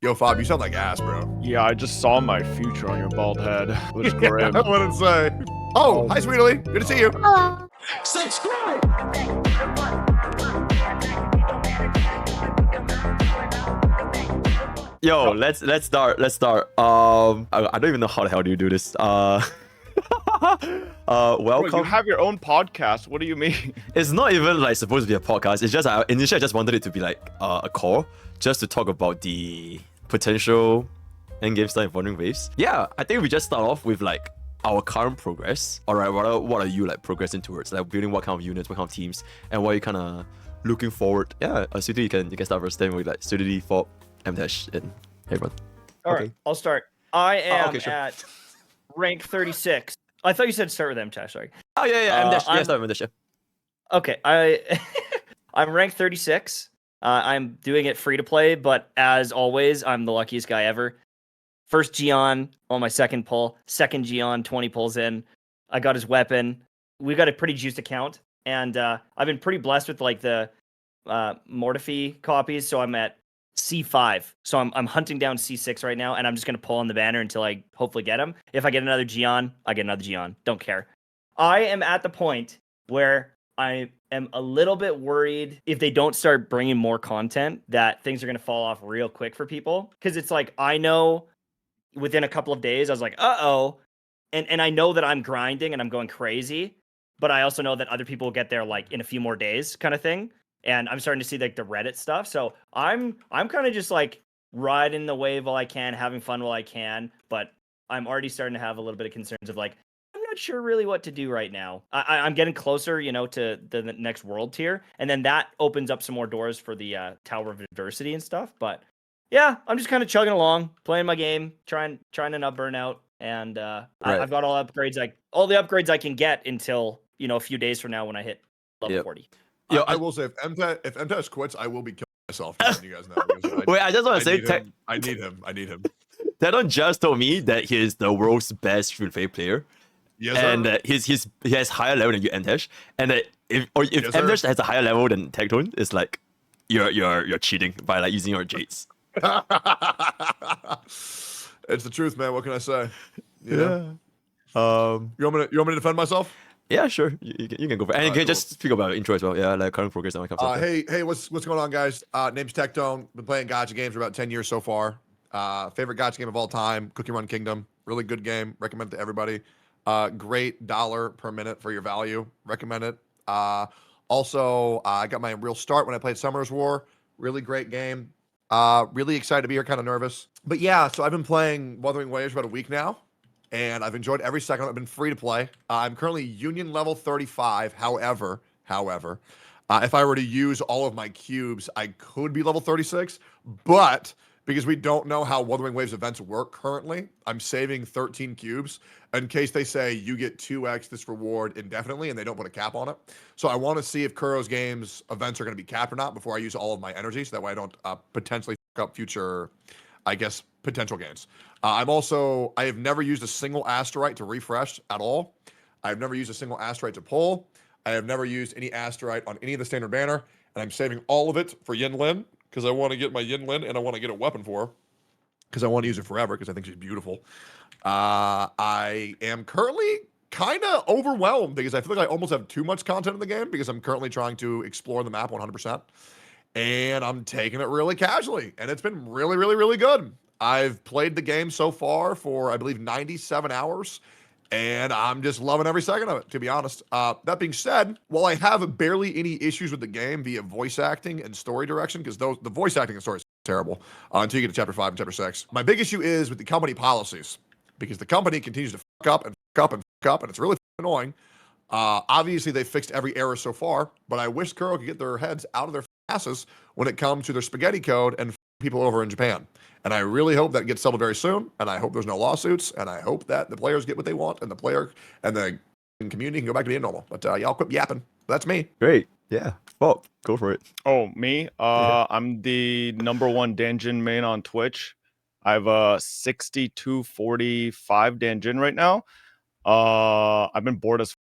Yo, Fob, you sound like ass, bro. Yeah, I just saw my future on your bald head. It was Yeah, grim. I wouldn't say. Oh, hi, Sweetly. Good to see you. Subscribe. Yo, let's start. I don't even know how the hell do you do this. Bro, Welcome. you have your own podcast. What do you mean? It's not even like supposed to be a podcast. It's just initially I just wanted it to be like a call, just to talk about the potential endgame stuff in Wuthering Waves. Yeah, I think we just start off with like our current progress. All right, what are you like progressing towards? Like building what kind of units, what kind of teams, and what are you kind of looking forward? Yeah, Sudi, you can start first. Then with like Sudi, Fob, M-Dash, and everyone. All right, I'll start. I am okay, sure. at rank 36. I thought you said start with M-Dash, sorry. Oh yeah, M-Dash. Yeah, I'm- start with M-Dash. Yeah. Okay, I'm ranked 36. I'm doing it free to play, but as always, I'm the luckiest guy ever. First Jiyan on my second pull, second Jiyan 20 pulls in. I got his weapon. We got a pretty juiced account, and I've been pretty blessed with like the Mortify copies, so I'm at C5. So I'm hunting down C6 right now, and I'm just gonna pull on the banner until I hopefully get him. If I get another Jiyan, I get another Jiyan. Don't care. I am at the point where I am a little bit worried if they don't start bringing more content that things are going to fall off real quick for people. Because it's like, I know within a couple of days, I was like, uh-oh. And I know that I'm grinding and I'm going crazy. But I also know that other people will get there like in a few more days kind of thing. And I'm starting to see like the Reddit stuff. So I'm kind of just like riding the wave while I can, having fun while I can. But I'm already starting to have a little bit of concerns of like, I'm not sure really what to do right now. I'm getting closer, to the next world tier, and then that opens up some more doors for the Tower of Adversity and stuff. But yeah, I'm just kind of chugging along, playing my game, trying to not burn out, and Right. I've got all the upgrades I can get until a few days from now when I hit level 40. Yo, I will say, if M-Dash quits, I will be killing myself. Just letting you guys know. because Wait, I just want to say, I need him. Tedon just told me that he is the world's best free play player. Yes, And sir. he has higher level than you, M-Dash. And if Yes, sir. M-Dash has a higher level than Tectone, it's like you're cheating by like using your jades. It's the truth, man. What can I say? You know? You want me to defend myself? Yeah, sure. You can go for it. And you can just speak about intro as well. Yeah, like current progress and what comes up. Hey, what's going on, guys? Name's Tectone. Been playing gacha games for about 10 years so far. Favorite gacha game of all time, Cookie Run Kingdom. Really good game. Recommend it to everybody. Great dollar per minute for your value. Recommend it. Also, I got my real start when I played Summer's War. Really great game. Really excited to be here. Kind of nervous. But yeah, so I've been playing Wuthering Waves for about a week now. And I've enjoyed every second. I've been free to play. I'm currently Union level 35. However, if I were to use all of my cubes, I could be level 36. But because we don't know how Wuthering Waves events work currently, I'm saving 13 cubes in case they say you get 2x this reward indefinitely and they don't put a cap on it. So I want to see if Kuro's games events are going to be capped or not before I use all of my energy, so that way I don't potentially fuck up future, I guess, potential gains. I have never used a single asteroid to refresh at all. I've never used a single asteroid to pull. I have never used any asteroid on any of the standard banner, and I'm saving all of it for Yinlin because I want to get my Yinlin and I want to get a weapon for her because I want to use her forever because I think she's beautiful. I am currently kind of overwhelmed because I feel like I almost have too much content in the game because I'm currently trying to explore the map 100%. And I'm taking it really casually, and it's been really, really, really good. I've played the game so far for, I believe, 97 hours, and I'm just loving every second of it, to be honest. That being said, while I have barely any issues with the game via voice acting and story direction, because the voice acting and story is terrible until you get to Chapter 5 and Chapter 6, my big issue is with the company policies, because the company continues to fuck up and fuck up and fuck up, and it's really annoying. Obviously, they fixed every error so far, but I wish Kuro could get their heads out of their asses when it comes to their spaghetti code and people over in Japan. And I really hope that gets settled very soon, and I hope there's no lawsuits, and I hope that the players get what they want, and the player and the community can go back to being normal. But y'all quit yapping. That's me. Great. Yeah. Well, go for it. Oh, me? I'm the #1 Danjin main on Twitch. I have a 6245 Danjin right now. I've been bored as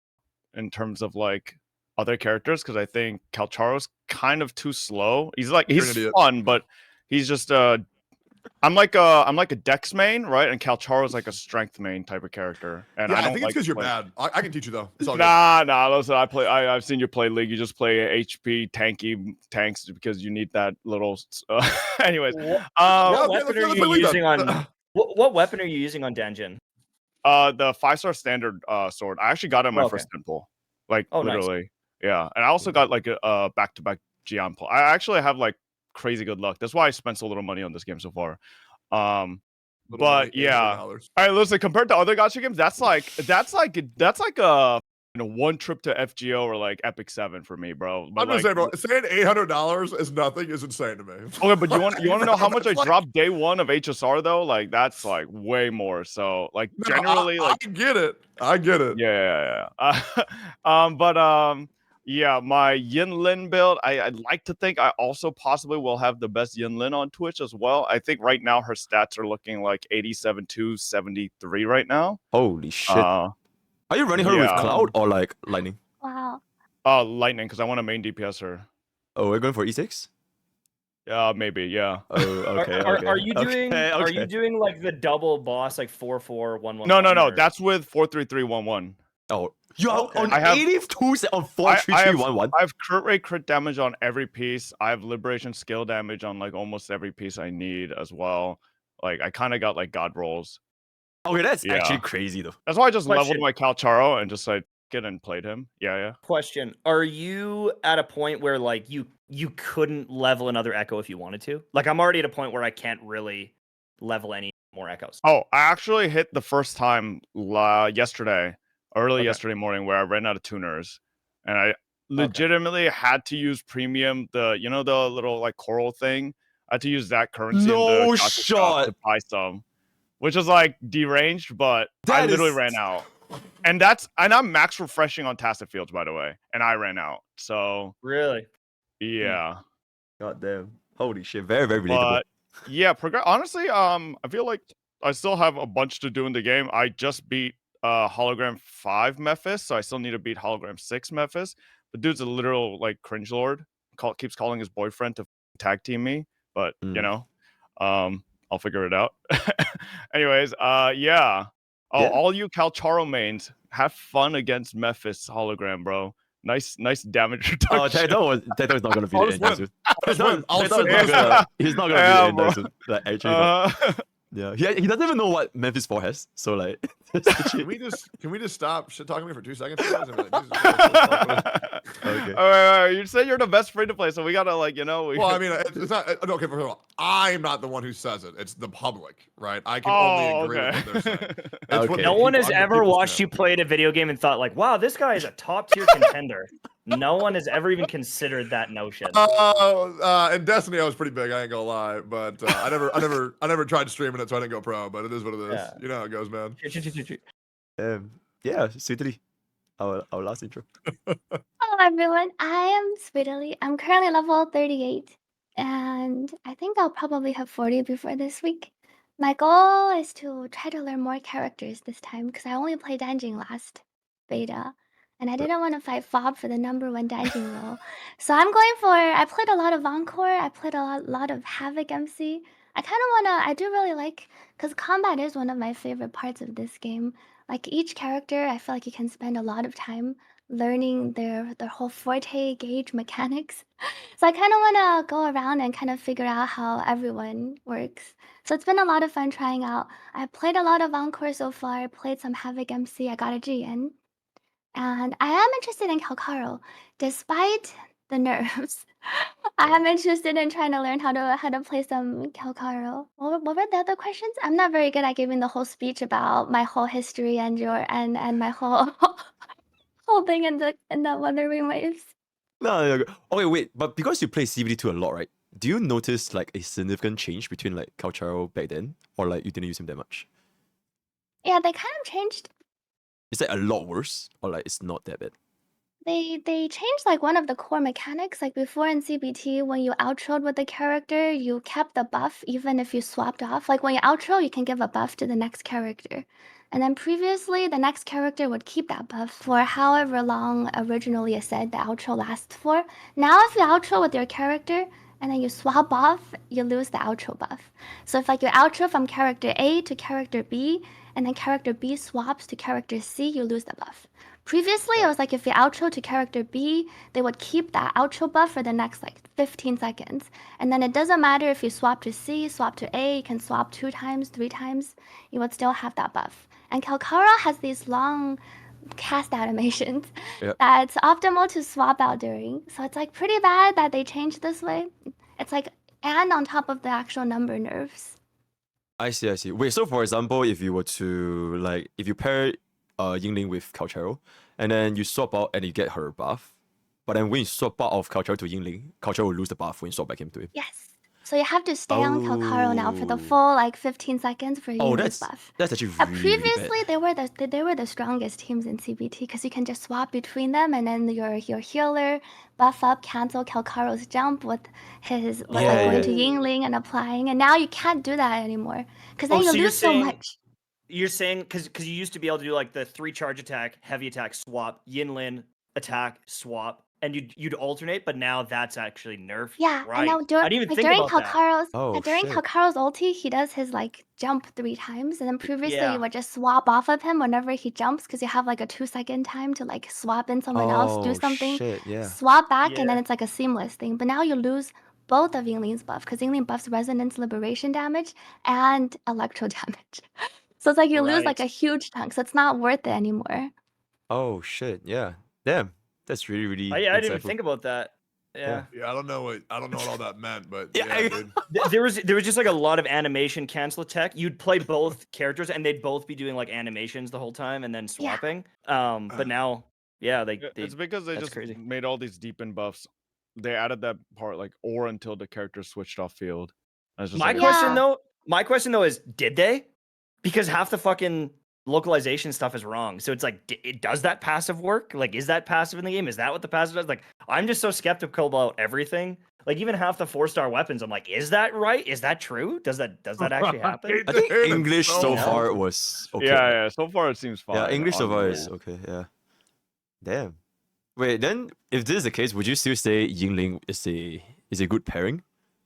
in terms of like other characters because I think Calcharo's kind of too slow. He's You're an idiot. fun, but he's just I'm like a Dex main, right? And Calcharo is like a strength main type of character. And Yeah, I I don't think like it's because you're play- bad. I can teach you though. It's all good. Nah. Listen, I've seen you play League. You just play HP tanks because you need that little. Anyways, What, Yeah, what okay, weapon let's are play you League then. using on? What weapon are you using on Danjin? the 5-star standard sword. I actually got it on my Okay. first temple. Like Oh, nice. literally, yeah. And I also got like a back-to-back Jiyan pull. I actually have like crazy good luck. That's why I spent so little money on this game so far. Little money, But yeah. $800. All right, listen. Compared to other gacha games, that's like a one trip to FGO or like Epic 7 for me, bro. But I'm just like, saying, bro. Saying $800 is nothing is insane to me. okay, but you want to know how much I It's like- dropped day one of HSR though? Like that's like way more. So like No, generally, I get it. I get it. yeah. Yeah, my Yinlin build, I'd like to think I also possibly will have the best Yinlin on Twitch as well. I think right now her stats are looking like 87 to 73 right now. Holy shit. Uh, Are you running her with yeah. Cloud or like Lightning? Wow. Lightning, because I want to main DPS her. Oh, we're going for E6? Maybe, yeah. Oh, okay. Are you doing? Okay, Are you okay. doing like the double boss, like 4-4-1-1? No. That's with 4-3-3-1-1. Oh, you are Okay. on I have- 82 on I 4-3-3-1-1. have crit damage on every piece. I have liberation skill damage on like almost every piece I need as well. Like I kind of got like god rolls. Okay, that's Yeah. actually crazy though. That's why I just Question. leveled my Calcharo and just like get and played him. Yeah. Question: are you at a point where like you couldn't level another Echo if you wanted to? Like I'm already at a point where I can't really level any more Echoes. Oh, I actually hit the first time early Okay. yesterday morning, where I ran out of tuners, and I legitimately had to use premium. The little like coral thing. I had to use that currency in No the gacha shop shot. to buy some, which is like deranged, but I That literally is- ran out. And I'm max refreshing on Tacit Fields, by the way, and I ran out. So Really? yeah. God damn. Holy shit. Very, very relatable. But yeah, honestly, I feel like I still have a bunch to do in the game. I just beat hologram 5 Mephis, so I still need to beat hologram 6 Mephis. The dude's a literal like cringe lord. Keeps calling his boyfriend to tag team me, but I'll figure it out. Anyways, yeah. Oh, Yeah. all you Calcharo mains, have fun against Mephis hologram, bro. Nice damage reduction. Oh, Taito's not gonna be I'll the just end win. soon. I'll He's just win. not gonna Yeah, be the bro. end soon. Like actually, not. Yeah. He doesn't even know what Memphis 4 has. So like, Can we just stop shit talking to me for 2 seconds? Guys? I'm like, Jesus Christ, Okay. All right. You said you're the best free to play, so we gotta like well, I mean, it's not okay. First of all, I'm not the one who says it. It's the public, right? I can only agree with what they're saying. It's what Okay. the No one has people- I'm the ever people's watched man. you play a video game and thought like, "Wow, this guy is a top tier contender." No one has ever even considered that notion. In Destiny, I was pretty big. I ain't gonna lie, but I never tried streaming it, so I didn't go pro. But it is what it is. Yeah. You know how it goes, man. Yeah, Sweetly. Our last intro. Hello everyone, I am Sweetly. I'm currently level 38, and I think I'll probably have 40 before this week. My goal is to try to learn more characters this time because I only played Danjing last beta, and I didn't want to fight Fob for the #1 Danjing role. So I'm going for. I played a lot of Encore. I played a lot of Havoc MC. I do really like, because combat is one of my favorite parts of this game. Like each character, I feel like you can spend a lot of time learning their whole forte gauge mechanics. So I kind of want to go around and kind of figure out how everyone works. So it's been a lot of fun trying out. I played a lot of Encore so far, played some Havoc MC, I got a Jiyan. And I am interested in Calcharo, despite the nerfs. I am interested in trying to learn how to play some Calcharo. What were the other questions? I'm not very good at giving the whole speech about my whole history and my whole whole thing in the Wuthering Waves. No. Okay, wait. But because you play CBD2 a lot, right? Do you notice like a significant change between like Calcharo back then, or like you didn't use him that much? Yeah, they kind of changed. Is that a lot worse, or like it's not that bad? They changed like one of the core mechanics. Like before in CBT, when you outroed with the character, you kept the buff even if you swapped off. Like when you outro, you can give a buff to the next character. And then previously, the next character would keep that buff for however long originally it said the outro lasts for. Now if you outro with your character, and then you swap off, you lose the outro buff. So if like you outro from character A to character B, and then character B swaps to character C, you lose the buff. Previously, it was like if you outro to character B, they would keep that outro buff for the next like 15 seconds. And then it doesn't matter if you swap to C, swap to A, you can swap 2 times, 3 times, you would still have that buff. And Calcharo has these long cast animations Yep. that's optimal to swap out during. So it's like pretty bad that they changed this way. It's like, and on top of the actual number nerfs. I see, I see. Wait, so for example, if you were to like, if you pair Yinlin with Calcharo, and then you swap out and you get her buff, but then when you swap out of Calcharo to Yinlin, Calcharo will lose the buff when you swap back him to him. Yes. So you have to stay on Calcharo now for the Oh. full like 15 seconds for Oh, Yinlin's that's buff. actually really, really Previously, bad. they were the strongest teams in CBT because you can just swap between them, and then your healer buff up, cancel Calcaro's jump with his with like going to Yingling and applying, and now you can't do that anymore because then Oh, you so you're lose so saying- much. You're saying because you used to be able to do like the 3 charge attack, heavy attack, swap, Yinlin attack, swap, and you'd alternate, but now that's actually nerfed. Yeah, right? and now I didn't even think during about that. Calcaro's Oh, during shit. Calcaro's ulti, he does his like jump 3 times, and then previously Yeah. you would just swap off of him whenever he jumps because you have like a 2-second time to like swap in someone else, do something, Shit, yeah. swap back, and then Yeah. it's like a seamless thing. But now you lose both of Yinglin's buff because Yinglin buffs resonance liberation damage and electro damage. So it's like you lose like Right. a huge chunk, so it's not worth it anymore. Oh shit, yeah. Damn. That's really, really I didn't even insightful. think about that. Yeah. Yeah, I don't know what all that meant, but Yeah, yeah, I- dude. There was just like a lot of animation cancel attack. You'd play both characters and they'd both be doing like animations the whole time and then Yeah. swapping. But now, yeah, they It's because they that's just crazy. made all these deepen buffs. They added that part like or until the character switched off field. And it's just My like, question though is, did they? Because half the fucking localization stuff is wrong. So it's like, does that passive work? Like, is that passive in the game? Is that what the passive does? Like, I'm just so skeptical about everything. Like, even half the 4-star weapons, I'm like, is that right? Is that true? Does that actually happen? I think Dude, it's English so so hard. far was okay. yeah. So far it seems fine. Yeah, English so far on is the- okay, yeah. Damn. Wait, then if this is the case, would you still say Yingling is a good pairing?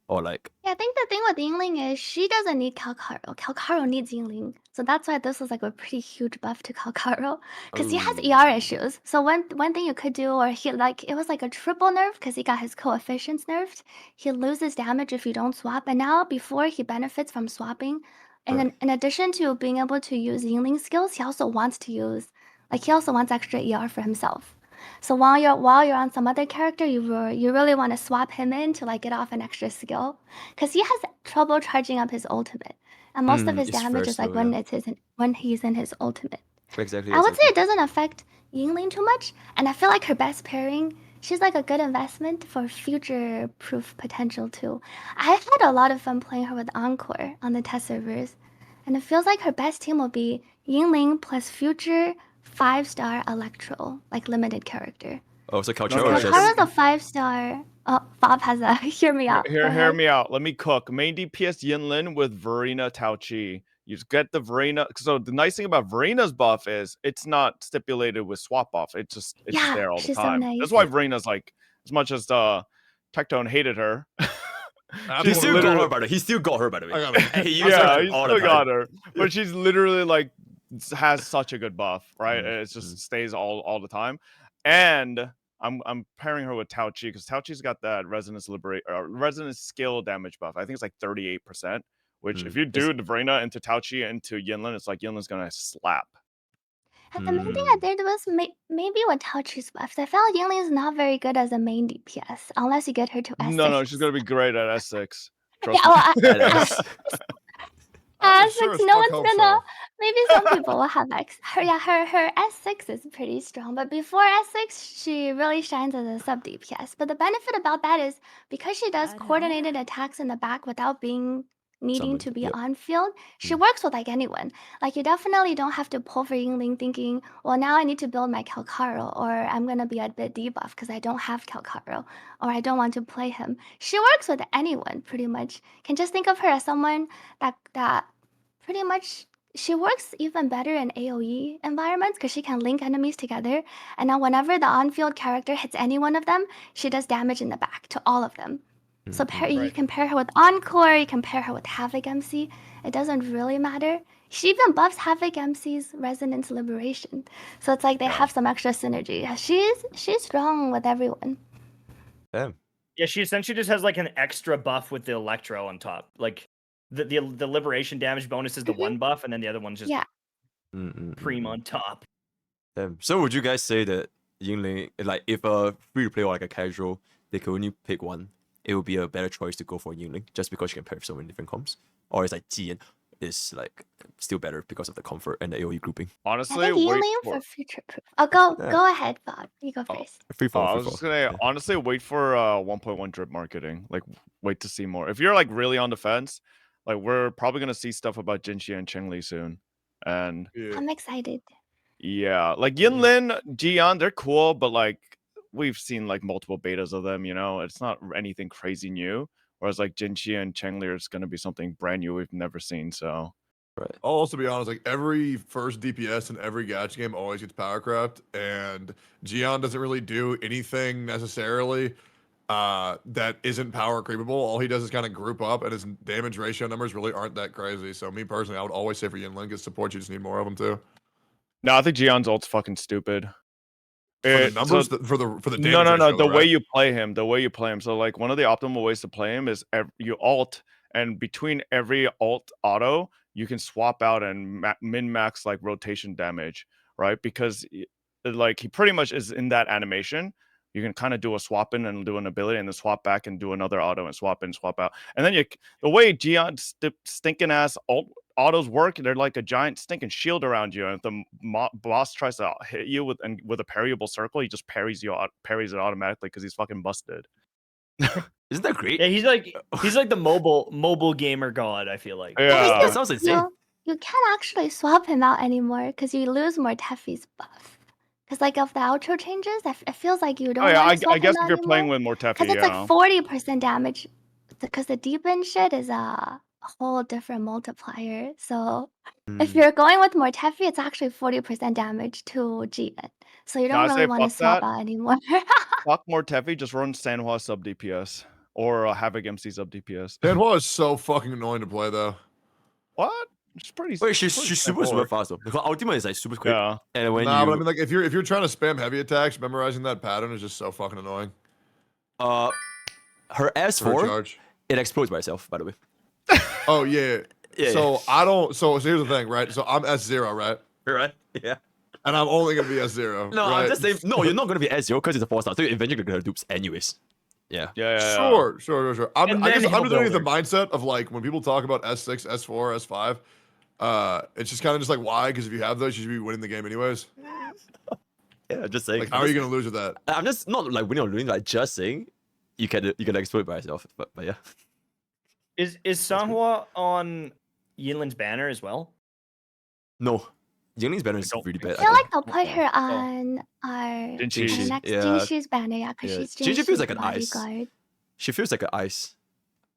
Or like Yeah, I think the thing with Yingling is she doesn't need Calcaro. Calcaro needs Yingling. So that's why this was like a pretty huge buff to Calcaro. Because he has Ooh. ER issues. So one thing you could do, or he like it was like a triple nerf because he got his coefficients nerfed. He loses damage if you don't swap. And now before he benefits from swapping. And then in addition to being able to use Yingling skills, he also wants extra ER for himself. So while you're on some other character, you really want to swap him in to like get off an extra skill, because he has trouble charging up his ultimate, and most of his it's damage is first like though, yeah. when he's in his ultimate. Exactly. I would say it doesn't affect Yingling too much, and I feel like her best pairing, she's like a good investment for future proof potential too. I've had a lot of fun playing her with Encore on the test servers, and it feels like her best team will be Yingling plus future 5-star Electro, like limited character. Oh, so no, Calcharo is it's- Calcaro's just a 5-star. Oh, Bob has a hear me out. Go Hear ahead. me out. Let me cook. Main DPS Yinlin with Verena Tao Chi. You just get the Verena. So the nice thing about Verena's buff is it's not stipulated with swap off. It's just Yeah, there all the she's so time. nice. That's why Verena's like, as much as Tectone hated her. He He she's still got literally- her by the way. He still got her by the way. I got her. Hey, he used Yeah, her he all the still time. got her. But she's literally like has such a good buff, right? Mm, It just stays all the time. And I'm pairing her with Tao Chi because Tao Chi's got that resonance skill damage buff. I think it's like 38%. Which if you do the Verena into Tao Chi into Yinlin, it's like Yinlin's gonna slap. And the main thing I did was maybe with Touchy's buffs. I felt Yingling is not very good as a main DPS unless you get her to S6. No, she's gonna be great at S6. Trust Yeah, well, Badass. I'm S6, sure as no fuck one's hope gonna. so. Maybe some people will have X. Her S6 is pretty strong, but before S6, she really shines as a sub DPS. But the benefit about that is because she does coordinated attacks in the back without being needing Summoned, to be yep. on field, she works with like anyone. Like you definitely don't have to pull for Yingling thinking, well now I need to build my Calcharo, or I'm gonna be a bit debuff because I don't have Calcharo, or I don't want to play him. She works with anyone pretty much. Can just think of her as someone that pretty much she works even better in AoE environments because she can link enemies together. And now whenever the on-field character hits any one of them, she does damage in the back to all of them. So Mhm. you Right. can pair her with Encore, you can pair her with Havoc MC. It doesn't really matter. She even buffs Havoc MC's Resonance Liberation. So it's like they Yeah. have some extra synergy. She's strong with everyone. Damn. Yeah, she essentially just has like an extra buff with the Electro on top. Like the liberation damage bonus is the one buff, and then the other one's just Yeah. cream on top. Damn. So would you guys say that Yinlin, like if a free to play or like a casual, they could only pick one, it would be a better choice to go for Yinlin just because you can pair with so many different comps? Or is like Jiyan is like still better because of the comfort and the AoE grouping? I Honestly, think wait Yinlin for. for future proof. Oh, go Yeah. go ahead, Bob. You go Oh, first. Free fall, I free was fall. just gonna Yeah. honestly wait for 1.1 drip marketing. Like, wait to see more. If you're like really on the fence, like we're probably gonna see stuff about Jinxi and Chengli soon. And Yeah. I'm excited. yeah, like Yinlin, Jiyan, they're cool, but like we've seen like multiple betas of them. You know, it's not anything crazy new. Whereas like Jinxi and Chengli is gonna be something brand new we've never seen. So Right. I'll also be honest, like every first DPS in every gacha game always gets power crept, and Jiyan doesn't really do anything necessarily that isn't power creepable. All he does is kind of group up, and his damage ratio numbers really aren't that crazy. So me personally, I would always say for Yinlin, because support you just need more of them too. no, I think Jiyan's ult's fucking stupid. For the So numbers, for the damage no, ratio, the though, way right? you play him, the way you play him. So like one of the optimal ways to play him is you alt, and between every alt auto, you can swap out and min max like rotation damage, right? Because like he pretty much is in that animation. You can kind of do a swap in and do an ability, and then swap back and do another auto and swap in, swap out. And then the way Jiyan stinking ass autos work, they're like a giant stinking shield around you. And if the boss tries to hit you with a parryable circle, he just parries it automatically because he's fucking busted. Isn't that great? Yeah, he's like the mobile gamer god, I feel like. Yeah. That sounds insane. You can't actually swap him out anymore because you lose more Teffy's buff. Because like of the outro changes, it feels like you don't Oh yeah, want to swap I guess him if out you're playing anymore. with more Because Teffy, it's yeah. like 40% damage. Because the deepen shit is a whole different multiplier. So if Mm. you're going with more Teffy, it's actually 40% damage to Jiyan. So you No, don't I really say want to fuck swap that. out anymore. Fuck more Teffy, just run Sanhua sub DPS or Havoc MC sub DPS. Sanhua is so fucking annoying to play, though. What? It's pretty. Wait, she's pretty super straightforward. fast though. Because ultimate is like super quick. Yeah. And when Nah, you but I mean, like if you're trying to spam heavy attacks, memorizing that pattern is just so fucking annoying. her For her S4, charge. it explodes by itself, by the way. Oh yeah. Yeah, So yeah. I don't. So here's the thing, right? So I'm S0, right? Right? Yeah. And I'm only gonna be S0. No, right? I'm just saying, no, you're not going to be S0 because it's a 4-star. So you're eventually going to dupes anyways. Yeah. Yeah. Sure. I And guess then I'm just underneath the Hellbuilder. mindset of like when people talk about S6, S4, S5, it's just kind of just like why? Because if you have those, you should be winning the game anyways. Yeah, just saying. Like, how are you gonna lose with that? I'm just not like winning or losing, like just saying you can exploit by yourself. But yeah. Is Sanhua on Yinlin's banner as well? No. Yinlin's banner I is don't really think I bad. feel I like think. they'll put her Oh. on our Jinxi. next Yeah. Jinxi's banner, yeah, because Yeah. she's Jinxi Jinxi's feels like an ice. bodyguard. She feels like an ice.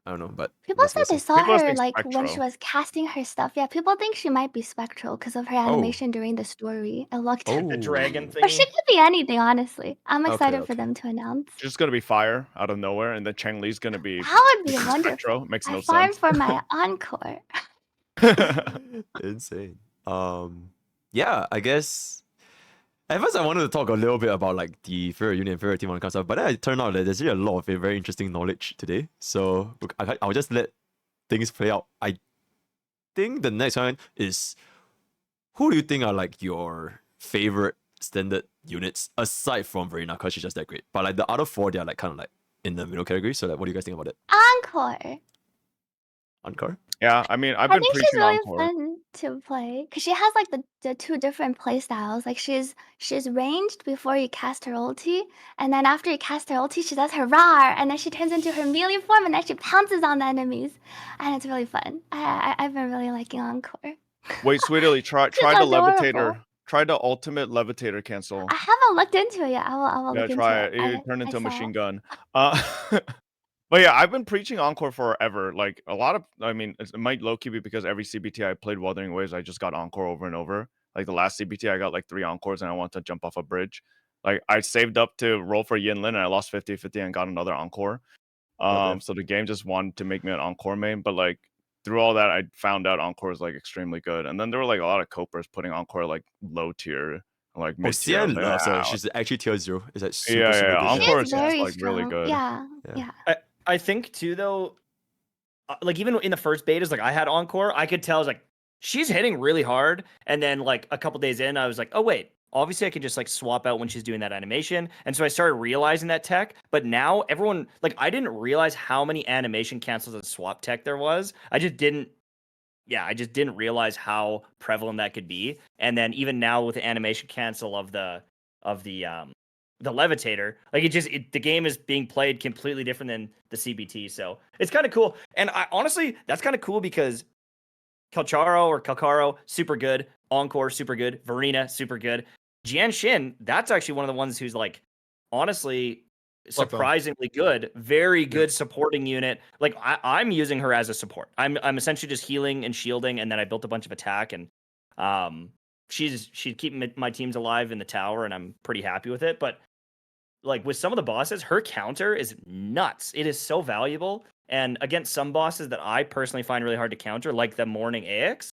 I don't know, but People let's said they see. saw People her think like when she Spectro. was casting her stuff. Yeah, people think she might be spectral because of her animation during the story. It looked, Oh. The dragon or she thingy. could be anything. Honestly, I'm Okay, excited for okay. them to announce. She's just gonna be fire out of nowhere, and then Cheng Li's gonna be That would be become wonderful. Spectro. Makes I no farmed sense. for my encore. Insane. Yeah, I guess at first I wanted to talk a little bit about like the favorite unit and favorite team when it comes up, but then it turned out that there's really a lot of very interesting knowledge today. So I'll just let things play out. I think the next one is, who do you think are like your favorite standard units aside from Verena, because she's just that great. But like the other four, they're like kind of like in the middle category. So like, what do you guys think about it? Encore. Encore? Yeah, I mean, I've I been think she's preaching really Encore. fun to play because she has like the two different play styles. Like she's ranged before you cast her ulti, and then after you cast her ulti, she does her rar, and then she turns into her melee form, and then she pounces on the enemies, and it's really fun. I've been really liking Encore. Wait, Sweetly, try She's the adorable. levitator. Try the ultimate levitator cancel. I haven't looked into it yet. I will Yeah, look into try it. it. You turn I into a saw. machine gun. But yeah, I've been preaching Encore forever. Like a lot of, I mean, it might low key be because every CBT I played Wuthering Waves, I just got Encore over and over. Like the last CBT, I got like 3 Encores and I wanted to jump off a bridge. Like I saved up to roll for Yinlin and I lost 50-50 and got another Encore. Okay. So the game just wanted to make me an Encore main, but like through all that, I found out Encore is like extremely good. And then there were like a lot of copers putting Encore like low tier, like Oh, mid tier. I was Xian, like, so "Ah." she's actually tier 0. It's like super, Yeah, super yeah, good. She Encore is is just very like really strong. good. Yeah, Yeah. yeah. I think too though, like even in the first betas, like I had Encore, I could tell I was like, she's hitting really hard. And then like a couple days in, I was like, oh wait, obviously I could just like swap out when she's doing that animation. And so I started realizing that tech. But now everyone like I didn't realize how many animation cancels and swap tech there was. I just didn't realize how prevalent that could be. And then even now with the animation cancel of the levitator, like the game is being played completely different than the CBT. So it's kind of cool. And I honestly, that's kind of cool because Calcharo, super good. Encore, super good. Verena, super good. Jiyan, that's actually one of the ones who's like, honestly, surprisingly good. Very good supporting unit. Like I'm using her as a support. I'm essentially just healing and shielding, and then I built a bunch of attack, and she's keeping my teams alive in the tower, and I'm pretty happy with it. But like with some of the bosses, her counter is nuts. It is so valuable. And against some bosses that I personally find really hard to counter, like the Morning AX,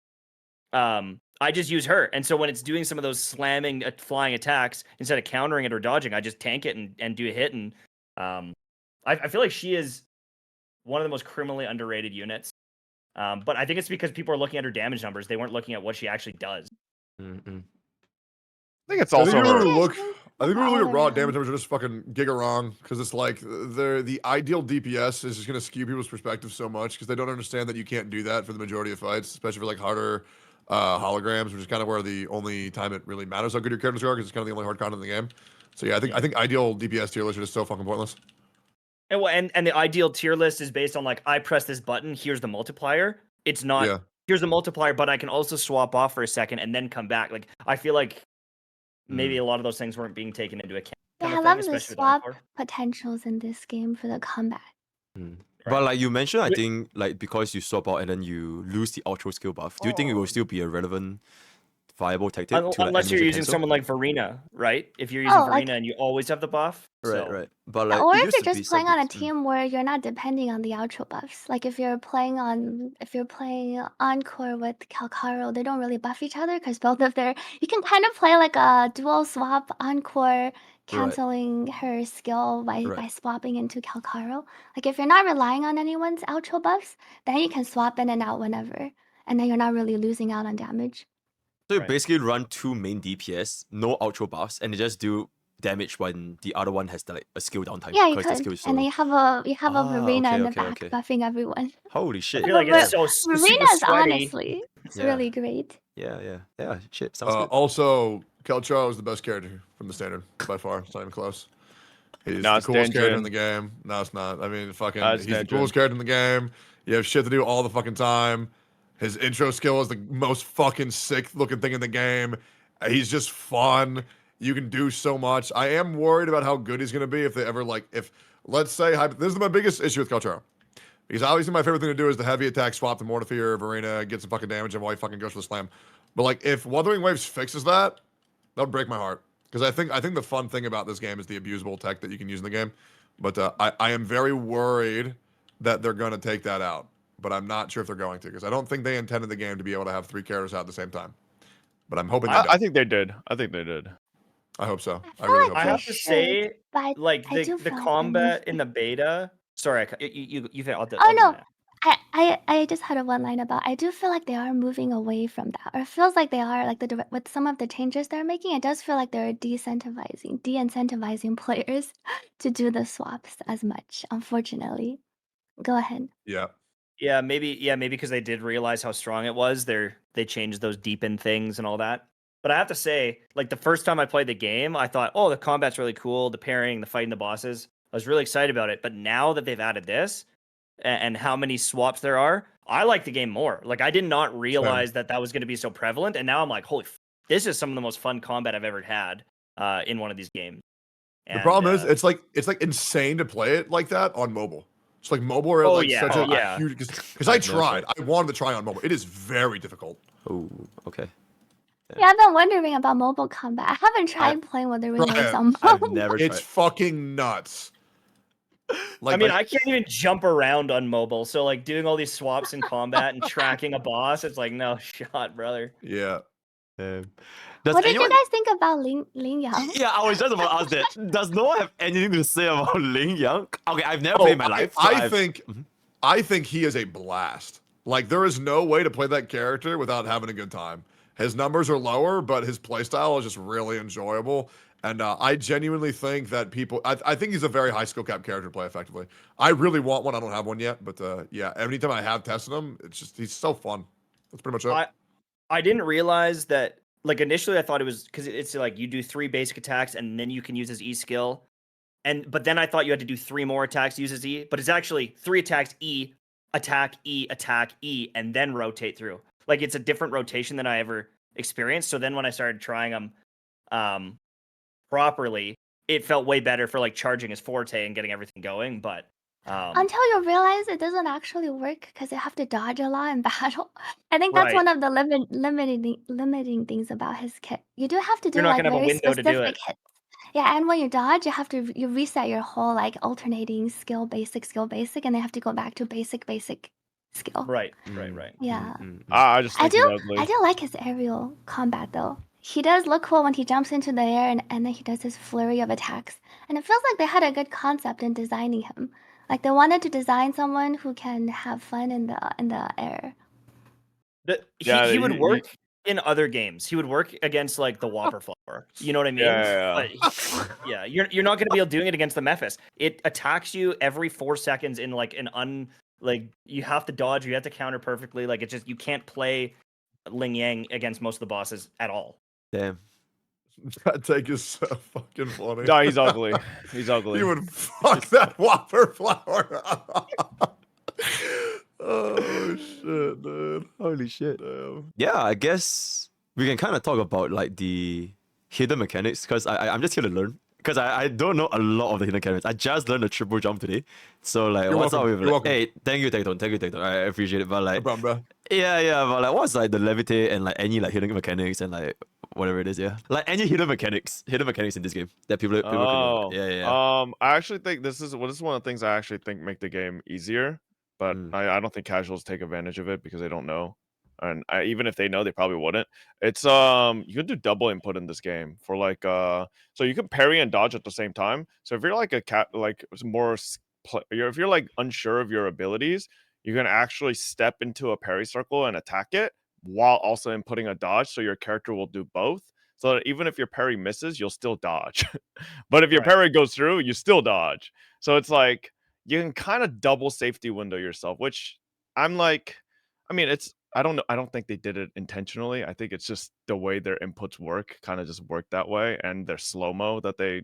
I just use her. And so when it's doing some of those slamming flying attacks, instead of countering it or dodging, I just tank it and do a hit. And I feel like she is one of the most criminally underrated units. But I think it's because people are looking at her damage numbers. They weren't looking at what she actually does. Mm-mm. I think it's I also think we her. look. I think we all look at raw around. damage numbers are just fucking giga wrong because it's like the ideal DPS is just gonna skew people's perspective so much because they don't understand that you can't do that for the majority of fights, especially for like harder holograms, which is kind of where the only time it really matters how good your characters are because it's kind of the only hard content in the game. So yeah, I think ideal DPS tier lists are just so fucking pointless. And the ideal tier list is based on like I press this button, here's the multiplier. It's not Yeah. here's the multiplier, but I can also swap off for a second and then come back. Like I feel like maybe a lot of those things weren't being taken into account. Yeah, Kind I of thing, love the especially with swap Encore. potentials in this game for the combat. But like you mentioned, I Wait- think like because you swap out and then you lose the outro skill buff, do you think it will still be a relevant, viable tactic to like Unless you're animation using cancel? someone like Verena, right? If you're using Oh, like Verena and you always have the buff. Right, So right. But yeah, like or it if used you're to be just playing on a something. team where you're not depending on the outro buffs. Like if you're playing Encore with Calcharo, they don't really buff each other because both of their you can kind of play like a dual swap Encore canceling her skill by Right. swapping into Calcharo. Like if you're not relying on anyone's outro buffs, then you can swap in and out whenever. And then you're not really losing out on damage. So you Right. basically run two main DPS, no outro buffs, and they just do damage when the other one has like a skill downtime. Yeah, you because the could. skill is so And then low. you have a Verena okay, in the okay, back okay. buffing everyone. Holy I shit. feel like But it's so super Verena's sweaty. honestly, it's Yeah. really great. Yeah. Shit, sounds good. Also, Calcharo is the best character from the standard by far. It's not even close. He's No, the it's coolest character in Denjin. the game. No, it's not. I mean, fucking, No, it's he's the Denjin. coolest character in the game. You have shit to do all the fucking time. His intro skill is the most fucking sick looking thing in the game. He's just fun. You can do so much. I am worried about how good he's gonna be if they ever let's say this is my biggest issue with Calcharo. Because obviously my favorite thing to do is the heavy attack swap the Mortifier, Verena, get some fucking damage, and while he fucking goes for the slam. But like if Wuthering Waves fixes that would break my heart. Because I think the fun thing about this game is the abusable tech that you can use in the game. But I am very worried that they're going to take that out. But I'm not sure if they're going to. Because I don't think they intended the game to be able to have three characters out at the same time. But I'm hoping they I don't. think they did. I think they did. I hope so. I I feel really like hope I so. have they to should, say, but like I do the feel like they're combat in missing. the beta. Sorry, you I'll do Oh no, that. I just had a one line about. I do feel like they are moving away from that, or it feels like they are like with some of the changes they're making. It does feel like they're de-incentivizing players to do the swaps as much. Unfortunately, go ahead. Yeah. Yeah, maybe because they did realize how strong it was. They changed those deepen things and all that. But I have to say, like the first time I played the game, I thought, oh, the combat's really cool, the pairing, the fighting the bosses. I was really excited about it. But now that they've added this and how many swaps there are, I like the game more. Like I did not realize that was going to be so prevalent, and now I'm like, holy, this is some of the most fun combat I've ever had in one of these games. The problem is it's like insane to play it like that on mobile. It's like mobile are like such a huge because I tried. I wanted to try on mobile. It is very difficult. Oh, okay. Yeah, I've been wondering about mobile combat. I haven't tried playing Wuthering Waves on I've mobile. never It's tried. fucking nuts. Like, I mean, I can't even jump around on mobile, so like doing all these swaps in combat and tracking a boss, it's like no shot, brother. yeah. Does What did you anyone? guys think about Ling Yang? Yeah, I was just about to ask that. Does no one have anything to say about Ling Yang? Okay, I've never Oh, played in my life. So I think he is a blast. Like, there is no way to play that character without having a good time. His numbers are lower, but his playstyle is just really enjoyable. And I genuinely think that I think he's a very high skill cap character to play effectively. I really want one. I don't have one yet, but yeah, anytime I have tested him, he's so fun. That's pretty much it. I didn't realize that. Like initially, I thought it was because it's like you do 3 basic attacks and then you can use his E skill, but then I thought you had to do 3 more attacks to use his E. But it's actually 3 attacks E, attack E, and then rotate through. Like it's a different rotation than I ever experienced. So then when I started trying him properly, it felt way better for like charging his forte and getting everything going. But Until you realize it doesn't actually work because you have to dodge a lot in battle. I think that's Right. one of the limiting things about his kit. You do have to do You're not like gonna have a very window to do specific it. hits. Yeah, and when you dodge, you reset your whole like alternating skill basic, and then you have to go back to basic skill. Right. Yeah. I just I think he's do ugly. I do like his aerial combat though. He does look cool when he jumps into the air and then he does his flurry of attacks. And it feels like they had a good concept in designing him. Like they wanted to design someone who can have fun in the air. He would work in other games. He would work against like the Whopper Flower. You know what I mean? Yeah. But yeah, you're not gonna be able to doing it against the Mephis. It attacks you every 4 seconds in like like you have to dodge, you have to counter perfectly. Like it's just you can't play Ling Yang against most of the bosses at all. Damn. That take is so fucking funny. No, he's ugly. He's ugly. You would fuck that Whopper Flower. Oh shit, dude. Holy shit. Damn. Yeah, I guess we can kind of talk about like the hidden mechanics because I'm just here to learn. Because I don't know a lot of the hidden mechanics. I just learned the triple jump today. So like You're what's welcome. up with You're like, welcome. hey, thank you, Tecton. I appreciate it. But No like problem, bro. yeah, but like what's like the levitate and like any like hidden mechanics and like whatever it is, yeah. Like any hidden mechanics in this game that people can know. Yeah. I actually think this is one of the things I actually think make the game easier, but I don't think casuals take advantage of it because they don't know. And even if they know, they probably wouldn't. It's you can do double input in this game for like so you can parry and dodge at the same time. So if you're like a cat like if you're like unsure of your abilities, you can actually step into a parry circle and attack it while also inputting a dodge, so your character will do both. So that even if your parry misses, you'll still dodge. But if your parry goes through, you still dodge. So it's like you can kind of double safety window yourself, which I'm like, I mean, I don't know. I don't think they did it intentionally. I think it's just the way their inputs work, kind of just work that way, and their slow-mo that they.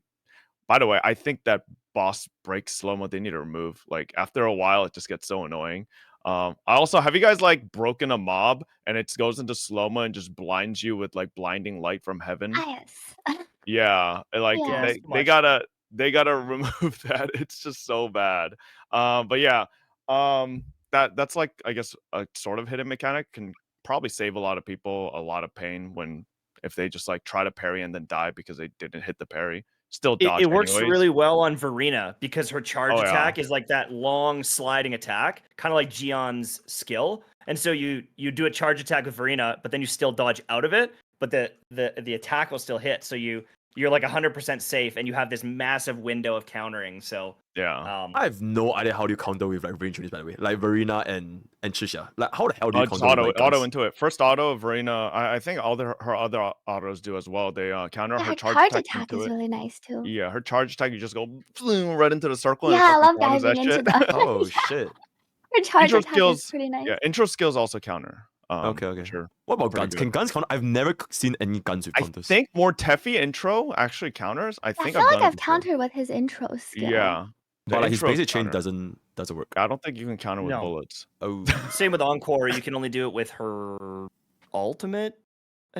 By the way, I think that boss break slow-mo they need to remove. Like after a while, it just gets so annoying. I also have you guys like broken a mob and it goes into slow-mo and just blinds you with like blinding light from heaven? Yes. Yeah, like Yeah. they gotta remove that. It's just so bad. But yeah, that's like I guess a sort of hidden mechanic can probably save a lot of people a lot of pain if they just like try to parry and then die because they didn't hit the parry. Still dodge It works anyways. really well on Verena because her charge Oh, yeah. attack is like that long sliding attack, kind of like Jiyan's skill. And so you do a charge attack with Verena, but then you still dodge out of it, but the attack will still hit. So you're like 100% safe, and you have this massive window of countering. So Yeah. I have no idea how do you counter with like range units, by the way. Like Verena and Trisha. Like how the hell do you Just counter with, like, auto guns? into it. First auto of Verena. I think all her other autos do as well. They counter Yeah, her her charge charge attack attack into is it. really nice too. Yeah, her charge attack, you just go right into the circle Yeah, and it I fucking love counters diving that into shit. the. Oh Yeah, shit. her charge Intro attack skills, is pretty nice. yeah, intro skills also counter. Okay. Sure. What about Pretty guns? good. Can guns counter? I've never seen any guns with I counters. think more Teffy intro actually counters. I I think feel I've like done it I've before. countered with his intro skill. Yeah. But like his intro basic chain counter. doesn't work. I don't think you can counter with No. bullets. Oh. same with Encore. You can only do it with her ultimate.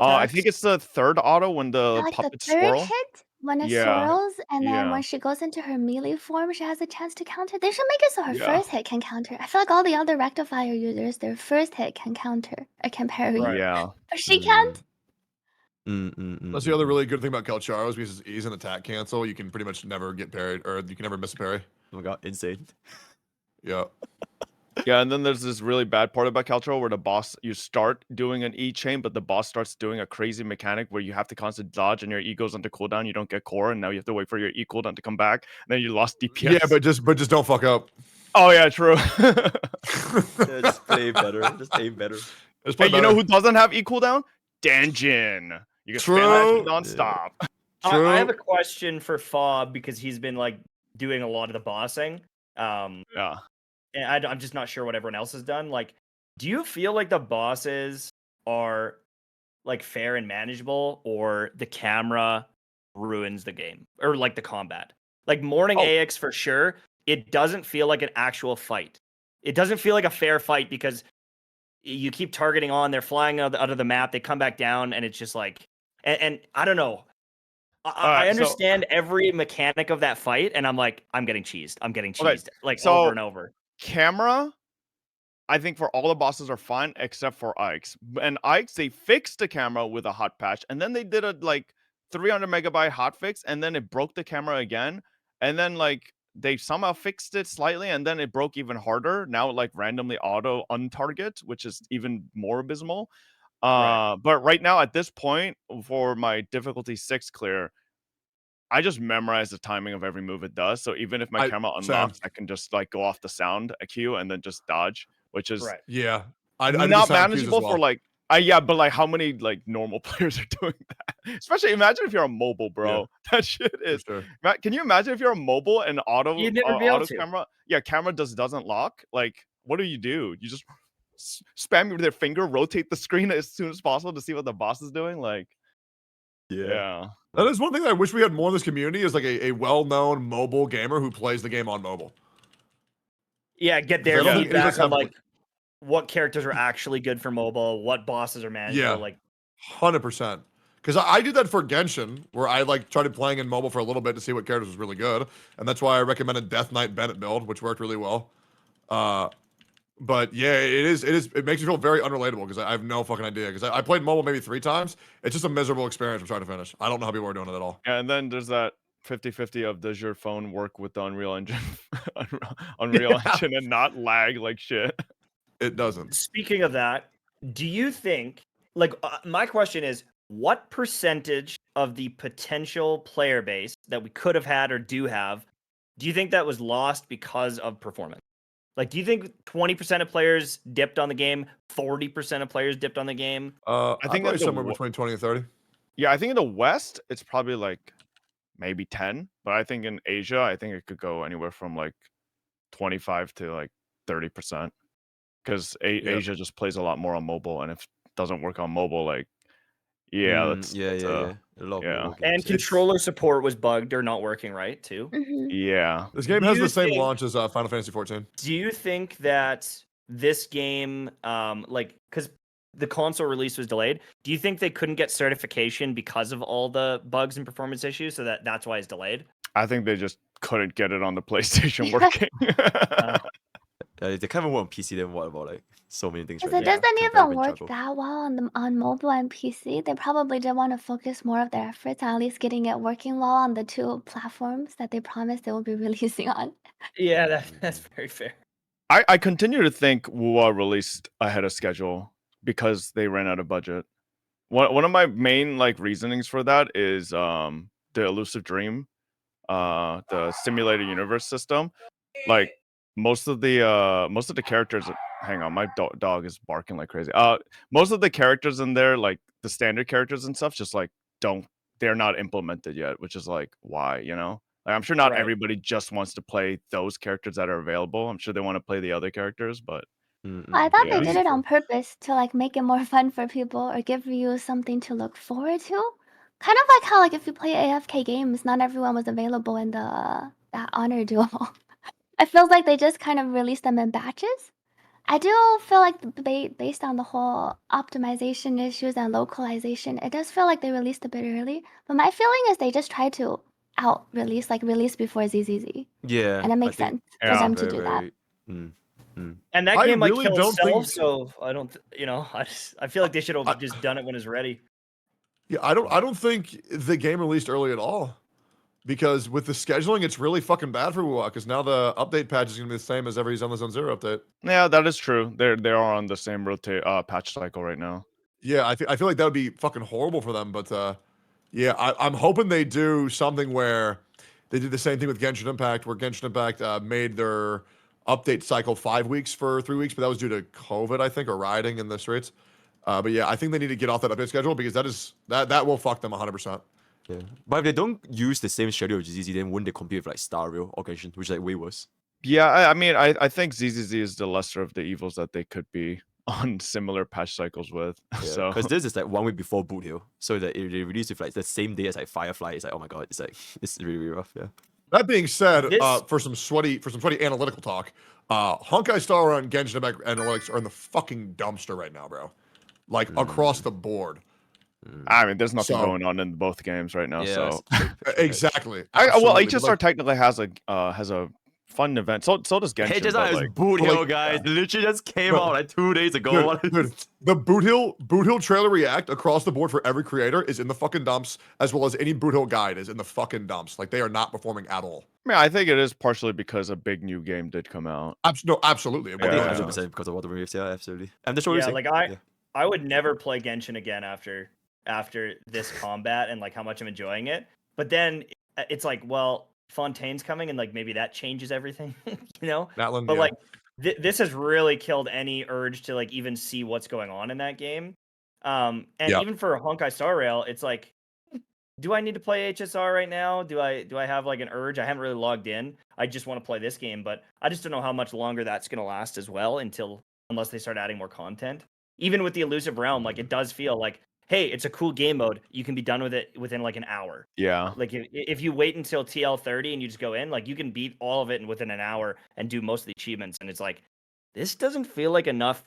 I think it's the third auto when the Like the puppets third swirl. hit when it Yeah. swirls, and then Yeah. when she goes into her melee form, she has a chance to counter. They should make it so her Yeah. first hit can counter. I feel like all the other rectifier users, their first hit can counter or can parry, Yeah. but she can't. That's the other really good thing about Calcharo is because he's an attack cancel. You can pretty much never get parried, or you can never miss a parry. Oh my god, insane. Yeah. Yeah, and then there's this really bad part about Calcharo where the boss, you start doing an E chain, but the boss starts doing a crazy mechanic where you have to constantly dodge and your E goes into cooldown, you don't get core, and now you have to wait for your E cooldown to come back, and then you lost DPS. Yeah, but just don't fuck up. Oh yeah, true. Yeah, just play better. Just aim better. Just play Hey, you know better. who doesn't have E cooldown? Danjin. You can spam True. that shit nonstop. True. I have a question for Fob because he's been like doing a lot of the bossing. Yeah. And I'm just not sure what everyone else has done. Like, do you feel like the bosses are like fair and manageable, or the camera ruins the game, or like the combat? Like Morning Oh. AX for sure. It doesn't feel like an actual fight. It doesn't feel like a fair fight because you keep targeting on. They're flying out of the map. They come back down, and it's just like, and I don't know. I so- understand every mechanic of that fight, and I'm like, I'm getting cheesed. I'm getting Okay, cheesed like so- over and over. Camera, I think for all the bosses are fine except for Ike's. And Ike's, they fixed the camera with a hot patch, and then they did a like 300 megabyte hot fix, and then it broke the camera again, and then like they somehow fixed it slightly, and then it broke even harder. Now it like randomly auto untarget, which is even more abysmal. Right. But right now at this point, for my difficulty 6 clear, I just memorize the timing of every move it does. So even if my camera unlocks, I can just like go off the sound cue and then just dodge, which is Right. Yeah. I do the not sound cues as manageable for well. like yeah, but like how many like normal players are doing that? Especially imagine if you're a mobile, bro. That shit For is. sure. Can you imagine if you're a mobile and You'd never be able auto to. camera? Yeah, camera doesn't lock. Like, what do? You just spam with your finger, rotate the screen as soon as possible to see what the boss is doing. Like, yeah. That is one thing that I wish we had more in this community is like a well-known mobile gamer who plays the game on mobile. Yeah, get I their don't think any of feedback us on have- like what characters are actually good for mobile, what bosses are manageable. Yeah. Like, 100%. Because I did that for Genshin, where I like tried playing in mobile for a little bit to see what characters was really good, and that's why I recommended Death Knight Bennett build, which worked really well. But yeah, it makes me feel very unrelatable because I have no fucking idea. Because I played mobile maybe 3 times. It's just a miserable experience from start to finish. I don't know how people are doing it at all. Yeah, and then there's that 50-50 of does your phone work with the Unreal Engine, Unreal Engine, and not lag like shit. It doesn't. speaking of that, do you think like my question is, what percentage of the potential player base that we could have had or do you think that was lost because of performance? Like, do you think 20% of players dipped on the game, 40% of players dipped on the game? I think think that's somewhere between 20 and 30. Yeah, I think in the West it's probably like maybe 10, but I think in Asia I think it could go anywhere from like 25 to like 30%. Because Asia just plays a lot more on mobile, and if it doesn't work on mobile, like that's yeah. A lot of yeah. mobile games, And yeah. controller support was bugged or not working right too. Mhm. Yeah. This game Do has you the same think- launch as Final Fantasy 14. Do you think that this game, like, because the console release was delayed, do you think they couldn't get certification because of all the bugs and performance issues, so that's why it's delayed? I think they just couldn't get it on the PlayStation working. They can't even work on PC. Then what about like so many things? Because Right? it there? doesn't Can't even even work juggle. that well on mobile and PC. They probably did want to focus more of their efforts on at least getting it working well on the 2 platforms that they promised they will be releasing on. Yeah, that's very fair. I continue to think Wuwa released ahead of schedule because they ran out of budget. One of my main like reasonings for that is the Elusive Dream, the simulated universe system. Like most of the characters. Hang on, my dog is barking like crazy. Most of the characters in there, like the standard characters and stuff, just like they're not implemented yet, which is like why, you know? Like, I'm sure not Right. everybody just wants to play those characters that are available. I'm sure they want to play the other characters, but I thought Yeah. they did it on purpose to like make it more fun for people or give you something to look forward to. Kind of like how like if you play AFK games, not everyone was available in the that honor duel. It feels like they just kind of released them in batches. I do feel like based on the whole optimization issues and localization, it does feel like they released a bit early. But my feeling is they just tried to release before ZZZ. Yeah, And it makes I think sense for Yeah. them to do that. And that I game might really kill don't itself, think- so I don't, I feel like they should I- have just done it when it's ready. Yeah, I don't think the game released early at all. because with the scheduling, it's really fucking bad for WoW. Because now the update patch is gonna be the same as every Zenless Zone 0 update. Yeah, that is true. They are on the same patch cycle right now. Yeah, I feel like that would be fucking horrible for them. But yeah, I'm hoping they do something where they did the same thing with Genshin Impact, where Genshin Impact made their update cycle 5 weeks for 3 weeks, but that was due to COVID, I think, or rioting in the streets. But yeah, I think they need to get off that update schedule because that will fuck them 100%. Yeah. But if they don't use the same schedule as ZZ, then wouldn't they compete with like Star Rail or Genshin, which is like way worse? Yeah, I mean, I think ZZZ is the lesser of the evils that they could be on similar patch cycles with. Yeah. So Because this is like 1 week before Boot Hill, so that if they release it like the same day as like Firefly, it's like, oh my god, it's like it's really, really rough. Yeah. That being said, This- for some sweaty analytical talk, Honkai Star Rail and Genshin Impact Analytics are in the fucking dumpster right now, bro. Like across the board. I mean, there's nothing So- going on in both games right now. So Exactly. well, Absolutely. HSR But, like, technically has a fun event. So does Genshin. Hey, just but, is like, Boot but, Hill, like, guys. It literally just came No. out like 2 days ago. dude, the Boot Hill trailer react across the board for every creator is in the fucking dumps, as well as any Boot Hill guide is in the fucking dumps. Like they are not performing at all. I mean, I think it is partially because a big new game did come out. No, absolutely. I think Yeah. 100% because of Wuthering Waves. Yeah, absolutely. And that's what Yeah, we're like saying. I would never play Genshin again after this combat and like how much I'm enjoying it. But then it's like, well, Fontaine's coming and like maybe that changes everything, you know? Natlan, But yeah. like this has really killed any urge to like even see what's going on in that game. And Yeah. even for Honkai Star Rail, it's like, do I need to play HSR right now? Do I have like an urge? I haven't really logged in. I just want to play this game, but I just don't know how much longer that's gonna last as well unless they start adding more content. Even with the Elusive Realm, like it does feel like, hey, it's a cool game mode. You can be done with it within like an hour. Yeah. Like if you wait until TL30 and you just go in, like you can beat all of it within an hour and do most of the achievements. And it's like, this doesn't feel like enough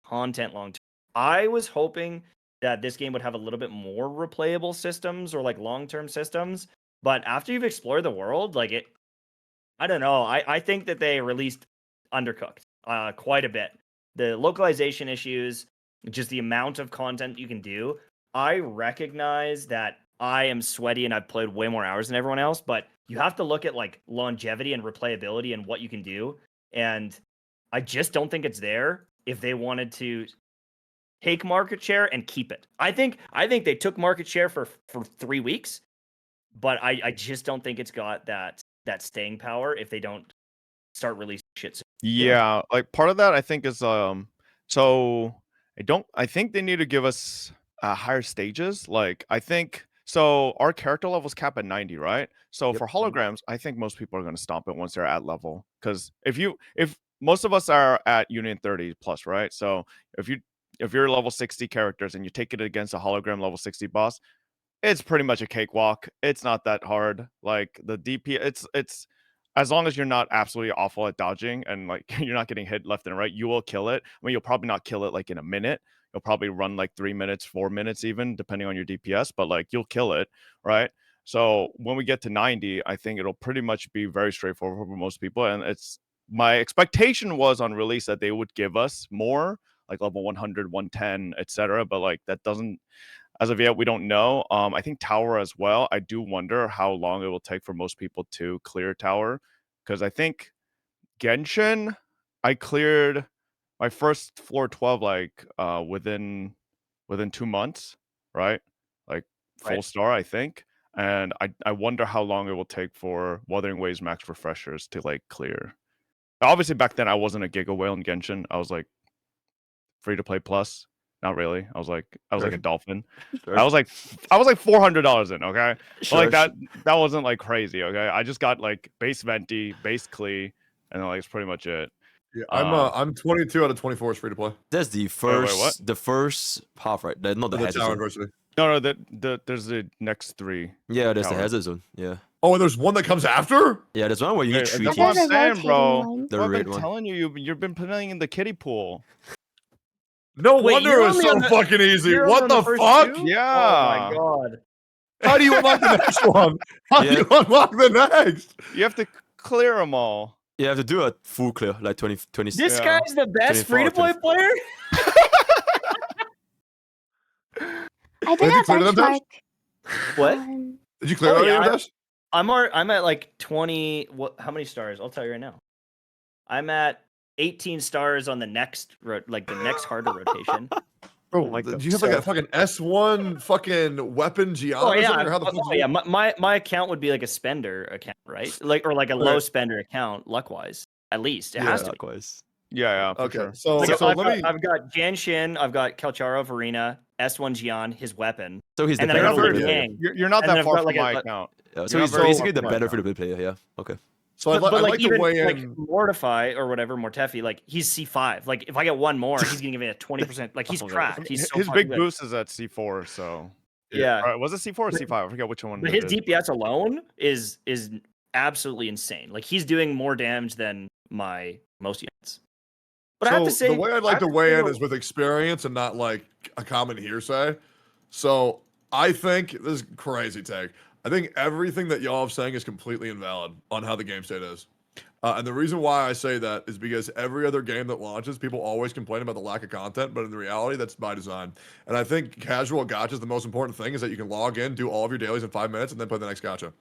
content long term. I was hoping that this game would have a little bit more replayable systems or like long-term systems. But after you've explored the world, like I don't know. I think that they released Undercooked quite a bit. The localization issues, just the amount of content you can do. I recognize that I am sweaty and I've played way more hours than everyone else, but you have to look at like longevity and replayability and what you can do. And I just don't think it's there if they wanted to take market share and keep it. I think they took market share for 3 weeks, but I just don't think it's got that staying power if they don't start releasing shit soon. Yeah, like part of that I think is so I think they need to give us higher stages. Like I think so our character levels cap at 90, right? So for holograms, I think most people are going to stomp it once they're at level, cuz if most of us are at Union 30 plus, right? So if you're level 60 characters and you take it against a hologram level 60 boss, it's pretty much a cakewalk. It's not that hard. Like the DP, it's as long as you're not absolutely awful at dodging and like you're not getting hit left and right, you will kill it. I mean, you'll probably not kill it like in a minute. You'll probably run like 3 minutes, 4 minutes, even depending on your DPS, but like you'll kill it, right? So when we get to 90, I think it'll pretty much be very straightforward for most people. And it's my expectation was on release that they would give us more, like level 100, 110, etc. But like that doesn't. As of yet, we don't know. I think Tower as well. I do wonder how long it will take for most people to clear Tower, because I think Genshin, I cleared my first floor 12 like within 2 months, right? Like full Right. star, I think. And I wonder how long it will take for Wuthering Waves max refreshers to like clear. Obviously, back then I wasn't a Giga Whale in Genshin. I was like free to play plus. Not really. I was like a dolphin. Sure. I was like $400 in, okay? Sure, But like that wasn't like crazy, okay? I just got like base venti, base Klee, and then like it's pretty much it. Yeah, I'm 22 out of 24 is free to play. That's the wait, first, what? the first half, right? Not the The hazard Tower zone. University. No, there's the next 3. Yeah, there's the Tower. hazard zone. Yeah, Oh, and there's one that comes after? yeah. There's one where you need Hey, 3 that's I what thought I'm teams. the saying, rotating bro. one. The I've red been one. telling you've been playing in the kiddie pool. No Wait, wonder you're it was only so on the- fucking easy. You're What on the the first fuck? 2? Yeah. Oh my god. How do you unlock the next one? How do Yeah. you unlock the next? You have to clear them all. You have to do a full clear, like 20. This Yeah. guy's the best 24, free to play 24. player? I did Wait, a you cleared them, Dash? benchmark. What? on- Did you clear Oh, all yeah, your I- dash? I'm at like 20. How many stars? I'll tell you right now. I'm at 18 stars on the next the next harder rotation. Bro, Oh my do God. you have like a fucking S1 fucking weapon Jiyan Oh or yeah, something? Or how the fuck is it? my account would be like a spender account, right? Like or like a low spender account, luck wise. At least it has to be. Likewise. Yeah, for Okay, sure. so Like, so I've, let got, me. I've got Genshin, I've got Calcharo, Varina, S1 Jiyan, his weapon, So he's the and then I better got a fair Liu play. Kang. You're not And then that I've far got, from like, my a- account. So You're he's not very basically far the from my better account. free-to-play player. Yeah. Okay. So I'd, But I'd like like to even weigh like in. Mortify or whatever, Mortefi, like he's C5. Like if I get one more, he's gonna give me a 20%. Like he's Oh my God. cracked. He's so His fucking big good. boost is at C4, so Yeah, was it C4 or But- C5? I forget which one. but it his is. DPS alone is absolutely insane. Like he's doing more damage than my most units. But I have to So say, the way I'd like to weigh in is with experience and not like a common hearsay. So I think this is crazy take. I think everything that y'all have saying is completely invalid on how the game state is. And the reason why I say that is because every other game that launches, people always complain about the lack of content, but in the reality, that's by design. And I think casual gacha is the most important thing is that you can log in, do all of your dailies in 5 minutes, and then play the next gacha.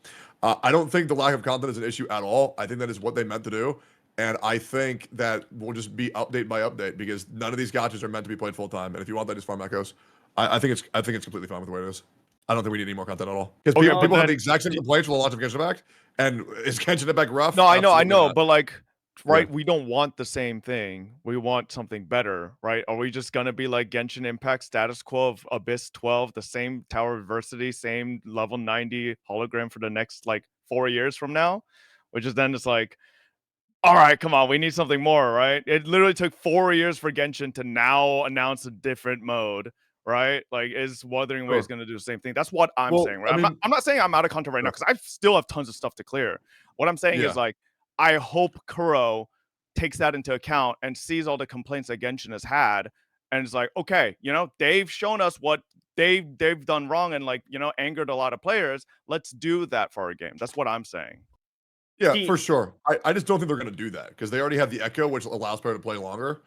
I don't think the lack of content is an issue at all. I think that is what they meant to do. And I think that will just be update by update because none of these gachas are meant to be played full time. And if you want that, just farm echoes. I think it's completely fine with the way it is. I don't think we need any more content at all. Because Okay, people but have then- the exact same complaints with the launch of Genshin Impact. And is Genshin Impact rough? No, I know, Absolutely not. but like, right? Yeah. We don't want the same thing. We want something better, right? Are we just gonna be like Genshin Impact status quo of Abyss 12, the same Tower of Adversity, same level 90 hologram for the next like 4 years from now? Which is then it's like, all right, come on, we need something more, right? It literally took 4 years for Genshin to now announce a different mode, right? Like, is Wuthering Waves Sure. going to do the same thing? That's what I'm Well, saying, right? I mean- I'm not saying I'm out of content right now Sure. because I still have tons of stuff to clear. What I'm saying Yeah. is like, I hope Kuro takes that into account and sees all the complaints that Genshin has had, and it's like, okay, they've shown us what they've done wrong and like angered a lot of players. Let's do that for our game. That's what I'm saying. Yeah, See- for sure. I just don't think they're going to do that because they already have the Echo, which allows player to play longer.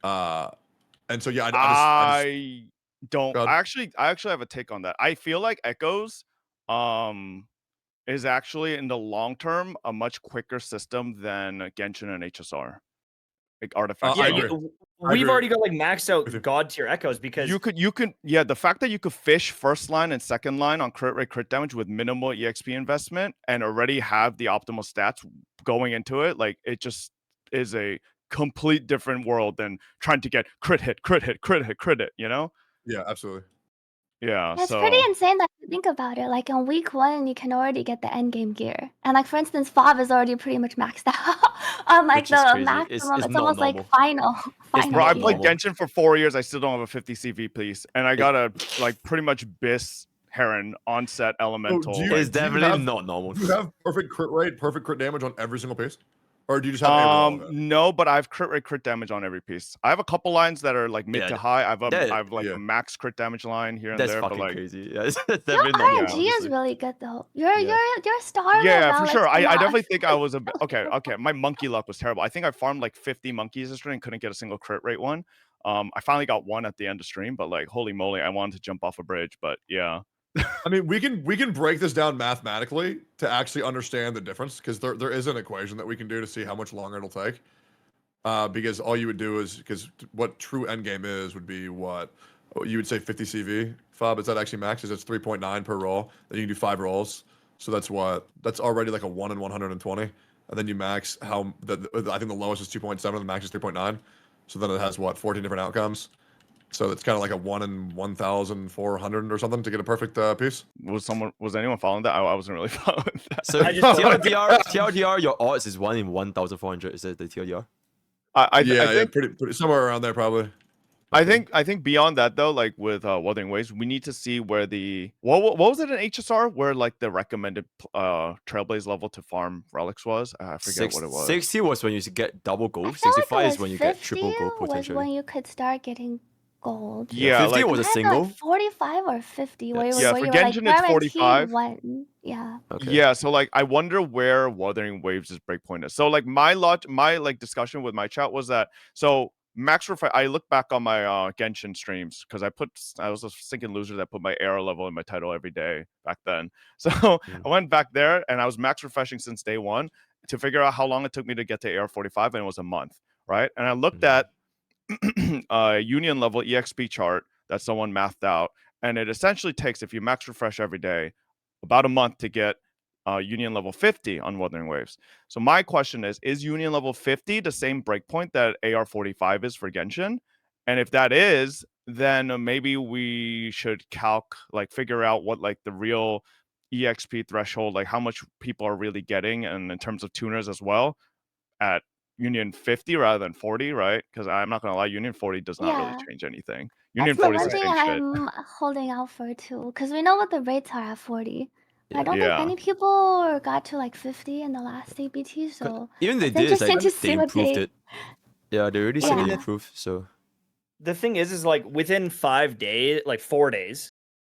And so, yeah, I don't. Go I ahead. actually have a take on that. I feel like Echoes, is actually in the long term a much quicker system than Genshin and HSR, like artifact. I yeah, agree. we've agree. already got like maxed With you. out god tier echoes because You could, yeah. The fact that you could fish first line and second line on crit rate, crit damage with minimal EXP investment and already have the optimal stats going into it, like it just is a complete different world than trying to get crit hit, crit hit, crit hit, crit hit. Yeah, absolutely. Yeah. That's so pretty insane that you think about it. Like on week 1, you can already get the end game gear, and like for instance, Fob is already pretty much maxed out on like Which is the crazy. maximum. It's It's not almost normal. like final. Bro, I gear. played normal. Genshin for 4 years. I still don't have a 50 CV piece, and I got a like pretty much Biss Heron onset elemental. do you- like, It's do you definitely have- not normal. Do you have perfect crit rate, perfect crit damage on every single piece? Or do you just have all of it? No, but I have crit rate, crit damage on every piece. I have a couple lines that are like mid Yeah, to high. I that- have like yeah. a max crit damage line here and That's there, but fucking like, crazy. Yeah, it's definitely Your not normal. RNG is honestly. really good though. Your Yeah. your star yeah, level for is sure. I enough. definitely think I was a bit okay. My monkey luck was terrible. I think I farmed like 50 monkeys yesterday and couldn't get a single crit rate one. I finally got one at the end of stream, but like, holy moly, I wanted to jump off a bridge, but yeah. I mean, we can break this down mathematically to actually understand the difference because there is an equation that we can do to see how much longer it'll take. Because all you would do is because what true endgame is would be what you would say 50 CV. Fob, is that actually max? Is it's 3.9 per roll? Then you can do 5 rolls. So that's already like a 1 in 120. And then you max I think the lowest is 2.7 and the max is 3.9. So then it has 14 different outcomes. So it's kind of like a 1 in 1,400 or something to get a perfect piece. Was anyone following that? I wasn't really following that. So I just- TLDR, your odds is 1 in 1,400. Is that the TLDR? I Yeah, think pretty somewhere around there probably. I think beyond that though, like with Wuthering Waves, we need to see where the what was it in HSR where like the recommended Trailblaze level to farm relics was? I forget what it was. 60 was when you get double I gold. feel like 65 it is was when you get 50 triple gold was potentially. when you could start getting gold. Yeah, 50 like was a Kinda single. like 45 or 50 where, Yeah, where for you were like Genshin, it's 45. guaranteed one. Yeah. Okay. yeah, so like I wonder where Wuthering Waves' breakpoint is. So like my discussion with my chat was that so max refresh. I look back on my Genshin streams because I was a stinking loser that put my AR level in my title every day back then. So I went back there and I was max refreshing since day one to figure out how long it took me to get to AR 45, and it was a month, right? And I looked at union level EXP chart that someone mathed out, and it essentially takes, if you max refresh every day, about a month to get union level 50 on Wuthering Waves. So my question is union level 50 the same breakpoint that AR 45 is for Genshin? And if that is, then maybe we should figure out what like the real EXP threshold, like how much people are really getting, and in terms of tuners as well, at Union 50 rather than 40, right? Because I'm not gonna lie, Union 40 does not really Yeah. change anything. That's Union the 40 is one the thing same shit. I'm holding out for too, because we know what the rates are at 40. But I don't think Yeah. many people got to like 50 in the last ABT, so Even they it's did, it's like interesting to they see what improved they. it. Yeah, they already said they Yeah. improved. So The thing is like within 5 days, like 4 days,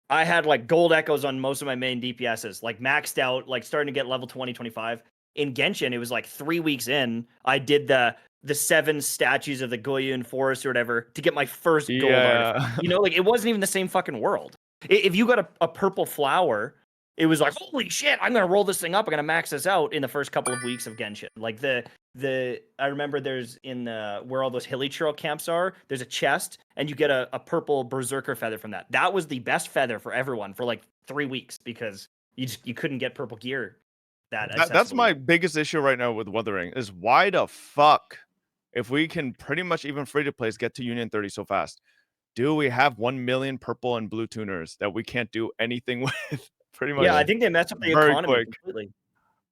I had like gold echoes on most of my main DPSs, like maxed out, like starting to get level 20, 25. In Genshin, it was like 3 weeks in, I did the 7 statues of the Goyun Forest or whatever to get my first gold artifact. You know, like it wasn't even the same fucking world. If you got a purple flower, it was like, holy shit, I'm gonna roll this thing up. I'm gonna max this out in the first couple of weeks of Genshin. Like I remember there's in where all those hilly trail camps are, there's a chest and you get a purple berserker feather from that. That was the best feather for everyone for like 3 weeks because you couldn't get purple gear That's my biggest issue right now with Wuthering is why the fuck, if we can pretty much even free to plays get to Union 30 so fast, do we have 1 million purple and blue tuners that we can't do anything with pretty much? Yeah, I think they messed up the very economy quick. completely.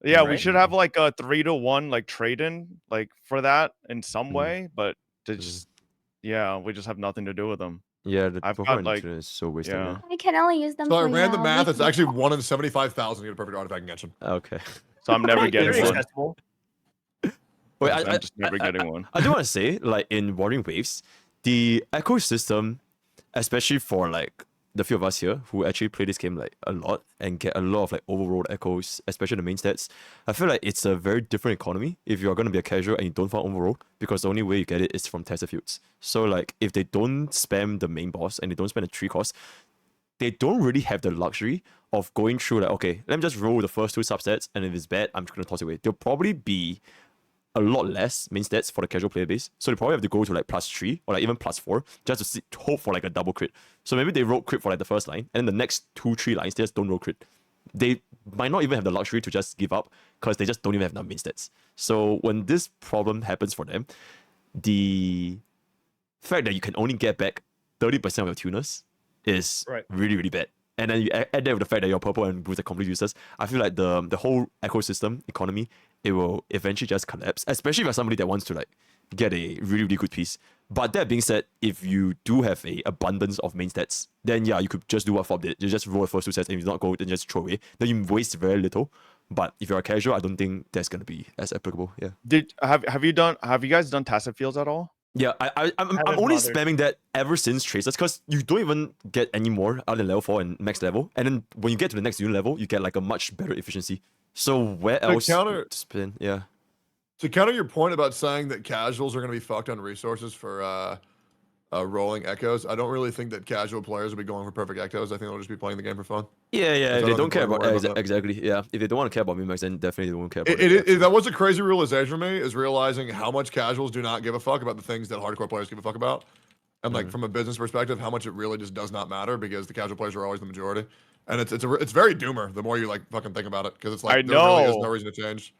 Yeah, we Right? should have like a 3-to-1 like trade-in like for that in some way, but they just we just have nothing to do with them. yeah, the I've profile got like is so wasted. yeah. We can only use them So I for ran the math. It's weekly actually pulls. 1 in 75,000 to get a perfect artifact in Genshin. Okay. So I'm never getting Very one. accessible. Wait, I'm just never getting one. I do want to say, like in Wuthering Waves, the ecosystem, especially for like the few of us here who actually play this game like a lot and get a lot of like overworld echoes, especially the main stats, I feel like it's a very different economy if you are going to be a casual and you don't farm overworld, because the only way you get it is from Tesla fields. So like if they don't spam the main boss and they don't spend the 3 cost, they don't really have the luxury of going through like, okay, let me just roll the first 2 subsets, and if it's bad, I'm just going to toss it away. They'll probably be a lot less main stats for the casual player base, so they probably have to go to like +3 or like even +4 just to hope for like a double crit. So maybe they roll crit for like the first line, and then the next 2-3 lines they just don't roll crit. They might not even have the luxury to just give up because they just don't even have enough main stats. So when this problem happens for them, the fact that you can only get back 30% of your tuners is really, really bad. And then you add that with the fact that your purple and blues are complete useless, I feel like the whole ecosystem economy, it will eventually just collapse, especially if you're somebody that wants to like get a really, really good piece. But that being said, if you do have a abundance of main stats, then yeah, you could just do what Fob did. You just roll the first 2 sets, and if you not go, then just throw away. Then you waste very little. But if you're a casual, I don't think that's gonna be as applicable. Yeah. Have you guys done tacit fields at all? Yeah, I'm only spamming that ever since Tracers, because you don't even get any more other than level 4 and max level. And then when you get to the next unit level, you get like a much better efficiency. So where else to spin? Yeah. To counter your point about saying that casuals are going to be fucked on resources for rolling echoes, I don't really think that casual players will be going for perfect echoes. I think they'll just be playing the game for fun. Yeah. If they don't care about that. exactly. Yeah. If they don't want to care about mimics, then definitely they won't care about That was a crazy realization for me, is realizing how much casuals do not give a fuck about the things that hardcore players give a fuck about. And like from a business perspective, how much it really just does not matter, because the casual players are always the majority. And it's very doomer the more you like fucking think about it, because it's like there really is no reason to change.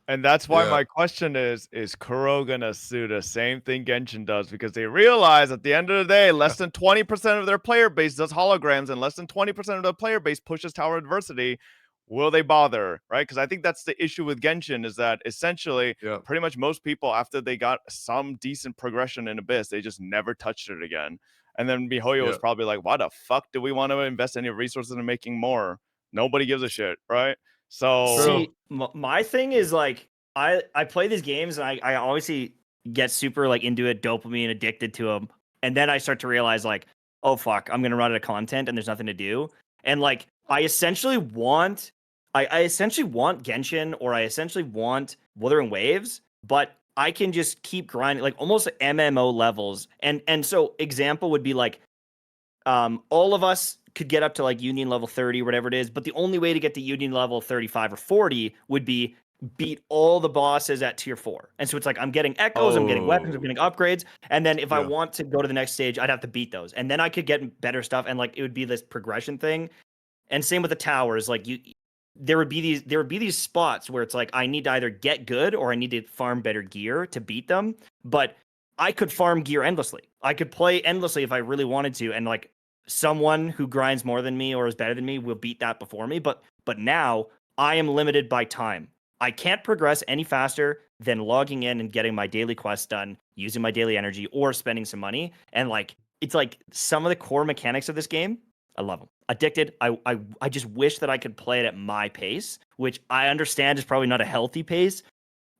And that's why my question is Kuro gonna do the same thing Genshin does? Because they realize at the end of the day, less than 20% of their player base does holograms, and less than 20% of the player base pushes tower adversity. Will they bother, right? Because I think that's the issue with Genshin, is that essentially pretty much most people, after they got some decent progression in Abyss, they just never touched it again. And then miHoYo was probably like, why the fuck do we want to invest any resources in making more? Nobody gives a shit, right? So see, my thing is like I play these games and I obviously get super like into it, dopamine addicted to them, and then I start to realize like, oh fuck, I'm gonna run out of content and there's nothing to do, and like I essentially want Genshin, or I essentially want Wuthering Waves, but I can just keep grinding, like almost MMO levels. And so example would be like, all of us could get up to like Union level 30, whatever it is, but the only way to get to Union level 35 or 40 would be beat all the bosses at tier 4. And so it's like I'm getting echoes, I'm getting weapons, I'm getting upgrades, and then if I want to go to the next stage, I'd have to beat those. And then I could get better stuff, and like it would be this progression thing. And same with the towers, like there would be these spots where it's like I need to either get good or I need to farm better gear to beat them, but I could farm gear endlessly. I could play endlessly if I really wanted to, and like someone who grinds more than me or is better than me will beat that before me. But now I am limited by time. I can't progress any faster than logging in and getting my daily quests done, using my daily energy, or spending some money. And like it's like some of the core mechanics of this game, I love them. Addicted. I just wish that I could play it at my pace, which I understand is probably not a healthy pace.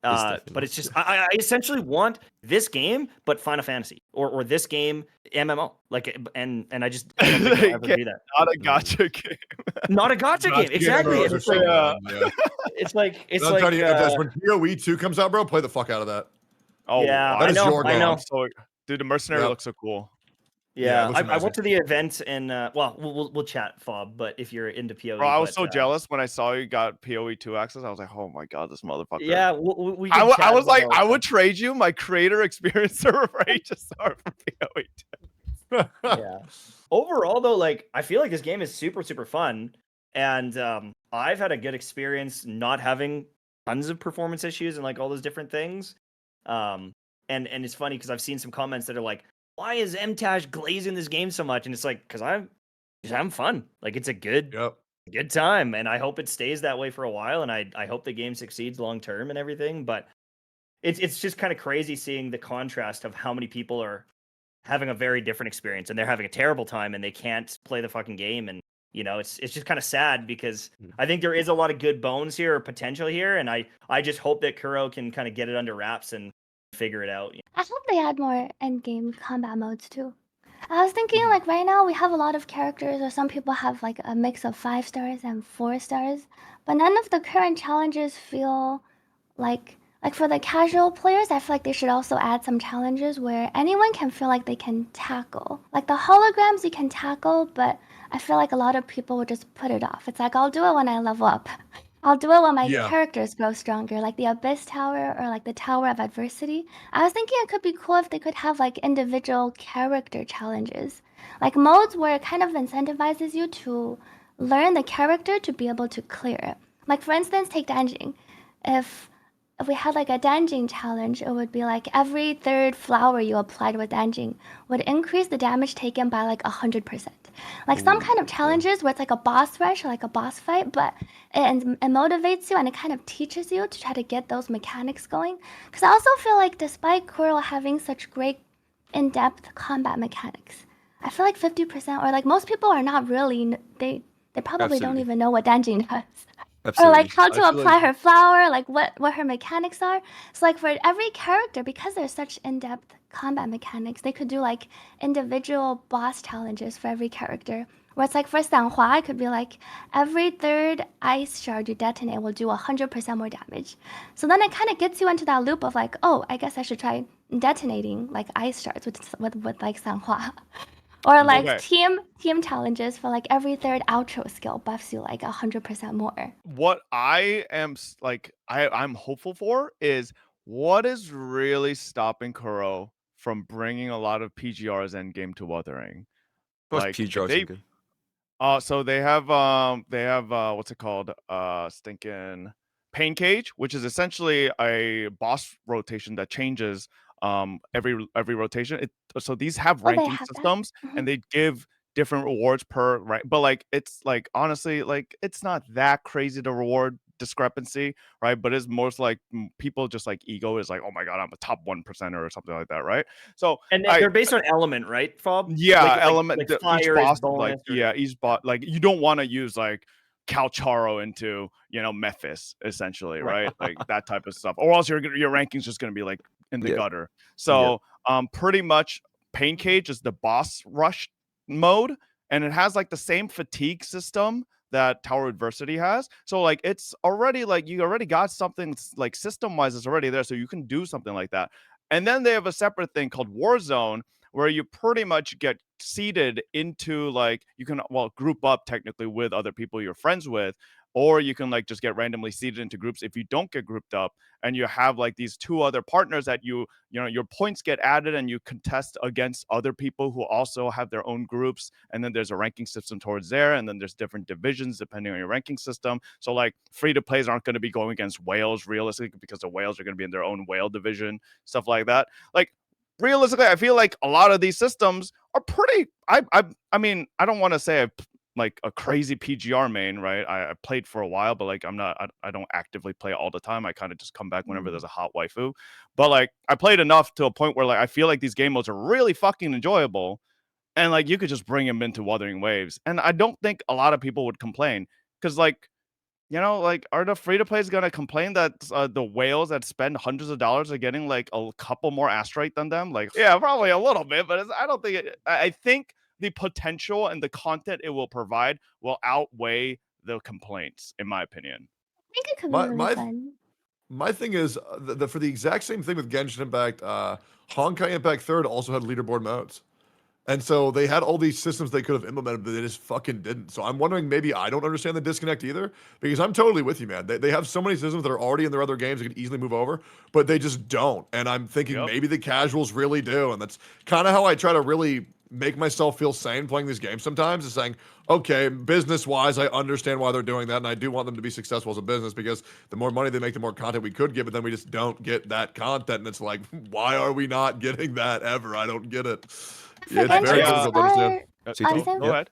But it's just I essentially want this game, but Final Fantasy or this game MMO. Like and I just I don't think I'll ever do that. Not a gacha game. Not a gacha game, exactly. And it's like it's like I'm telling you, if when PoE 2 comes out, bro, play the fuck out of that. Oh, yeah, that I is know. your I game. know. So, dude, the mercenary looks so cool. Yeah, it Yeah, looks I amazing. went to the event and well, we'll chat, Fob. But if you're into PoE, Bro, I was so jealous when I saw you got PoE 2 access. I was like, oh my god, this motherfucker. Yeah, we I can was like, about I that. would trade you my creator experience server for HSR for PoE 2. Yeah. Overall, though, like I feel like this game is super fun, and I've had a good experience not having tons of performance issues and like all those different things. And it's funny because I've seen some comments that are like, "Why is MTash glazing this game so much?" And it's like, because I'm just having fun. Like it's a good time, and I hope it stays that way for a while. And I hope the game succeeds long term and everything. But it's just kind of crazy seeing the contrast of how many people are having a very different experience and they're having a terrible time and they can't play the fucking game. And you know, it's just kind of sad because I think there is a lot of good bones here or potential here, and I just hope that Kuro can kind of get it under wraps and figure it out. I hope they add more endgame combat modes too. I was thinking, like, right now we have a lot of characters, or some people have like a mix of 5 stars and 4 stars, but none of the current challenges feel like for the casual players. I feel like they should also add some challenges where anyone can feel like they can tackle. Like the holograms you can tackle, but I feel like a lot of people would just put it off. It's like, I'll do it when I level up. I'll do it when my characters grow stronger, like the Abyss Tower or like the Tower of Adversity. I was thinking it could be cool if they could have like individual character challenges, like modes where it kind of incentivizes you to learn the character to be able to clear it. Like for instance, take Danjing. If we had like a Danjing challenge, it would be like every 3rd flower you applied with Danjing would increase the damage taken by like 100%. Like some kind of challenges where it's like a boss rush or like a boss fight, but it motivates you and it kind of teaches you to try to get those mechanics going. Because I also feel like despite Kuro having such great in-depth combat mechanics, I feel like 50% or like most people are not really, they probably don't even know what Danjing does. Or like how to apply her flower, like what her mechanics are. So like for every character, because there's such in-depth combat mechanics, they could do like individual boss challenges for every character. Where it's like for Sanhua, it could be like every 3rd ice shard you detonate will do 100% more damage. So then it kind of gets you into that loop of like, oh, I guess I should try detonating like ice shards with like Sanhua. Or like team challenges for like every 3rd outro skill buffs you like 100% more. What I am like I'm hopeful for is what is really stopping Kuro from bringing a lot of PGRs endgame to Wuthering. What's Like PGRs? so they have what's it called? Stinking Pain Cage, which is essentially a boss rotation that changes every rotation. So these have ranking systems and they give different rewards per right, but like it's like honestly like it's not that crazy the reward discrepancy, right? But it's most like people just like ego is like, oh my god, I'm a top 1%er or something like that, right? So and they're based on element, right, Fob? Yeah, element like each boss like each bot like you don't want to use like Calcharo into Memphis essentially, right? Like that type of stuff, or else your ranking's just gonna be like in the gutter. So pretty much Pain Cage is the boss rush mode, and it has like the same fatigue system that Tower Adversity has. So like it's already like you already got something like system wise it's already there, so you can do something like that. And then they have a separate thing called Warzone where you pretty much get seeded into like you can group up technically with other people you're friends with, or you can like just get randomly seeded into groups if you don't get grouped up, and you have like these two other partners that you know your points get added and you contest against other people who also have their own groups, and then there's a ranking system towards there, and then there's different divisions depending on your ranking system. So like free to plays aren't going to be going against whales realistically because the whales are going to be in their own whale division, stuff like that. Like realistically, I feel like a lot of these systems are pretty I mean, I don't want to say I've like a crazy PGR main, right? I played for a while, but like I don't actively play all the time. I kind of just come back whenever there's a hot waifu. But like I played enough to a point where like I feel like these game modes are really fucking enjoyable, and like you could just bring them into Wuthering Waves, and I don't think a lot of people would complain because like like are the free to plays gonna complain that the whales that spend hundreds of dollars are getting like a couple more asteroid than them? Like yeah, probably a little bit, but I don't think I think the potential and the content it will provide will outweigh the complaints, in my opinion. I think it could be My really my fun. my thing is for the exact same thing with Genshin Impact, Honkai Impact Third also had leaderboard modes. And so they had all these systems they could have implemented, but they just fucking didn't. So I'm wondering maybe I don't understand the disconnect either, because I'm totally with you, man. They have so many systems that are already in their other games that could easily move over, but they just don't. And I'm thinking Yep. maybe the casuals really do. And that's kind of how I try to really make myself feel sane playing these games sometimes, is saying, okay, business wise, I understand why they're doing that. And I do want them to be successful as a business, because the more money they make, the more content we could give, but then we just don't get that content. And it's like, why are we not getting that ever? I don't get it. Yeah, it's Genshin very Yeah. difficult to understand. I Go think ahead.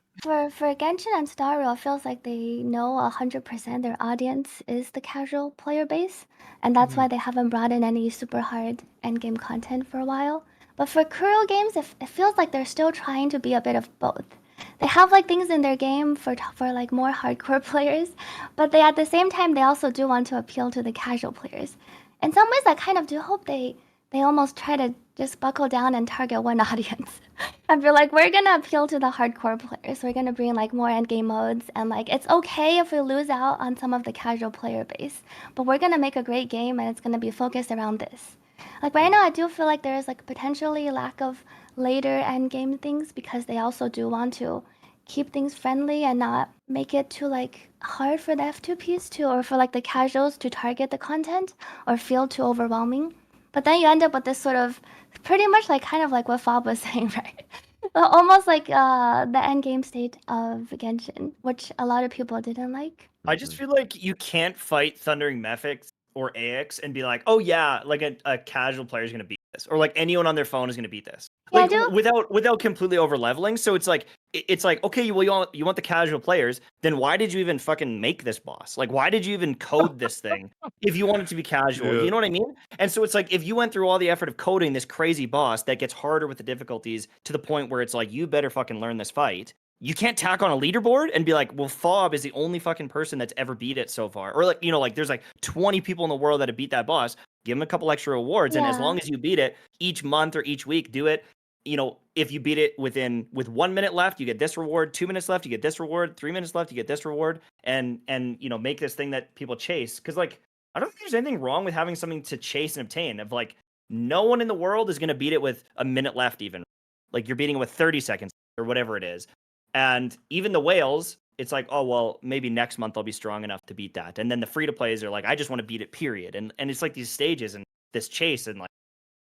for Genshin and Star Rail, it feels like they know 100% their audience is the casual player base, and that's why they haven't brought in any super hard endgame content for a while. But for Kuro games, it feels like they're still trying to be a bit of both. They have like things in their game for like more hardcore players, but they at the same time they also do want to appeal to the casual players. In some ways, I kind of do hope they almost try to just buckle down and target one audience. I feel like we're gonna appeal to the hardcore players. We're gonna bring like more endgame modes, and like it's okay if we lose out on some of the casual player base, but we're gonna make a great game and it's gonna be focused around this. Like right now, I do feel like there is like potentially a lack of later endgame things because they also do want to keep things friendly and not make it too like hard for the F2Ps to, or for like the casuals to target the content or feel too overwhelming. But then you end up with this sort of pretty much like kind of like what Fob was saying, right? Almost like the end game state of Genshin, which a lot of people didn't like. I just feel like you can't fight Thundering Mephix or AX and be like, oh yeah, like a casual player is gonna beat this, or like anyone on their phone is gonna beat this. Yeah, I Like do. without completely over leveling. So it's like okay, well you want the casual players, then why did you even fucking make this boss? Like why did you even code this thing if you want it to be casual? Yeah. You know what I mean? And so it's like if you went through all the effort of coding this crazy boss that gets harder with the difficulties to the point where it's like you better fucking learn this fight. You can't tack on a leaderboard and be like, well, Fob is the only fucking person that's ever beat it so far. Or like, like there's like 20 people in the world that have beat that boss. Give them a couple extra rewards. And as Yeah. long as you beat it each month or each week, do it. If you beat it with 1 minute left, you get this reward. 2 minutes left, you get this reward. 3 minutes left, you get this reward. And make this thing that people chase. Because like, I don't think there's anything wrong with having something to chase and obtain. Of like, no one in the world is going to beat it with a minute left even. Like you're beating it with 30 seconds or whatever it is. And even the whales, it's like, oh, well, maybe next month I'll be strong enough to beat that. And then the free-to-plays are like, I just want to beat it, period. And it's like these stages and this chase and like,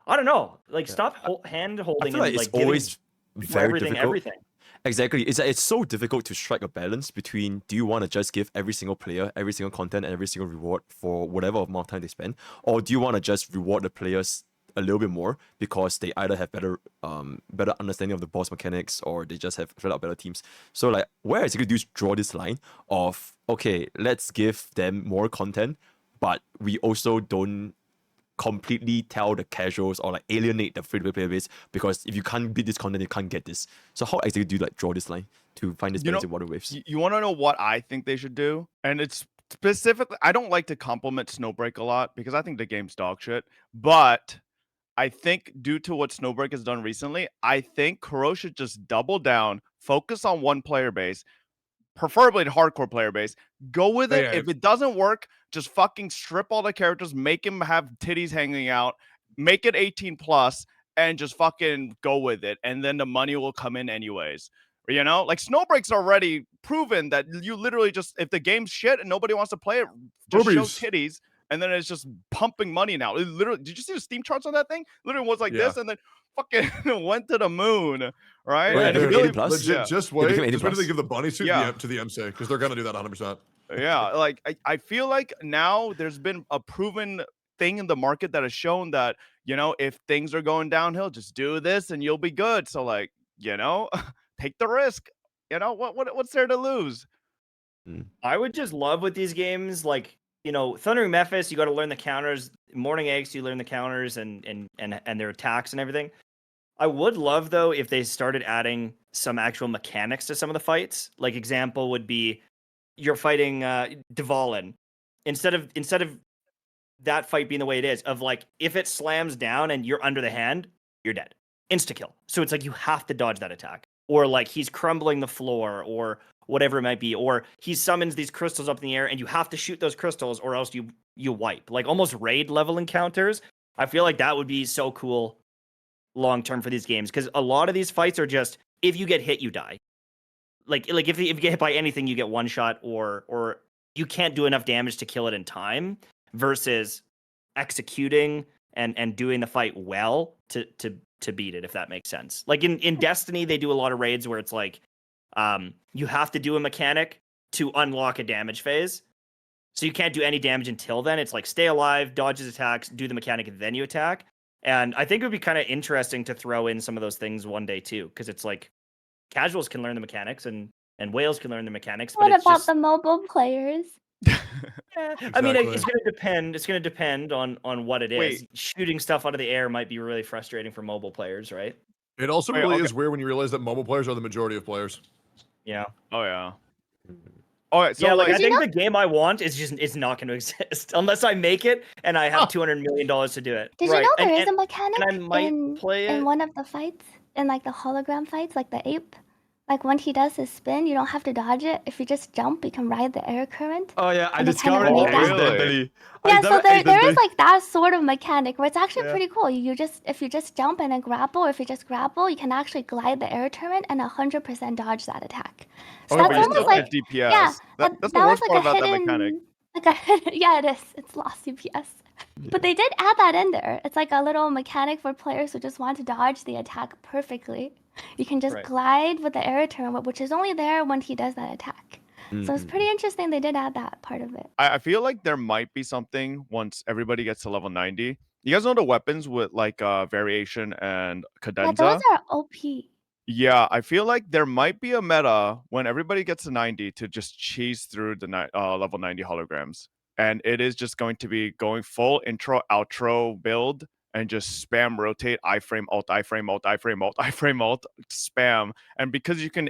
I don't know. Like, stop hand-holding I feel like and it's like giving always very difficult. everything. Exactly. It's so difficult to strike a balance between, do you want to just give every single player every single content and every single reward for whatever amount of time they spend, or do you want to just reward the players a little bit more because they either have better understanding of the boss mechanics, or they just have flat out better teams. So like, where exactly do you draw this line of, okay, let's give them more content, but we also don't completely tell the casuals or like alienate the free-to-play player base, because if you can't beat this content, you can't get this. So how exactly do you like draw this line to find this balance in Wuthering Waves? You want to know what I think they should do? And it's specifically, I don't like to compliment Snowbreak a lot because I think the game's dog shit. But I think due to what Snowbreak has done recently, I think Kuro should just double down, focus on one player base, preferably the hardcore player base. Go with it. Yeah. If it doesn't work, just fucking strip all the characters, make them have titties hanging out, make it 18 plus, and just fucking go with it. And then the money will come in anyways. You know, like Snowbreak's already proven that you literally just, if the game's shit and nobody wants to play it, just show Boobies. titties, and then it's just pumping money now. It literally, did you see the Steam charts on that thing? Literally was like Yeah. this, and then fucking went to the moon, right? Wait, And it it became really, 18 plus? Legit, yeah. just It wait. became 18 Just wait till they plus? give the bunny suit Yeah. to the MC because they're gonna do that 100%. Yeah, like I feel like now there's been a proven thing in the market that has shown that, you know, if things are going downhill, just do this and you'll be good. So like, you know, take the risk. You know, what's there to lose? I would just love with these games, like, you know, Thundering Memphis, you got to learn the counters. Morning Eggs, you learn the counters and their attacks and everything. I would love though if they started adding some actual mechanics to some of the fights. Like example would be you're fighting Dvalin. Instead of that fight being the way it is, of like if it slams down and you're under the hand, you're dead. Insta kill. So it's like you have to dodge that attack. Or like he's crumbling the floor or whatever it might be. Or he summons these crystals up in the air and you have to shoot those crystals or else you wipe. Like almost raid level encounters. I feel like that would be so cool long term for these games. Because a lot of these fights are just if you get hit, you die. Like if you get hit by anything, you get one shot or you can't do enough damage to kill it in time versus executing and doing the fight well to beat it, if that makes sense. Like in Destiny, they do a lot of raids where it's like you have to do a mechanic to unlock a damage phase. So you can't do any damage until then. It's like stay alive, dodge his attacks, do the mechanic, and then you attack. And I think it would be kind of interesting to throw in some of those things one day too, because it's like casuals can learn the mechanics and whales can learn the mechanics. What But it's about just, the mobile players? I mean, Exactly. it's going to depend. It's going to depend on what it is. Wait. Shooting stuff out of the air might be really frustrating for mobile players, right? It also Wait, really okay. is weird when you realize that mobile players are the majority of players. Yeah. Oh yeah. All right, so Yeah, like I Did you think know- the game I want is just it's not going to exist unless I make it and I have $200 million to do it. Did right. you know there and, is a mechanic I might in play it. one of the fights, in like the hologram fights, like the ape? Like when he does his spin, you don't have to dodge it. If you just jump, you can ride the air current. Oh yeah, I And they discovered kinda it made that. accidentally. I Yeah, so discovered there is accidentally. like that sort of mechanic where it's actually Yeah. pretty cool. If you just jump and then grapple, or if you just grapple, you can actually glide the air turret and 100% dodge that attack. So Okay, that's but you still almost like get DPS. yeah, That's the that was worst like part a about that hidden mechanic. like a yeah, it is. It's lost CPS. But they did add that in there. It's like a little mechanic for players who just want to dodge the attack perfectly. You can just Right. glide with the air turret, which is only there when he does that attack. So it's pretty interesting they did add that part of it. I feel like there might be something once everybody gets to level 90. You guys know the weapons with like variation and Yeah, cadenza? those are OP. Yeah, I feel like there might be a meta when everybody gets to 90 to just cheese through the level 90 holograms. And it is just going to be going full intro, outro build and just spam rotate, iframe, alt, iframe, alt, iframe, alt, iframe, alt, spam. And because you can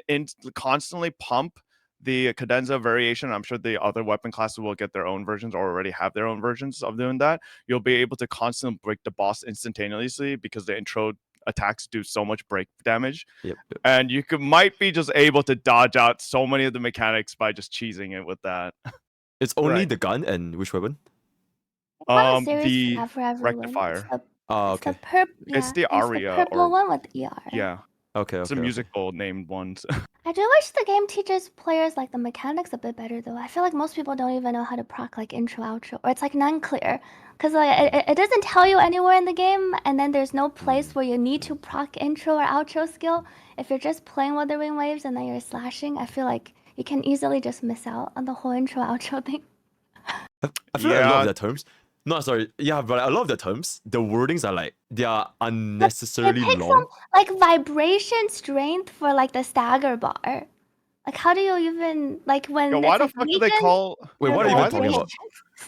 constantly pump the cadenza variation, I'm sure the other weapon classes will get their own versions or already have their own versions of doing that. You'll be able to constantly break the boss instantaneously because the intro attacks do so much break damage. Yep. And you might be just able to dodge out so many of the mechanics by just cheesing it with that. It's only Right. the gun and which weapon? What kind of series do you The have for everyone? rectifier. Oh, It's the okay. It's the it's aria purple or- one with ER. Yeah, Okay, it's okay. a okay. musical named ones. I do wish the game teaches players like the mechanics a bit better though. I feel like most people don't even know how to proc like intro outro, or it's like non-clear because like it doesn't tell you anywhere in the game, and then there's no place where you need to proc intro or outro skill. If you're just playing Wuthering Waves and then you're slashing, I feel like you can easily just miss out on the whole intro outro thing. I feel like a lot Yeah. of their terms. No, sorry. Yeah, but a lot of the terms, the wordings are like they are It unnecessarily takes long. some like vibration strength for like the stagger bar. Like how do you even like when Yo, why it's the like fuck do they weakened, call? Wait, what are the you even why talking do about?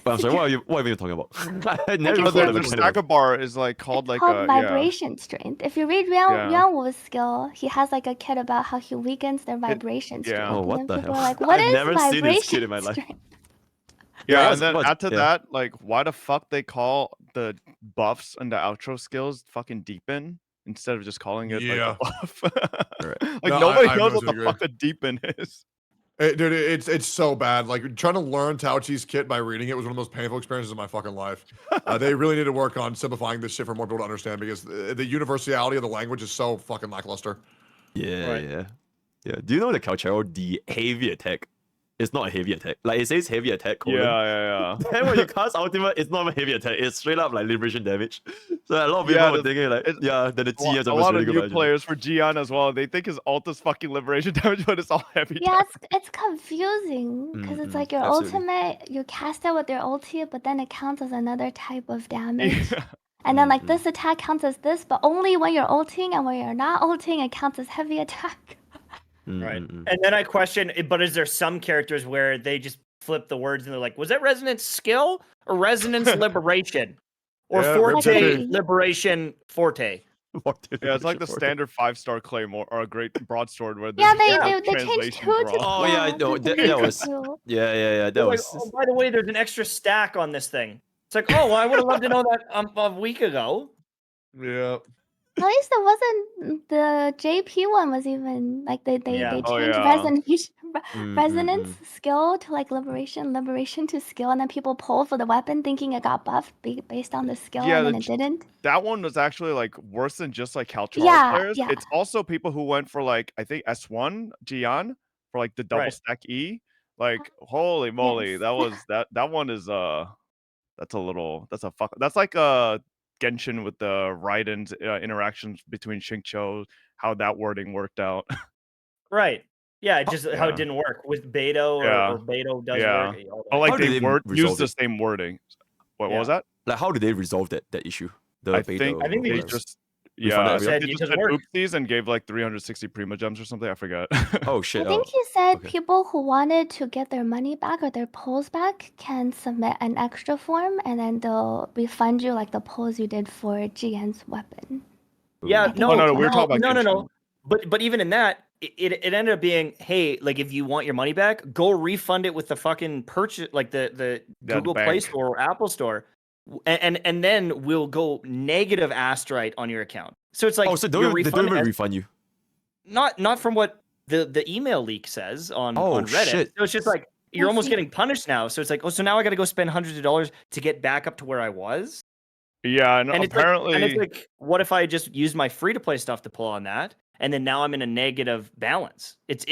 Wait, I'm sorry. What are you talking about? I never can No, see thought it. the of it. stacker bar is like called It's like called a vibration strength. If you read Yeah. Yuanwu's skill, he has like a kit about how he weakens their vibration yeah. strength. Oh, And what then the people hell? are like, what I've is never seen this kid vibration in my life. strength? Yeah, what's- and then what's- add to yeah. that, like, why the fuck they call the buffs and the outro skills fucking deepen instead of just calling it like Yeah. a buff? Right. Like No, nobody I knows what mostly the agree. fuck a deepen is. Dude, it's so bad. Like trying to learn Tauchi's kit by reading it was one of the most painful experiences of my fucking life. They really need to work on simplifying this shit for more people to understand because the universality of the language is so fucking lackluster. Yeah, Right. yeah. Do you know the Calcharo, the heavy attack? It's not a heavy attack. Like it says heavy attack, colon. Yeah. Then when you cast ultimate, it's not a heavy attack. It's straight up like liberation damage. So a lot of people Yeah, were thinking like, it's- yeah, then the T has A almost lot really of good new magic. players for Jiyan as well. They think his ult is fucking liberation damage, but it's all heavy. Yeah, it's confusing because it's like your absolutely. ultimate, you cast it with your ulti, but then it counts as another type of damage. Yeah. And then like this attack counts as this, but only when you're ulting, and when you're not ulting, it counts as heavy attack. Right. And then I question, but is there some characters where they just flip the words and they're like, was that resonance skill or resonance liberation? Or Yeah, Rip forte City. liberation forte? Yeah, it's like the standard 5-star claim or a great broadsword where Yeah, the they changed translation's two to wrong. Oh yeah, no, they that changed was two. yeah. That They're like, was oh, by the way, there's an extra stack on this thing. It's like, oh, well, I would have loved to know that a week ago. Yeah. At least it wasn't the JP one was even like they Yeah. changed Oh, yeah. resonance skill to like liberation to skill, and then people pull for the weapon thinking it got buffed based on the skill, Yeah, and then the it didn't. That one was actually like worse than just like Calcharo Yeah, players. yeah. It's also people who went for like I think S1 Jiyan for like the double Right. stack E. Like holy moly, Yes. that was that one is that's that's like Genshin with the Raiden's interactions between Xingqiu, how that wording worked out. Right. Yeah, just how Yeah. it didn't work with Beto Yeah. or Beto does Yeah. work. All But that. like How did they they use resolve the it? same wording. What Yeah. was that? like how did they resolve that issue? The I beta think I think they they whatever. just Refunded yeah, everyone? Said they it just doesn't said work. oopsies and gave like 360 Prima gems or something. I forgot. Oh I shit. think he said okay. people who wanted to get their money back or their pulls back can submit an extra form, and then they'll refund you like the pulls you did for GN's weapon. Yeah, I think no, Oh, no, that's we were what- talking about no. Genshin. But even in that, it ended up being, hey, like if you want your money back, go refund it with the fucking purchase, like the Google Play bank. Store or Apple Store, and then we'll go negative astrite on your account. So it's like Oh, so your they don't refund even as- refund you. not from what the email leak says on Oh, Reddit. shit. So it's just like you're I almost see. getting punished now. So it's like, oh, so now I got to go spend hundreds of dollars to get back up to where I was. Yeah, and apparently it's like, what if I just use my free to play stuff to pull on that, and then now I'm in a negative balance? It's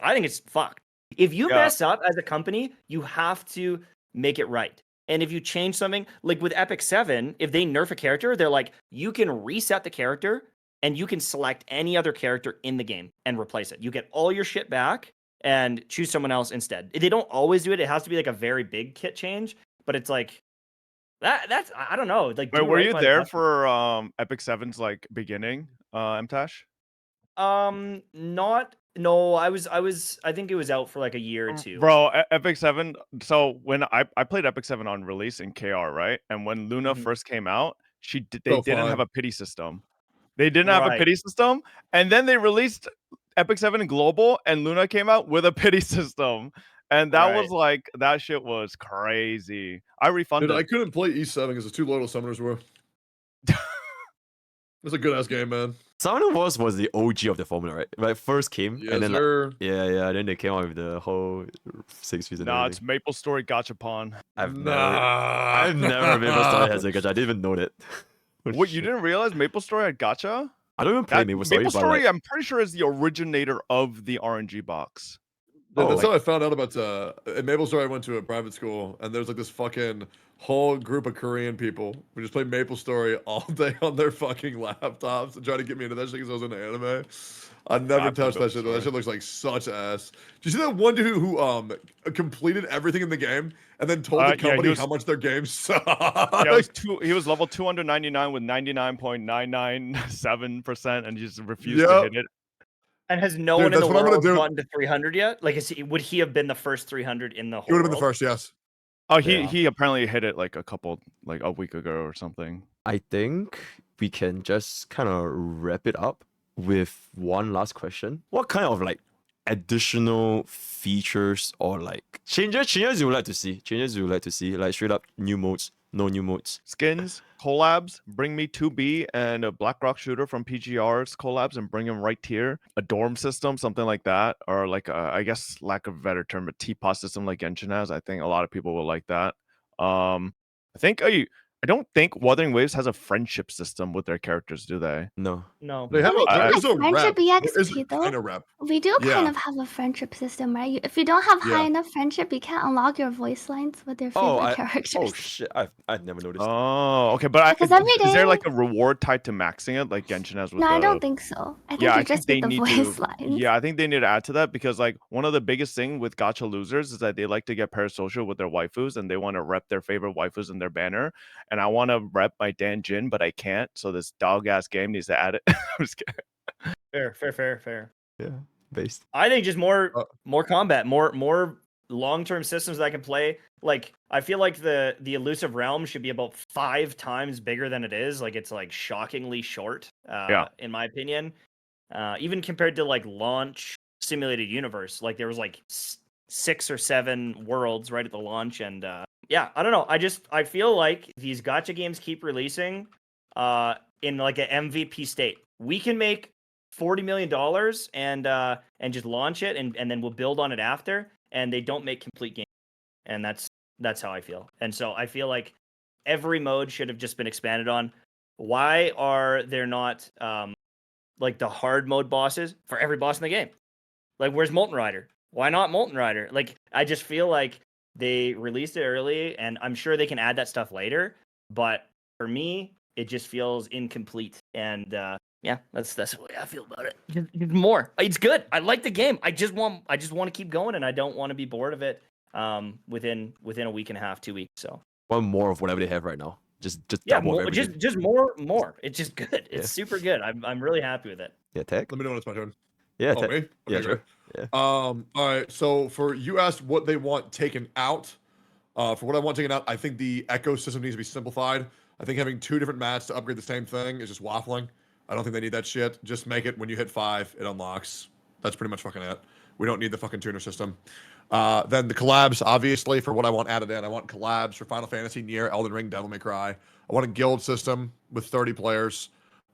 I think it's fucked. If you Yeah. mess up as a company, you have to make it right. And if you change something, like with Epic 7, if they nerf a character, they're like, you can reset the character and you can select any other character in the game and replace it. You get all your shit back and choose someone else instead. They don't always do it. It has to be like a very big kit change, but it's like that's I don't know. Like, wait, do were right you by the there customer. for Epic 7's like beginning, Mtash? Not no. I think it was out for like a year or two. Bro, Epic 7. So when I played Epic 7 on release in KR, right? And when Luna Mhm. first came out, they So didn't have fun. a pity system. They didn't have a Right. pity system, and then they released Epic 7 Global, and Luna came out with a pity system, and that was like that shit was crazy. I refunded. Dude, I couldn't play E7 because it's too low to summoners were. It's a good ass game, man. Summoner Wars was the OG of the formula, right? Like first came Yes, and then sir. then they came out with the whole 6 fees and Nah, it's everything. Maple Story Gachapon. I've Nah. never Maple Story has a gacha. I didn't even know that. Oh, What, you shit. didn't realize Maple Story had gacha? I don't even play Maple Story, but like, I'm pretty sure is the originator of the RNG box. Dude, that's like- how I found out about in Maple Story. I went to a private school, and there's like this fucking whole group of Korean people who just play Maple Story all day on their fucking laptops and try to get me into that shit because I was into anime. I never I've touched Maple that shit. Though. That Story. shit looks like such ass. Did you see that one dude who completed everything in the game and then told Yeah, the he company was- how much their game sucked? Yeah, he was level 299 with 99.997%, and he just refused to Yep. hit it. And has no Dude, one in that's the what I'm gonna world do. gotten to 300 yet? Like, would he have been the first 300 in the whole He would have been the world? first, yes. Oh, Yeah. he apparently hit it like a week ago or something. I think we can just kind of wrap it up with one last question. What kind of like additional features or like changes you would like to see? Changes you would like to see, like straight up new modes, No new modes. Skins, collabs, bring me 2B and a Blackrock shooter from PGR's collabs and bring them right here. A dorm system, something like that. Or like, I guess, lack of a better term, a teapot system like Genshin has. I think a lot of people will like that. I don't think Wuthering Waves has a friendship system with their characters, do they? No. No. They have Well, we there do is like a friendship rep. There is EXP a though. kind of rep. We do kind Yeah. of have a friendship system, right? If you don't have high Yeah. enough friendship, you can't unlock your voice lines with your Oh, favorite I. characters. Oh shit! I've never noticed. Oh, okay. But Because every is there day- like a reward tied to maxing it, like Genshin has with No, I the? don't think so. I think Yeah, you I think just they get the need voice to. lines. Yeah, I think they need to add to that because like one of the biggest thing with gacha losers is that they like to get parasocial with their waifus and they want to rep their favorite waifus in their banner. And I want to rep my Danjin, but I can't. So this dog ass game needs to add it. I'm just kidding. Fair. Yeah, based. I think just more Uh, more combat, more long-term systems that I can play. Like I feel like the elusive realm should be about 5 times bigger than it is. Like it's like shockingly short, Yeah. in my opinion. Even compared to like launch simulated universe, like there was like 6 or 7 worlds right at the launch, and yeah, I don't know. I feel like these gacha games keep releasing in like an MVP state. We can make $40 million and just launch it and then we'll build on it after, and they don't make complete games. And that's how I feel. And so I feel like every mode should have just been expanded on. Why are there not like the hard mode bosses for every boss in the game? Like where's Molten Rider? Why not Molten Rider? Like I just feel like they released it early and I'm sure they can add that stuff later, but for me it just feels incomplete. And yeah, that's the way I feel about it. Just more. It's good. I like the game. I just want to keep going, and I don't want to be bored of it within a week and a half, 2 weeks. So Want more of whatever they have right now. Just yeah, double of more, everything. just more. It's just good. It's Yeah. super good. I'm really happy with it. Yeah, tech. Let me know when it's my turn. Yeah, Oh, tech. me? Okay, Yeah, great. sure. Yeah. All right. So for you asked what they want taken out. For what I want taken out, I think the ecosystem needs to be simplified. I think having 2 different mats to upgrade the same thing is just waffling. I don't think they need that shit. Just make it when you hit 5, it unlocks. That's pretty much fucking it. We don't need the fucking tuner system. Then the collabs, obviously, for what I want added in. I want collabs for Final Fantasy, Nier, Elden Ring, Devil May Cry. I want a guild system with 30 players.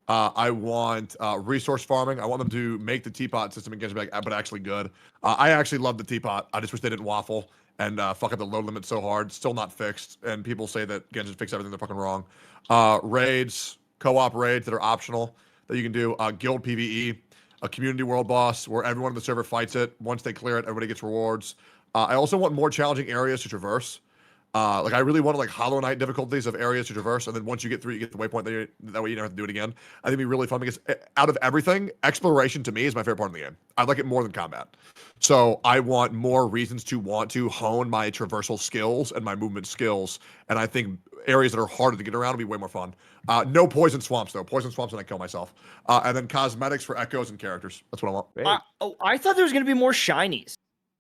I want resource farming. I want them to make the teapot system in Genshin Impact, but actually good. I actually love the teapot. I just wish they didn't waffle and fuck up the load limit so hard. Still not fixed. And people say that Genshin fixed everything. They're fucking wrong. Raids, co-op raids that are optional that you can do. Guild PvE, a community world boss where everyone in the server fights it. Once they clear it, everybody gets rewards. I also want more challenging areas to traverse. Like I really want like Hollow Knight difficulties of areas to traverse, and then once you get through, you get the waypoint. That way you never have to do it again. I think it'd be really fun because out of everything, exploration to me is my favorite part of the game. I like it more than combat. So I want more reasons to want to hone my traversal skills and my movement skills, and I think areas that are harder to get around will be way more fun. No poison swamps though. Poison swamps and I kill myself. And then cosmetics for echoes and characters. That's what I want. Great. I thought there was gonna be more shinies.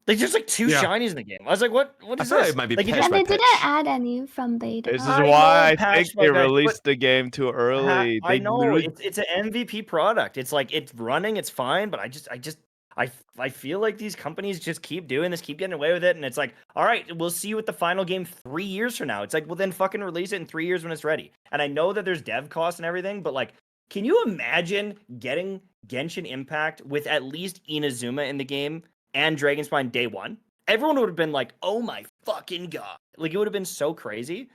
Like there's like 2 Yeah. shinies in the game. I was like, what I is feel like this? it might be Like, patched just, And by they didn't patch. add any from beta. This is I know why I patch think by they patch, released but- the game too early. I They know literally- it's an MVP product. It's like it's running, it's fine, but I feel like these companies just keep doing this, keep getting away with it, and it's like, all right, we'll see you with the final game 3 years from now. It's like, well, then fucking release it in 3 years when it's ready. And I know that there's dev costs and everything, but like, can you imagine getting Genshin Impact with at least Inazuma in the game and Dragonspine day 1? Everyone would have been like, oh my fucking god. Like, it would have been so crazy.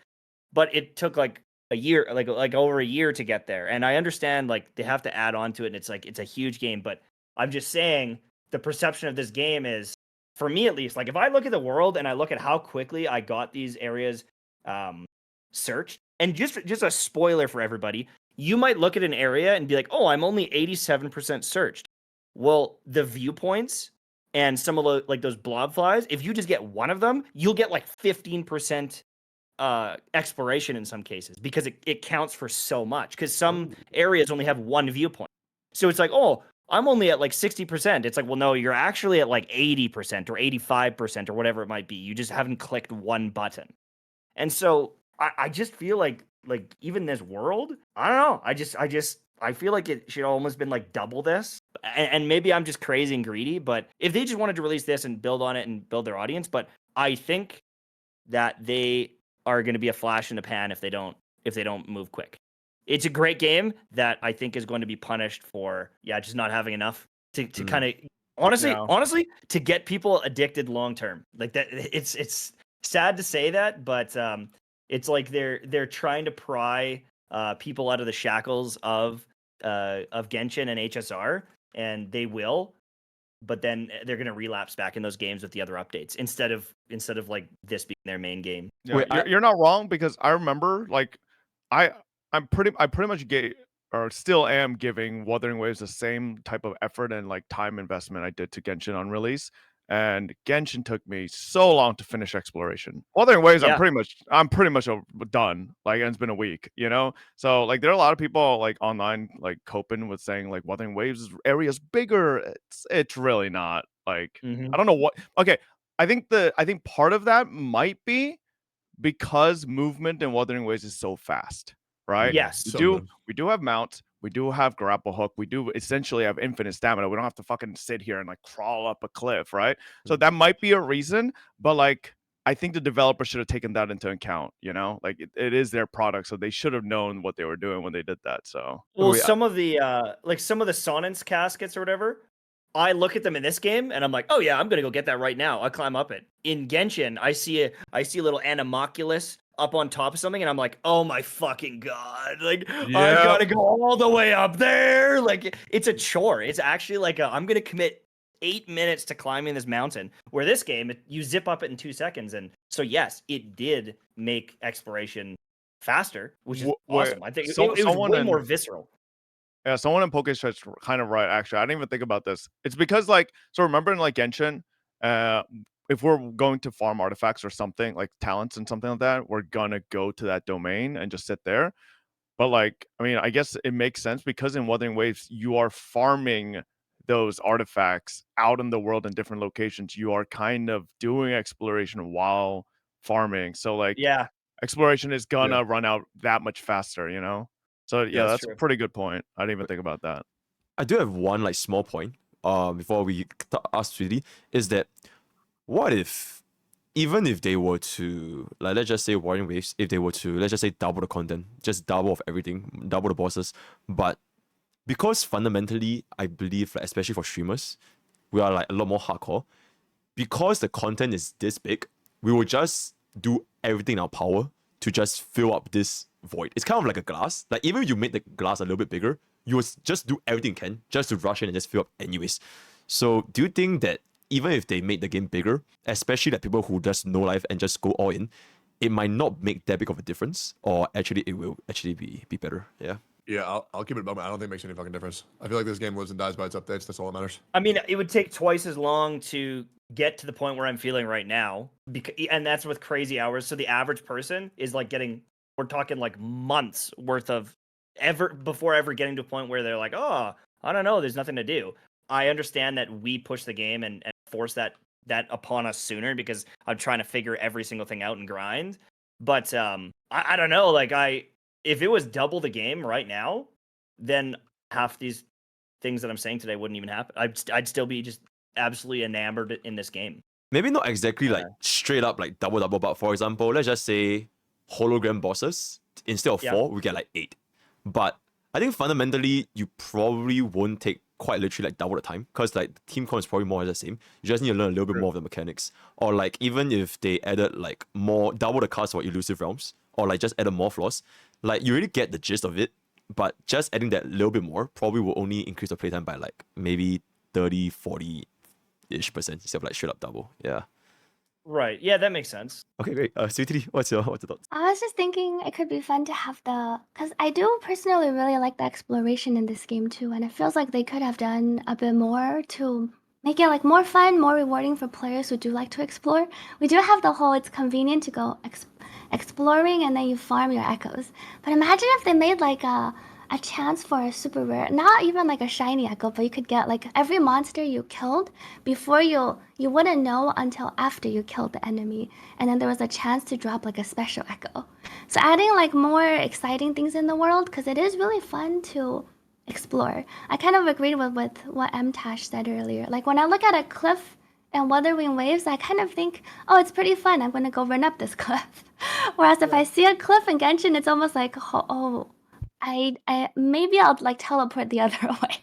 But it took like a year, like over a year to get there. And I understand like they have to add on to it, and it's like it's a huge game. But I'm just saying the perception of this game is, for me at least, like if I look at the world and I look at how quickly I got these areas searched, and just a spoiler for everybody, you might look at an area and be like, oh, I'm only 87% searched. Well, the viewpoints and some of the, like those blob flies, if you just get one of them, you'll get like 15% exploration in some cases, because it counts for so much, because some areas only have one viewpoint. So it's like, oh, I'm only at like 60%. It's like, well, no, you're actually at like 80% or 85% or whatever it might be. You just haven't clicked one button. And so I just feel like even this world, I don't know. I feel like it should almost been like double this. And maybe I'm just crazy and greedy, but if they just wanted to release this and build on it and build their audience, but I think that they are going to be a flash in the pan if they don't move quick. It's a great game that I think is going to be punished for just not having enough to kind of honestly to get people addicted long term. Like that, it's sad to say that, but it's like they're trying to pry people out of the shackles of Genshin and HSR, and they will, but then they're gonna relapse back in those games with the other updates instead of like this being their main game. Yeah, Wait, you're not wrong, because I remember like I pretty much gave, or still am giving, Wuthering Waves the same type of effort and like time investment I did to Genshin on release. And Genshin took me so long to finish exploration. Wuthering Waves, Yeah. I'm pretty much done. Like, and it's been a week, you know. So like, there are a lot of people like online like coping with saying like Wuthering Waves area's bigger. It's really not. Like, Mhm. I don't know what. Okay, I think part of that might be because movement in Wuthering Waves is so fast, right? Yes. We do have mount, we do have grapple hook, we do essentially have infinite stamina. We don't have to fucking sit here and like crawl up a cliff, right? So that might be a reason, but like I think the developer should have taken that into account, you know? Like it is their product, so they should have known what they were doing when they did that. So Well, Wait, some of the Sonance caskets or whatever, I look at them in this game and I'm like, oh yeah, I'm gonna go get that right now. I climb up it. In Genshin, I see a little Animoculus up on top of something, and I'm like, oh my fucking god! Like I've got to go all the way up there. Like it's a chore. It's actually like I'm gonna commit 8 minutes to climbing this mountain. Where this game, you zip up it in 2 seconds, and so yes, it did make exploration faster, which is awesome. I think it was way more visceral. Yeah, someone in Pokke Stretch kind of right, actually. I didn't even think about this. It's because, like, so remember in, like, Genshin, if we're going to farm artifacts or something, like talents and something like that, we're gonna go to that domain and just sit there. But, like, I mean, I guess it makes sense because in Wuthering Waves, you are farming those artifacts out in the world in different locations. You are kind of doing exploration while farming. So, like, Yeah, exploration is gonna run out that much faster, you know? So yeah, that's that's a true. pretty good point. I didn't even think about that. I do have one like small point. Before we ask Sweetie, is that what if, even if they were to, like, let's just say Warring Waves, if they were to, let's just say, double the content, just double of everything, double the bosses, but because fundamentally, I believe, like, especially for streamers, we are like a lot more hardcore. Because the content is this big, we will just do everything in our power to just fill up this void. It's kind of like a glass. Like, even if you make the glass a little bit bigger, you will just do everything you can just to rush in and just fill up anyways. So do you think that even if they made the game bigger, especially like people who just know life and just go all in, it might not make that big of a difference, or actually it will actually be better? Yeah. Yeah, I'll keep it a moment. I don't think it makes any fucking difference. I feel like this game lives and dies by its updates. That's all that matters. I mean, it would take twice as long to get to the point where I'm feeling right now, and that's with crazy hours. So the average person is like we're talking like months worth of before ever getting to a point where they're like, oh, I don't know, there's nothing to do. I understand that we push the game and force that upon us sooner because I'm trying to figure every single thing out and grind. But I don't know, like if it was double the game right now, then half these things that I'm saying today wouldn't even happen. I'd still be just absolutely enamored in this game. Maybe not exactly like straight up like double, but for example, let's just say hologram bosses, instead of 4, we get like 8. But I think fundamentally, you probably won't take quite literally like double the time, because like team count is probably more or less the same. You just need to learn a little bit more of the mechanics. Or like even if they added like more, double the cast for elusive realms, or like just added more floors, like you really get the gist of it. But just adding that little bit more probably will only increase the playtime by like maybe 30, 40-ish % instead of like straight up double. Yeah. Right. Yeah, that makes sense. Okay, great. Sweetie, what's your thoughts? I was just thinking it could be fun to have because I do personally really like the exploration in this game too, and it feels like they could have done a bit more to make it like more fun, more rewarding for players who do like to explore. We do have the whole it's convenient to go exploring and then you farm your echoes. But imagine if they made like a chance for a super rare, not even like a shiny echo, but you could get like every monster you killed before you wouldn't know until after you killed the enemy, and then there was a chance to drop like a special echo. So adding like more exciting things in the world, because it is really fun to explore. I kind of agreed with what M Tash said earlier. Like when I look at a cliff and Wuthering Waves, I kind of think, oh, it's pretty fun. I'm gonna go run up this cliff. Whereas if I see a cliff in Genshin, it's almost like, I maybe I'll like teleport the other way,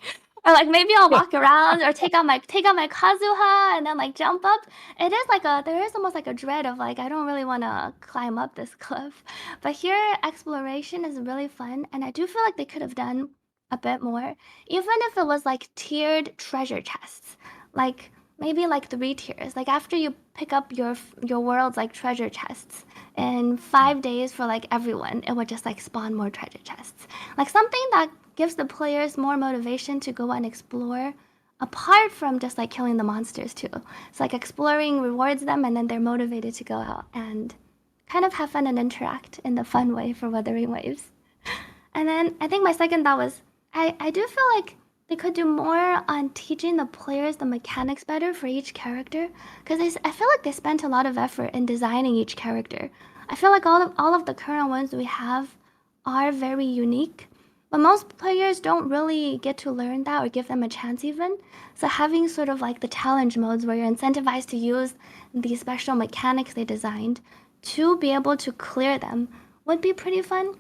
or like maybe I'll walk around or take out my Kazuha and then like jump up. It is like there is almost like a dread of like I don't really want to climb up this cliff, but here exploration is really fun, and I do feel like they could have done a bit more, even if it was like tiered treasure chests, like maybe like 3 tiers. Like after you pick up your world's like treasure chests in 5 days for like everyone, it would just like spawn more treasure chests. Like something that gives the players more motivation to go and explore apart from just like killing the monsters too. So like exploring rewards them and then they're motivated to go out and kind of have fun and interact in the fun way for Wuthering Waves. And then I think my second thought was I do feel like they could do more on teaching the players the mechanics better for each character, because I feel like they spent a lot of effort in designing each character. I feel like all of the current ones we have are very unique, but most players don't really get to learn that or give them a chance even. So having sort of like the challenge modes where you're incentivized to use these special mechanics they designed to be able to clear them would be pretty fun.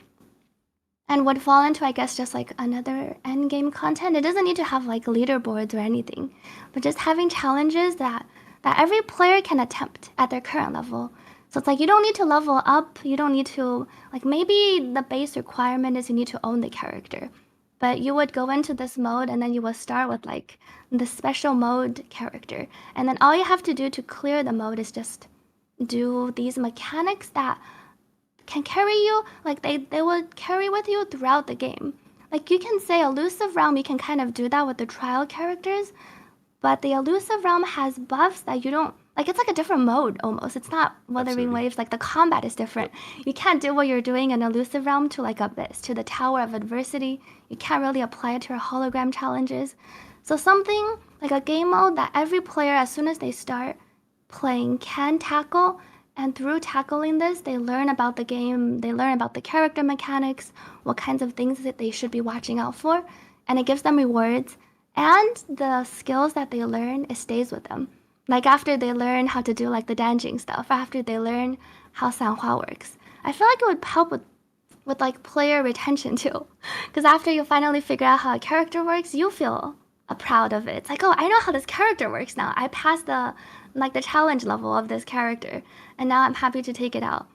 And would fall into, I guess, just like another endgame content. It doesn't need to have like leaderboards or anything, but just having challenges that every player can attempt at their current level. So it's like you don't need to level up. You don't need to like maybe the base requirement is you need to own the character, but you would go into this mode and then you would start with like the special mode character, and then all you have to do to clear the mode is just do these mechanics that can carry you, like they will carry with you throughout the game. Like you can say elusive realm, you can kind of do that with the trial characters, but the elusive realm has buffs that you don't like. It's like a different mode almost. It's not Wuthering Waves. Like the combat is different. You can't do what you're doing in elusive realm to like Abyss, to the Tower of Adversity. You can't really apply it to your hologram challenges. So something like a game mode that every player, as soon as they start playing, can tackle. And through tackling this, they learn about the game, they learn about the character mechanics, what kinds of things that they should be watching out for, and it gives them rewards. And the skills that they learn, it stays with them. Like after they learn how to do like the dancing stuff, after they learn how Sanhua works. I feel like it would help with like player retention too. Because after you finally figure out how a character works, you feel proud of it. It's like, oh, I know how this character works now. I passed the challenge level of this character, and now I'm happy to take it out.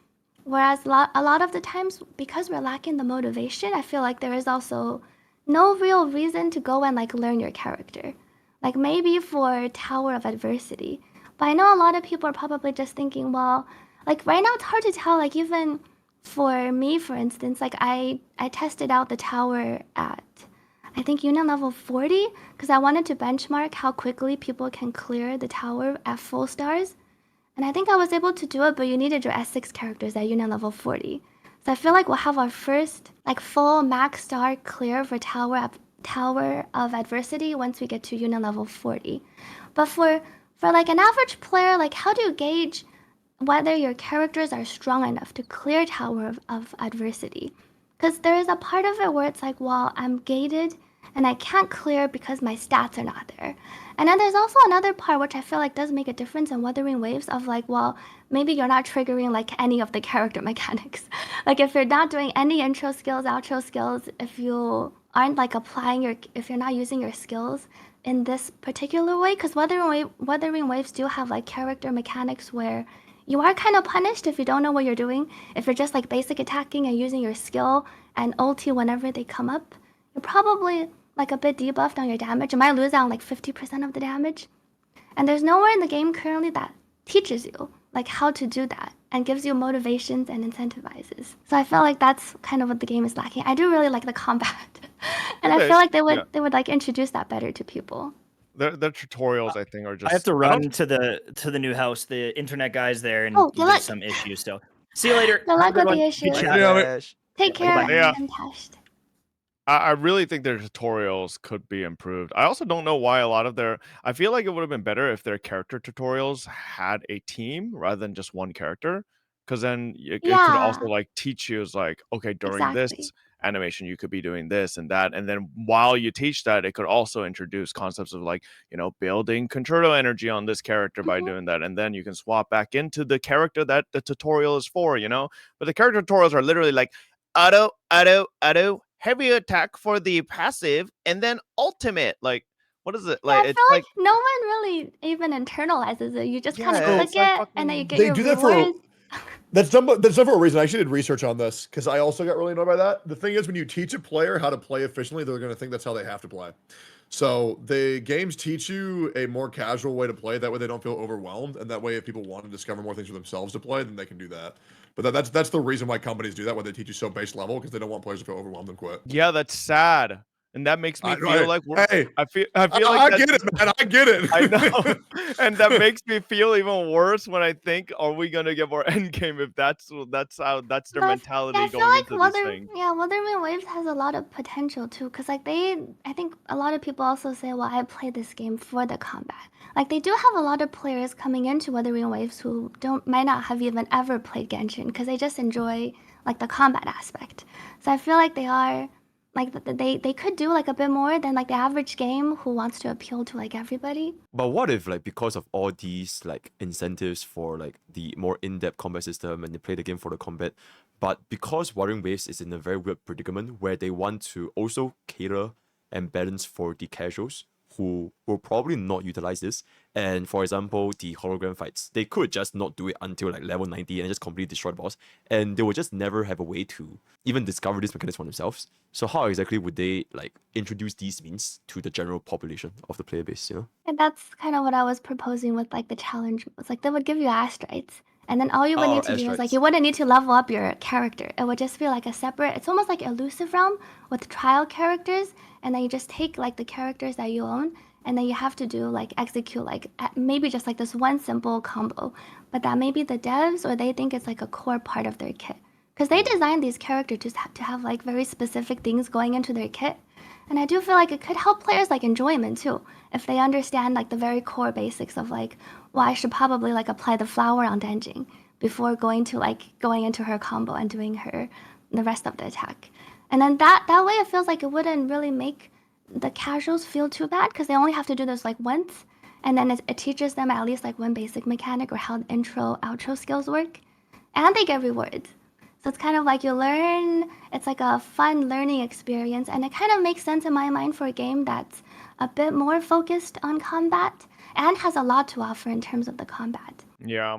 Whereas a lot of the times, because we're lacking the motivation, I feel like there is also no real reason to go and like learn your character. Like maybe for Tower of Adversity. But I know a lot of people are probably just thinking, well, like right now it's hard to tell. Like even for me, for instance, like I tested out the tower at I think Yinlin level 40, because I wanted to benchmark how quickly people can clear the tower at full stars. And I think I was able to do it, but you needed your S6 characters at Yinlin level 40. So I feel like we'll have our first like full max star clear for Tower of Adversity once we get to Yinlin level 40. But for like an average player, like how do you gauge whether your characters are strong enough to clear Tower of Adversity? Because there is a part of it where it's like, well, I'm gated and I can't clear because my stats are not there. And then there's also another part which I feel like does make a difference in Wuthering Waves of like, well, maybe you're not triggering like any of the character mechanics. Like if you're not doing any intro skills, outro skills, if you aren't like if you're not using your skills in this particular way, because Wuthering Waves do have like character mechanics where you are kind of punished if you don't know what you're doing. If you're just like basic attacking and using your skill and ulti whenever they come up, you're probably like a bit debuffed on your damage. You might lose out on like 50% of the damage. And there's nowhere in the game currently that teaches you like how to do that and gives you motivations and incentivizes. So I feel like that's kind of what the game is lacking. I do really like the combat. And I feel like they would like introduce that better to people. Their tutorials, I think, are just. I have to run to the new house. The internet guy's there, and there's some issues. So see you later. Good luck with the issues. Take care. Yeah. I'm touched. I really think their tutorials could be improved. I also don't know why a lot of I feel like it would have been better if their character tutorials had a team rather than just one character, because then it could also like teach you like, okay, during this animation, you could be doing this and that. And then while you teach that, it could also introduce concepts of like, building control energy on this character by doing that. And then you can swap back into the character that the tutorial is for, But the character tutorials are literally like auto, heavy attack for the passive, and then ultimate. Like, what is it? Yeah, Like, I it's feel like, like no one really even internalizes it. You just kind of yeah, click it's like it, and then you fucking. get They your do that for rewards. that's done for a reason. I actually did research on this because I also got really annoyed by that. The thing is, when you teach a player how to play efficiently, they're going to think that's how they have to play. So the games teach you a more casual way to play. That way, they don't feel overwhelmed, and that way, if people want to discover more things for themselves to play, then they can do that. But that's the reason why companies do that. Why they teach you so base level, because they don't want players to feel overwhelmed and quit. Yeah, that's sad, and that makes me feel like we're. Hey, I feel like I that's get it, man. I get it. I know, and that makes me feel even worse when I think, are we gonna get more endgame if that's their No, mentality I feel going like into this thing? Wuthering Waves has a lot of potential too, because like I think a lot of people also say, well, I play this game for the combat. Like they do have a lot of players coming into Wuthering Waves who might not have even ever played Genshin, because they just enjoy like the combat aspect. So I feel like they are like they could do like a bit more than like the average game who wants to appeal to like everybody. But what if, like, because of all these like incentives for like the more in-depth combat system and they play the game for the combat, but because Wuthering Waves is in a very weird predicament where they want to also cater and balance for the casuals who will probably not utilize this. And for example, the hologram fights, they could just not do it until like level 90 and just completely destroy the boss, and they will just never have a way to even discover this mechanism for themselves. So how exactly would they like introduce these means to the general population of the player base, And that's kind of what I was proposing with like the challenge. It's like they would give you astrites, and then all you would Oh, need to do is like astrites. you wouldn't need to level up your character. It would just be like a separate. It's almost like elusive realm with trial characters, and then you just take like the characters that you own, and then you have to do like execute like maybe just like this one simple combo, but that maybe the devs or they think it's like a core part of their kit, because they designed these characters to have like very specific things going into their kit. And I do feel like it could help players like enjoyment too, if they understand like the very core basics of like, well, I should probably like apply the flower on Denjing before going into her combo and doing the rest of the attack. And then that way it feels like it wouldn't really make the casuals feel too bad, because they only have to do this like once, and then it teaches them at least like one basic mechanic or how the intro outro skills work, and they get rewards. So it's kind of like you learn, it's like a fun learning experience, and it kind of makes sense in my mind for a game that's a bit more focused on combat and has a lot to offer in terms of the combat. Yeah.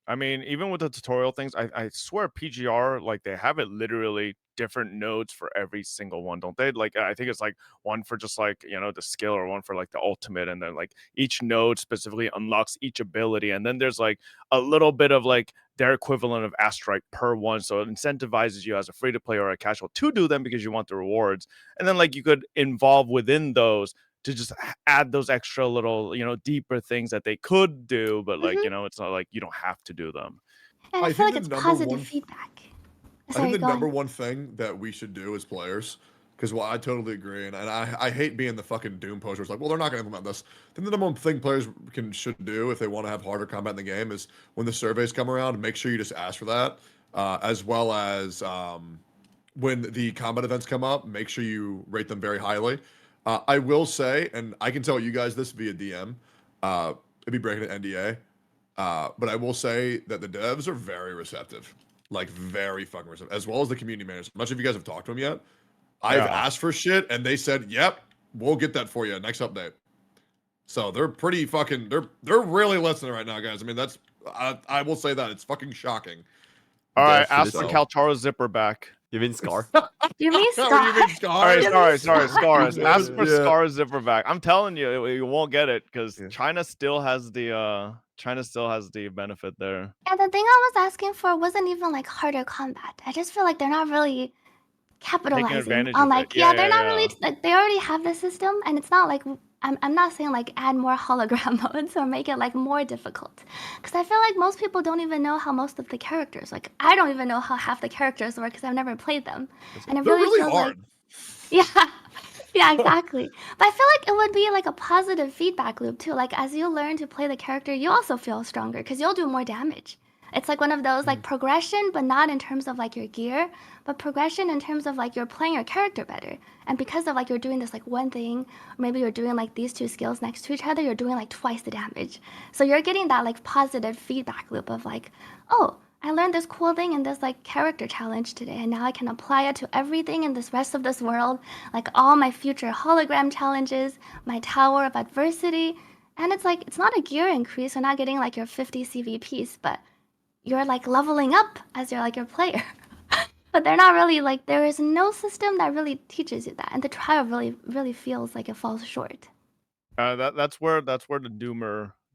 I mean, even with the tutorial things, I swear PGR, like, they have it literally different nodes for every single one, don't they? Like, I think it's like one for just like, the skill, or one for like the ultimate. And then like each node specifically unlocks each ability. And then there's like a little bit of like their equivalent of Astrite per one. So it incentivizes you as a free to play or a casual to do them because you want the rewards. And then like you could involve within those to just add those extra little, deeper things that they could do, but like, it's not like you don't have to do them. And I I feel think like the it's number positive one feedback. I Sorry, think the go number on. one thing that we should do as players, because I totally agree, and I hate being the fucking doom poster. It's like, well, they're not going to implement this. I think the number one thing players should do if they want to have harder combat in the game is when the surveys come around, make sure you just ask for that, as well as when the combat events come up, make sure you rate them very highly. I will say, and I can tell you guys this via DM, it'd be breaking an NDA, but I will say that the devs are very receptive. Like very fucking receptive, as well as the community managers. Much of you guys have talked to them yet. I've Yeah. asked for shit and they said, "Yep, we'll get that for you next update." So they're pretty fucking. They're really listening right now, guys. I mean, I will say that it's fucking shocking. All right, Definitely ask for so. Calcharo zipper back. You mean Scar? You mean Oh, Scott? you mean All Scar? right, You sorry, mean Scars. Yeah, Ask for yeah. Scar zipper back. I'm telling you, you won't get it because Yeah. China still has the benefit there. And the thing I was asking for wasn't even like harder combat. I just feel like they're not really capitalizing advantage on of like it. Yeah, they're yeah, not really like they already have the system, and it's not like I'm not saying like add more hologram modes or make it like more difficult, because I feel like most people don't even know how most of the characters, like I don't even know how half the characters work because I've never played them, and it They're really really feels hard. like yeah. Yeah, exactly. But I feel like it would be like a positive feedback loop too. Like as you learn to play the character, you also feel stronger because you'll do more damage. It's like one of those like progression, but not in terms of like your gear, but progression in terms of like you're playing your character better. And because of like you're doing this like one thing, or maybe you're doing like these two skills next to each other, you're doing like twice the damage. So you're getting that like positive feedback loop of like, oh, I learned this cool thing in this like character challenge today, and now I can apply it to everything in this rest of this world, like all my future hologram challenges, my tower of adversity. And it's like it's not a gear increase, you're not getting like your 50 CVPs, but you're like leveling up as you're like your player. But they're not really like there is no system that really teaches you that, and the trial really feels like it falls short. That's where the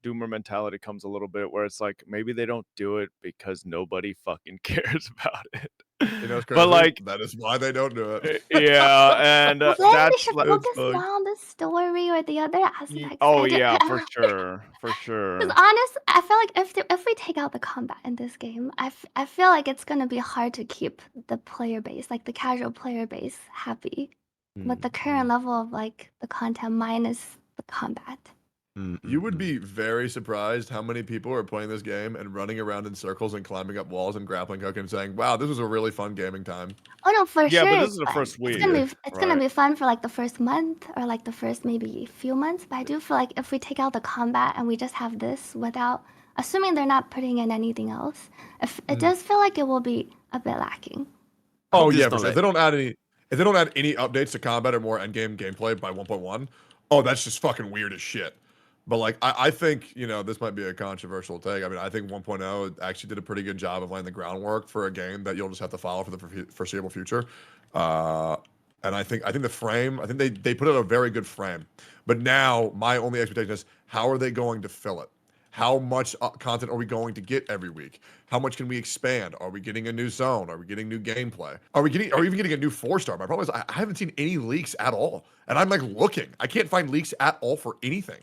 doomer mentality comes a little bit, where it's like maybe they don't do it because nobody fucking cares about it. You know, it's crazy. But like that is why they don't do it. yeah, and Well, then they that's should like, focus like- more on the story or the other aspects. oh I yeah, don't- for sure, for sure. Because honest, I feel like if we take out the combat in this game, I feel like it's gonna be hard to keep the player base, like the casual player base, happy with the current level of like the content minus the combat. You would be very surprised how many people are playing this game and running around in circles and climbing up walls and grappling hook and saying, "Wow, this was a really fun gaming time." Oh no, for Yeah, sure. but this it's is the fun. first It's gonna week, be it's gonna right? be fun for like the first month or like the first maybe few months. But I do feel like if we take out the combat and we just have this without, assuming they're not putting in anything else, if it does feel like it will be a bit lacking. Oh Hope this yeah, is for not sure. like- If they don't add any updates to combat or more endgame gameplay by 1.1, oh, that's just fucking weird as shit. But like, I think this might be a controversial take. I mean, I think 1.0 actually did a pretty good job of laying the groundwork for a game that you'll just have to follow for the foreseeable future. And I think the frame, I think they put out a very good frame. But now my only expectation is how are they going to fill it? How much content are we going to get every week? How much can we expand? Are we getting a new zone? Are we getting new gameplay? Are we even getting a new 4-star? My problem is I haven't seen any leaks at all. And I'm like looking. I can't find leaks at all for anything.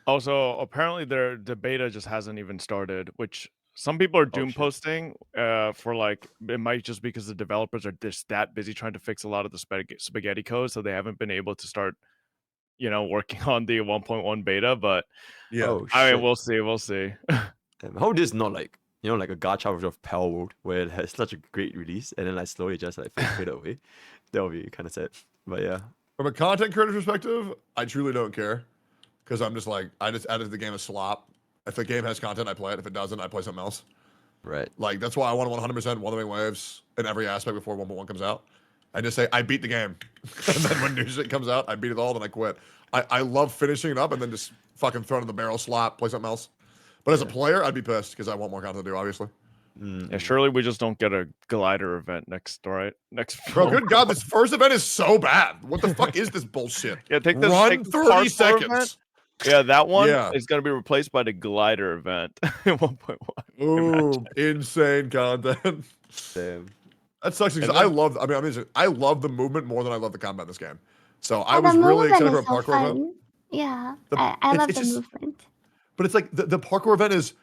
Also, apparently the beta just hasn't even started, which some people are doom shit. posting for like it might just because the developers are just that busy trying to fix a lot of the spaghetti code, so they haven't been able to start working on the 1.1 beta. But Yeah. Oh I shit! mean, we'll see. How this not like like a gacha version of Pal World where it has such a great release and then like slowly just like fade away. That would be kind of sad. But yeah. From a content creator perspective, I truly don't care. Because I'm just like, I just added the game as slop. If the game has content, I play it. If it doesn't, I play something else. Right. Like, that's why I want 100% Wuthering Waves in every aspect before 1.1 comes out. I just say, I beat the game. And then when new shit comes out, I beat it all, then I quit. I love finishing it up and then just fucking throw it in the barrel, slap, play something else. But as a player, I'd be pissed because I want more content to do, obviously. Yeah, surely we just don't get a glider event next, right? Next. Bro, good God, this first event is so bad. What the fuck is this bullshit? Yeah, take this. Run take this 30 parkour seconds. event. Yeah, that one Yeah. is gonna be replaced by the glider event in 1.1. Ooh, insane content. Damn. That sucks because And I then- love. I mean, I love the movement more than I love the combat in this game. So I And was the really movement excited for a is so parkour event. fun. Yeah, The- I love it's the just- movement. But it's like the parkour event is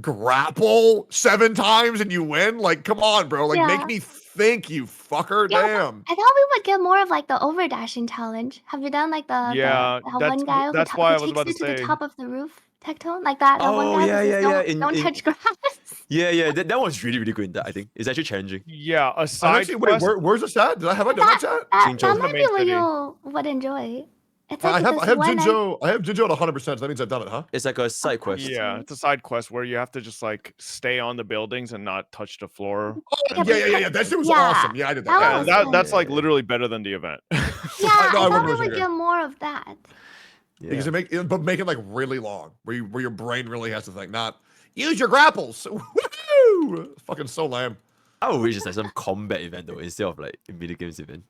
grapple 7 times and you win. Like, come on, bro. Like, Yeah. make me think, you fucker. Yeah, Damn. I thought we would get more of like the overdashing challenge. Have you done like the Yeah, the that's- one guy who, that's why I who was takes about you to to the say- top of the roof? Tectone, like that. That one Oh, guy yeah, who says, yeah, yeah, Don't in- touch grass. Yeah. That was really good in that, I think. It's actually challenging. Yeah, a I'm side actually, quest. where's this at? Have I done that chat? That Jinzhou's in the might main be what city. you would enjoy. It's I like have this I have one Jinzhou. I have Jinzhou at 100%. So that means I've done it, huh? It's like a side quest. Yeah, it's a side quest where you have to just like stay on the buildings and not touch the floor. Oh, yeah. That shit was Yeah, awesome. Yeah, I did that. that Yeah, And was that, fun. that's like literally better than the event. Yeah, I know, I I remember thought we what would you're get more of that. Yeah. Because but make it like really long, where your brain really has to think, not use your grapples. Woo! Fucking so lame. I would wish it's like some combat event though, instead of like a video games event.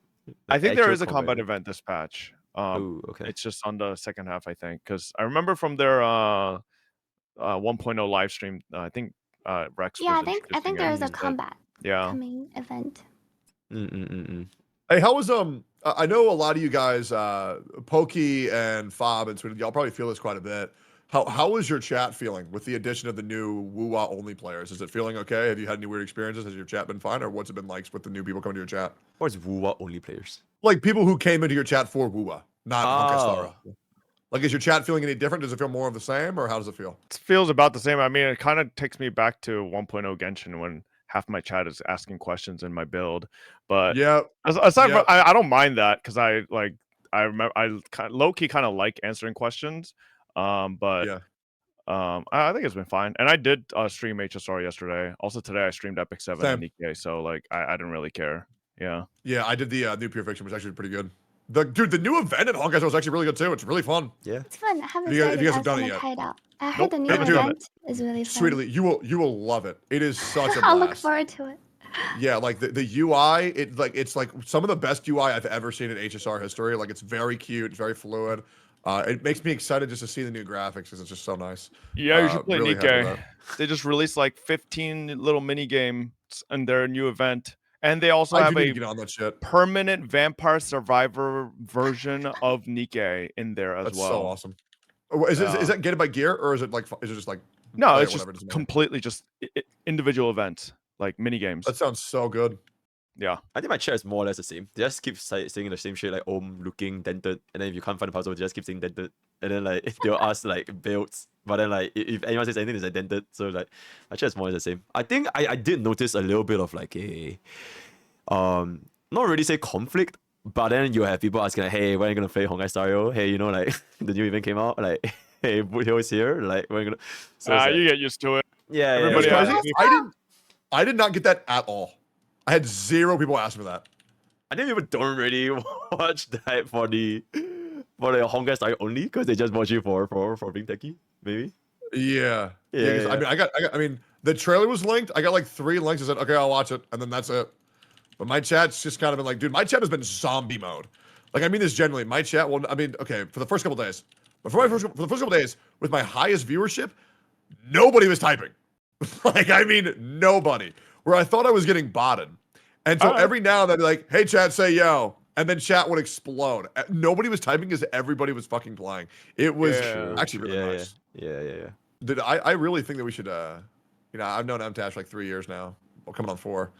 I Like think there actual is a combat event this patch. Oh, okay. It's just on the second half, I think, because I remember from their 1.0 live stream, I think Rex. Yeah, was I introducing think it, there is a and that- combat Yeah. coming event. Hey, how was I know a lot of you guys, Pokke and Fob and Sweden, y'all probably feel this quite a bit. How was your chat feeling with the addition of the new Wuwa only players? Is it feeling okay? Have you had any weird experiences? Has your chat been fine, or what's it been like with the new people coming to your chat? What's Wuwa only players? Like people who came into your chat for Wuwa, not Honkai Star. Like, is your chat feeling any different? Does it feel more of the same, or how does it feel? It feels about the same. I mean, it kind of takes me back to 1.0 Genshin when half my chat is asking questions in my build. But Yeah. aside Yeah. from, I don't mind that because I remember low key kind of like answering questions. But Yeah. I think it's been fine. And I did stream HSR yesterday. Also today I streamed Epic 7 and Same. Nikkei, so like I didn't really care. Yeah. Yeah, I did the new Pure Fiction, which was actually pretty good. The new event at Honkai was actually really good too. It's really fun. Yeah. It's fun. I haven't If you guys- started if you guys as have done an it yet. hideout. I heard Nope, the new haven't done event is really fun. Sweetly, you will love it. It is such a I'll look blast. forward to it. Yeah, like the UI, it's like some of the best UI I've ever seen in HSR history. Like it's very cute, it's very fluid. It makes me excited just to see the new graphics because it's just so nice. Yeah, you should play really happy with Nikkei. that. They just released like 15 little mini games in their new event. And they also I have do need to a get on that shit. permanent Vampire Survivor version of Nikkei in there as That's well. so awesome. Oh, is that gated by gear or is it just like No, play or it's just whatever, doesn't matter? completely just individual events, like mini games. That sounds so good. Yeah. I think my chat is more or less the same. They just keep saying the same shit like looking dented, and then if you can't find the puzzle, they just keep saying dented, and then like they'll ask like builds, but then like if anyone says anything, it's like dented. So like my chat is more or less the same. I think I did notice a little bit of like a not really say conflict, but then you have people asking like, hey, when are you gonna play Honkai Star Rail? Hey, you know, like the new event came out, like hey, Woodhill is here, like when are you gonna so it's like, You get used to it. yeah, everybody It's has- crazy. I did not get that at all. I had 0 people ask for that. I think people don't really watch that for the Honkai Star Rail only because they just watch it for being techie, maybe. Yeah. Yeah, 'Cause, I mean, the trailer was linked. I got like 3 links. I said, okay, I'll watch it, and then that's it. But my chat's just kind of been like, dude, my chat has been zombie mode. Like, I mean this genuinely. My chat, well, I mean, okay, for the first couple days. But for the first couple days, with my highest viewership, nobody was typing. Like, I mean, nobody. Where I thought I was getting botted. And so every now and then, I'd be like, hey, chat, say yo. And then chat would explode. Nobody was typing because everybody was fucking playing. It was actually really nice. Yeah. Dude, I really think that we should, you know, I've known MTash for like 3 years now. Well, coming on 4.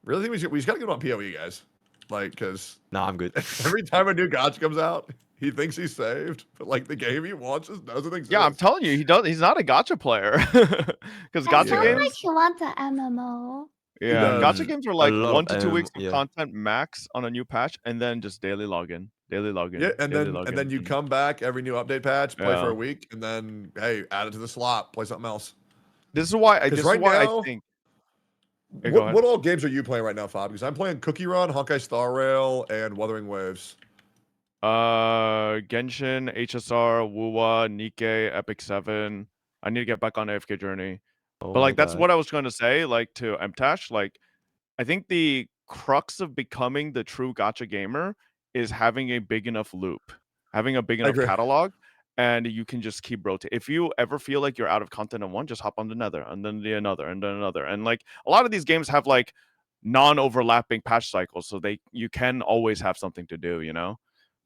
Really think we just got to get on PoE, guys. Like, because Nah, I'm good. every time a new gotcha comes out, he thinks he's saved. But like the game he wants just doesn't exist. Yeah, I'm telling you, he's not a gacha player. Because It gacha sounds games. like he wants an MMO. Yeah, does. gacha games are like lot 1 of, to 2 weeks of yeah. content max on a new patch, and then just daily login. Yeah, and daily then you come back every new update patch, play for Yeah. a week, and then hey, add it to the slot, play something else. This is why I 'Cause right I now- think. Yeah, go ahead. What all games are you playing right now, Fob? Because I'm playing Cookie Run, Honkai Star Rail, and Wuthering Waves. Genshin, HSR, Wuwa, Nikkei, Epic 7. I need to get back on AFK Journey. Oh But my like that's God. what I was going to say, like to MTash. Like I think the crux of becoming the true gacha gamer is having a big enough loop, having a big enough agree. catalog, and you can just keep rotating. If you ever feel like you're out of content on one, just hop on another, and then another, and then another. And like a lot of these games have like non-overlapping patch cycles, so you can always have something to do, you know.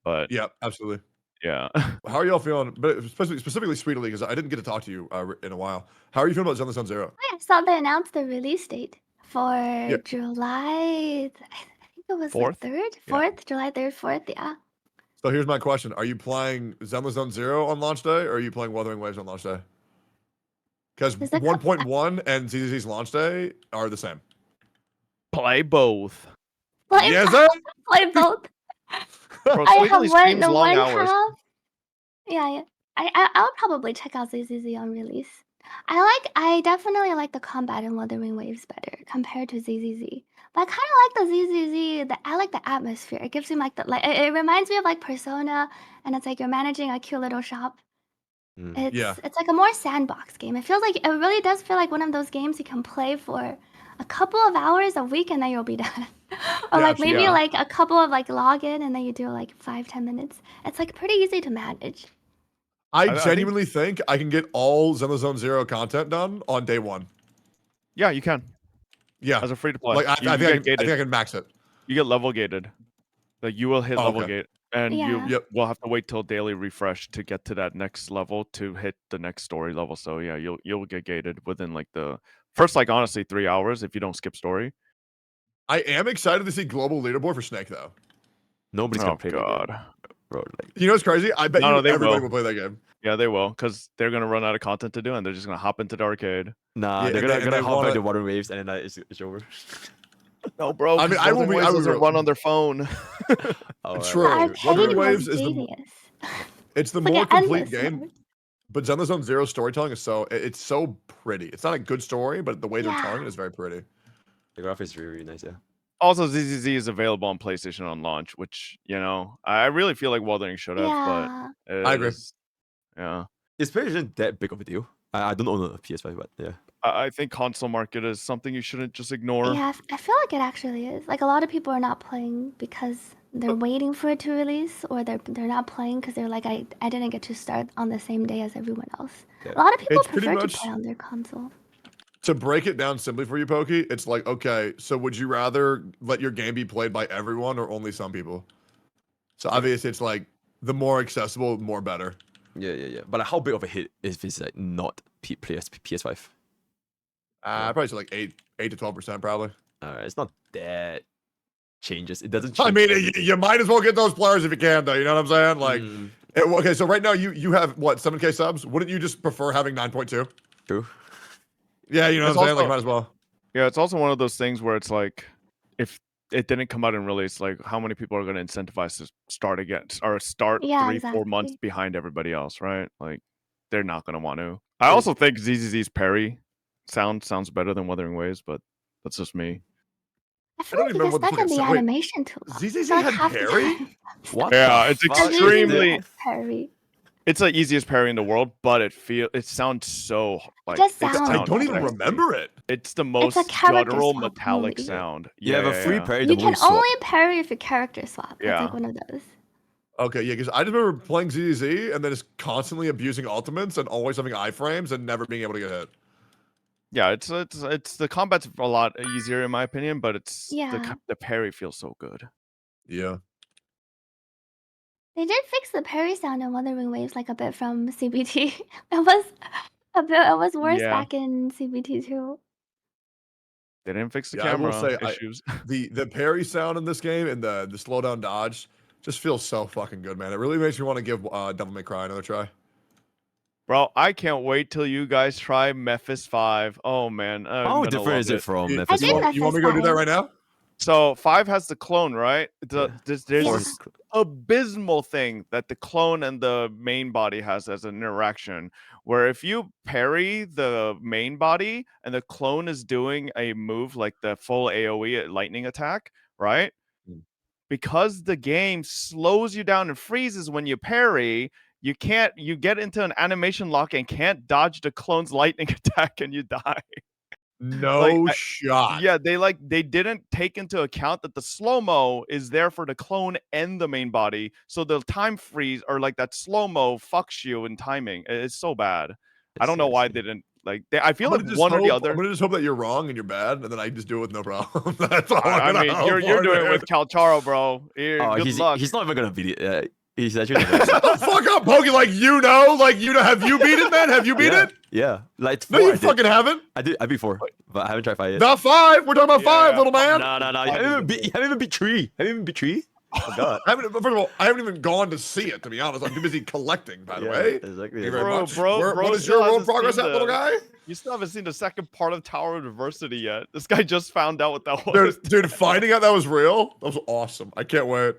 But Yeah, absolutely. yeah. How are y'all feeling? But specifically Sweetly, because I didn't get to talk to you in a while. How are you feeling about Zenless on Zero? I saw they announced the release date for July. I think it was 4th? the 3rd, Yeah. 4th, July 3rd, 4th. Yeah. So here's my question: are you playing Zenless Zone Zero on launch day, or are you playing Wuthering Waves on launch day? Because Is that 1.1 and ZZZ's launch day are the same. Play both. Play, Yes, sir. play both. Bro, I Sweetly have streams long one hours. half. Yeah. I'll probably check out ZZZ on release. I definitely like the combat in Wuthering Waves better compared to ZZZ. But I kind of like the ZZZ. I like the atmosphere. It gives me like it reminds me of like Persona, and it's like you're managing a cute little shop. Mm. It's like a more sandbox game. It feels like it really does feel like one of those games you can play for a couple of hours a week and then you'll be done. Or Yeah, like maybe yeah. like a couple of like login and then you do like 5-10 minutes. It's like pretty easy to manage. I think- genuinely think I can get all Zenless Zone Zero content done on day 1. Yeah, you can. Yeah, As a free to play. like I you think get I gated. think I can max it. You get level gated. Like you will hit Oh, level okay. gate, and Yeah. you will have to wait till daily refresh to get to that next level to hit the next story level. So yeah, you'll get gated within like the first like honestly 3 hours if you don't skip story. I am excited to see global leaderboard for Snake though. Nobody's Oh gonna play that game. god. bro. Like, You know what's crazy? I bet No, you they everybody will. will play that game. Yeah, they will, because they're gonna run out of content to do, and they're just gonna hop into the arcade. nah, Yeah, they're and gonna they gonna hop wanna- back to Wuthering Waves, and then it's over. No, bro. I mean, I will be- I will be doesn't real- run on their phone. True. The Wuthering arcade Waves was is the genius. it's the Like more an complete endless game. mode. But Zenless Zone Zero storytelling is it's so pretty. It's not a good story, but the way they're Yeah. telling it is very pretty. The graphics is really, really nice. Yeah. Also, ZZZ is available on PlayStation on launch, which I really feel like Wuthering should have, Yeah. but I agree. Yeah, Is PlayStation that big of a deal? I don't own a PS5, but yeah. I think console market is something you shouldn't just ignore. Yeah, I feel like it actually is. Like a lot of people are not playing because they're waiting for it to release, or they're not playing because they're like, I didn't get to start on the same day as everyone else. Yeah. A lot of people It's pretty prefer to much- play on their console. To break it down simply for you, Pokke, it's like, okay, so would you rather let your game be played by everyone or only some people? So obviously, it's like the more accessible, more better. Yeah. But like, how big of a hit is this like not PS5? I'd probably say like 8 to 12%, probably. It's not that changes. It doesn't. I Change mean, everything. you might as well get those players if you can, though. You know what I'm saying? Like, Mm, okay, so right now you have what 7K subs? Wouldn't you just prefer having 9.2? true. Yeah, you know It's what I'm saying? Like, also- might as well. Yeah, it's also one of those things where it's like, if it didn't come out and release, like how many people are going to incentivize to start again or start Yeah, 3-4 months exactly. behind everybody else, right? Like they're not going to want to. I also think ZZZ's parry sounds better than Wuthering Waves, but that's just me. I feel don't like even you get remember what the stuck fuck in it the said. Wait, animation too long. ZZZ So, like, had half the parry? time- What? Yeah, the it's fuck? ZZZ extremely- has parry. It's the easiest parry in the world, but it sounds so like just it sounds I sounds don't even sexy. remember it. It's the most character guttural swap metallic movie. sound. You have a free yeah. parry. You the can moment swap. only parry if you character swap. That's Yeah. like one of those. Okay, yeah, because I just remember playing ZZ and then just constantly abusing ultimates and always having iframes and never being able to get hit. Yeah, it's the combat's a lot easier in my opinion, but Yeah. the parry feels so good. Yeah. They did fix the parry sound in Wuthering Waves like a bit from CBT. It was worse Yeah. back in CBT too. They didn't fix the Yeah, I will camera say, issues. The parry sound in this game and the slow down dodge just feels so fucking good, man. It really makes me want to give Devil May Cry another try. Bro, I can't wait till you guys try Memphis 5. Oh man, I'm How gonna different love is it from You, Memphis? did you, Memphis want, you want me to go do that 5. right now? So 5 has the clone, right? Yeah. There's Yeah. this abysmal thing that the clone and the main body has as an interaction, where if you parry the main body and the clone is doing a move like the full AoE lightning attack, right? Mm. Because the game slows you down and freezes when you parry, you get into an animation lock and can't dodge the clone's lightning attack and you die. No shot. Yeah, they didn't take into account that the slow-mo is there for the clone and the main body, so the time freeze or like that slow-mo fucks you in timing. It's so bad. I don't know why they didn't like. I feel I'm like gonna just one or the hope- other. I'm gonna just hope that you're wrong and you're bad, and then I just do it with no problem. That's all. I I'm gonna mean, hope you're for, doing it man. with Calcharo, bro. Oh, Good luck. he's not even gonna beat it. He's actually not gonna Shut the fuck up, Pokke. Like have you beat it, man? Have you beat yeah, it? Yeah, like No, 4 you I did. fucking haven't. I beat 4, but I haven't tried 5 yet. Not 5. We're talking about 5, Yeah. little man. No. You haven't even beat 3. Have you even beat 3? Oh god. First of all, I haven't even gone to see it, to be honest. I'm too busy collecting, by the way. Exactly. Thank you very Bro, much. bro, What is still your road hasn't progress seen at, little the- guy? You still haven't seen the second part of Tower of Diversity yet. This guy just found out what that was. Dude, finding out that was real, that was awesome. I can't wait.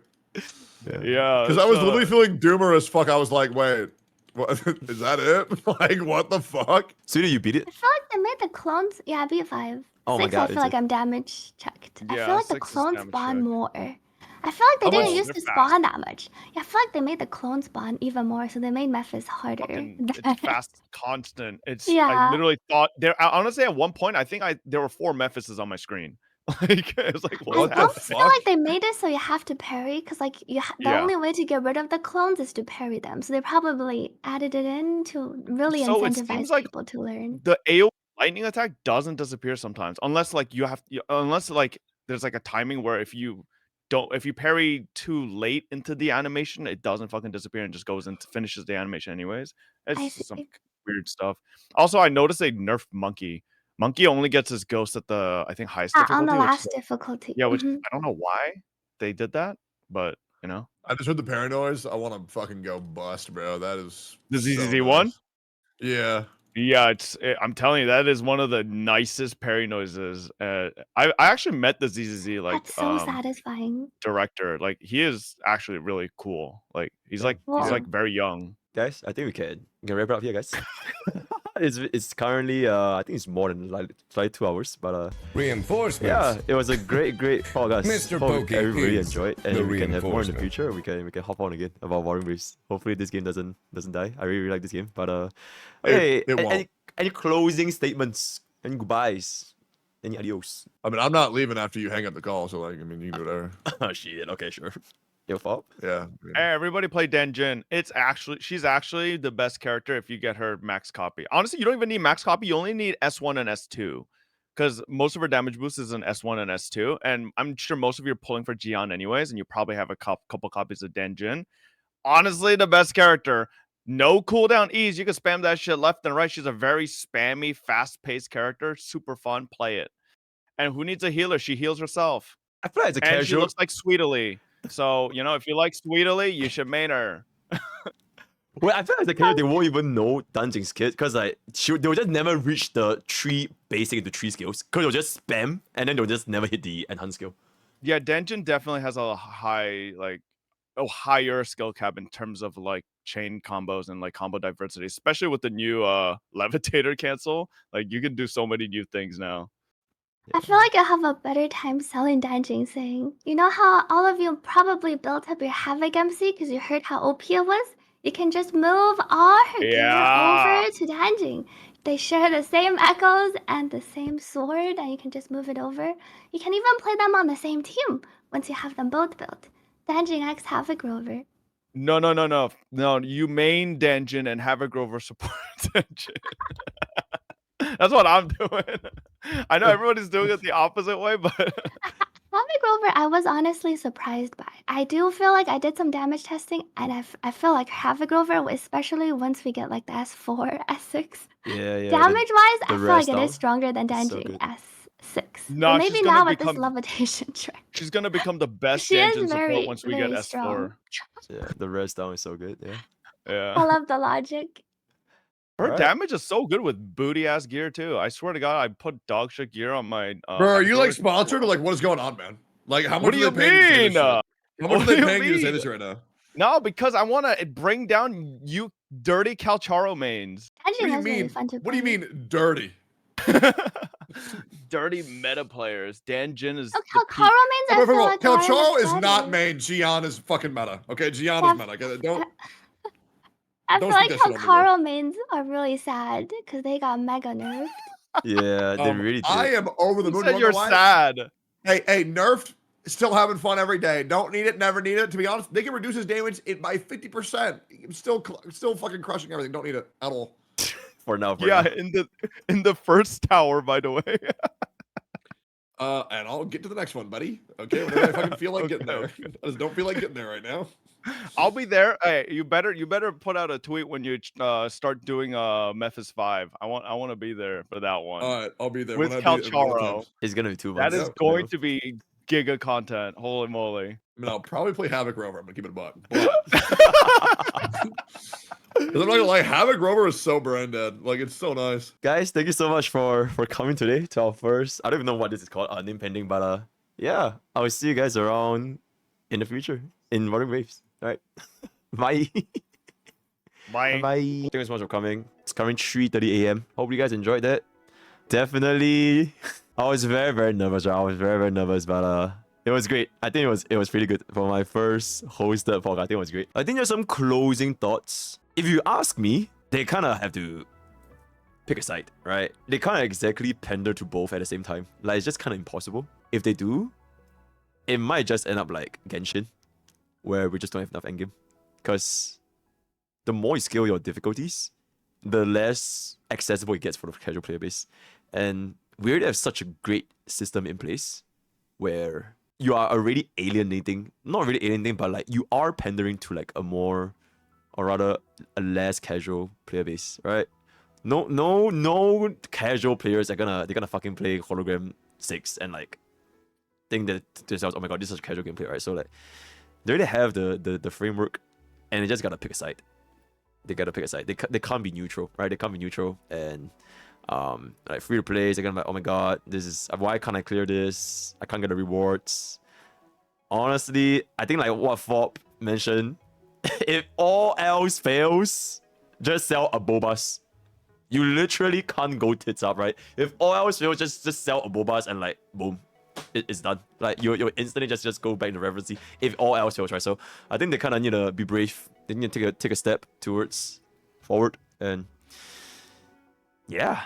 Yeah, Because I was literally feeling doomer as fuck. I was like, wait, what, is that it? Like, what the fuck? Sweetie, you beat it? I feel like they made the clones. Yeah, I beat 5. Oh my 6, God, I feel is like it? I'm damage checked. I Yeah, feel like the 6 is clones damage spawn checked. more. I feel like they How didn't much- used They're to fast. spawn that much. Yeah, I feel like they made the clone spawn even more, so they made Memphis harder. It's fast, constant. I Yeah. literally thought there. Honestly, at one point, I think there were 4 Memphises on my screen. Like it was like, I What the don't feel fuck? like they made it so you have to parry, because like the Yeah. only way to get rid of the clones is to parry them. So they probably added it in to really So it incentivize seems like people to learn. The AoE lightning attack doesn't disappear sometimes, unless like unless like there's like a timing where if you parry too late into the animation, it doesn't fucking disappear and just goes and finishes the animation anyways. I It's just some see. weird stuff. Also, I noticed they nerfed Monkey. Monkey only gets his ghost at the I think highest Yeah, difficulty. on the which last is- difficulty. yeah, which Mhm. I don't know why they did that, but You know, I just heard the paranoise. I want to fucking go bust, bro. That is the so ZZZ one. nice. Yeah. Yeah, I'm telling you, that is one of the nicest parry noises. I actually met the ZZZ like That's so satisfying. director. Like he is actually really cool. Like he's like Well, very young. Guys, I think we can wrap it up here, guys. it's currently I think it's more than like 2 hours, but Reinforcements. yeah, it was a great podcast. Mr. Hope Pokke everybody is enjoyed, and the if we can have more in the reinforcement. future, we can hop on again about Wuthering Waves. Hopefully this game doesn't die. I really like this game, but hey, it won't. any closing statements and goodbyes, any adios? I mean, I'm not leaving after you hang up the call. So like, I mean, you can go there. Oh shit, okay, sure. Yo, Fob. Yeah. Hey, everybody play Denjin. She's actually the best character if you get her max copy. Honestly, you don't even need max copy. You only need S1 and S2. Because most of her damage boost is in S1 and S2. And I'm sure most of you are pulling for Jiyan anyways, and you probably have a couple copies of Denjin. Honestly, the best character. No cooldown ease. You can spam that shit left and right. She's a very spammy, fast-paced character. Super fun. Play it. And who needs a healer? She heals herself. I feel like it's a And she casual. looks like Sweetly. So, you know, if you like Sweetly, you should main her. Well, I feel like the character they won't even know Dungeon's kid because like they'll just never reach the 3 basic into 3 skills because they'll just spam and then they'll just never hit the enhanced skill. Yeah, Denjin definitely has a higher skill cap in terms of like chain combos and like combo diversity, especially with the new levitator cancel. Like you can do so many new things now. I feel like I have a better time selling Danjing saying, you know how all of you probably built up your Havoc MC because you heard how OP it was? You can just move all her gear over to Danjing. They share the same echoes and the same sword, and you can just move it over. You can even play them on the same team once you have them both built. Danjing X Havoc Rover. No. You main Denjin and Havoc Rover support Denjin. That's what I'm doing. I know everybody's doing it the opposite way, but Havoc Rover, I was honestly surprised by. I do feel like I did some damage testing, and I feel like Havoc Rover, especially once we get like the S4, S6. Yeah. Damage-wise, I feel like rest it down. is stronger than So Danjing good. S6. No, But maybe she's gonna now with this become- levitation trick. she's gonna become the best She is Denjin very, support once we get very S4. strong. Yeah, the rest down is so good. Yeah. I Yeah. love the logic. Her Alright. damage is so good with booty ass gear too. I swear to God, I put dog shit gear on my. Bro, are Havoc you like Rover. sponsored or like what is going on, man? Like how much What do are you they paying you to say this mean? shit? How much What are do they you paying you to say mean? this right now? No, because I want to bring down you dirty Calcharo mains. Danjing What do you is really mean? fun to What do you play. mean dirty? Dirty meta players. Danjin is Oh, the peak. Calcharo mains, I feel like are Calcharo the is not better. main. Jiyan is fucking meta. Okay, Jiyan Yeah, is meta. Okay, don't. I Don't feel speak like that shit on me, bro. Calcharo mains are really sad because they got mega nerfed. Yeah, they really did. I am over the Who moon. said You you're wanna know why? sad? Hey, nerfed. Still having fun every day. Don't need it. Never need it. To be honest, they can reduce his damage by 50%. Still fucking crushing everything. Don't need it at all. For now. Yeah, now. in the first tower, by the way. And I'll get to the next one, buddy. Okay, whenever I fucking feel like getting there. Okay. I just don't feel like getting there right now. I'll be there. Hey, you better put out a tweet when you start doing Memphis 5. I want to be there for that one. All right, I'll be there With when I beat it all the Calcharo. times. It's gonna be 2 That months. is going to be giga content. Holy moly. I mean, I'll probably play Havoc Rover. I'm gonna keep it a buck. But 'cause I'm not gonna lie, Havoc Rover is so brain dead. Like it's so nice. Guys, thank you so much for coming today to our first. I don't even know what this is called. Name pending, but yeah, I will see you guys around in the future in Wuthering Waves. All right, bye. Bye. Bye. Thank you so much for coming. It's coming 3:30 a.m. Hope you guys enjoyed that. Definitely, I was very nervous. Right? I was very nervous, but it was great. I think it was pretty good for my first hosted podcast. I think it was great. I think there's some closing thoughts. If you ask me, they kind of have to pick a side, right? They can't exactly pander to both at the same time. Like it's just kind of impossible. If they do, it might just end up like Genshin, where we just don't have enough endgame. Because the more you scale your difficulties, the less accessible it gets for the casual player base. And we already have such a great system in place where you are already alienating, not really alienating, but like you are pandering to like a more, or rather a less casual player base, right? No casual players are gonna fucking play hologram 6 and like think that to themselves, oh my god, this is such a casual gameplay, right? So like They already have the framework, and they just gotta pick a side. They gotta pick a side. They can't be neutral, right? They can't be neutral, and like free to play, they're gonna be like, oh my god, this is why can't I clear this? I can't get the rewards. Honestly, I think like what Fob mentioned, if all else fails, just sell a Bobas. You literally can't go tits up, right? If all else fails, just sell a Bobas and like boom, it's done. Like you instantly just go back to relevancy if all else fails, right? So I think they kind of need to be brave. They need to take a step forward, and yeah.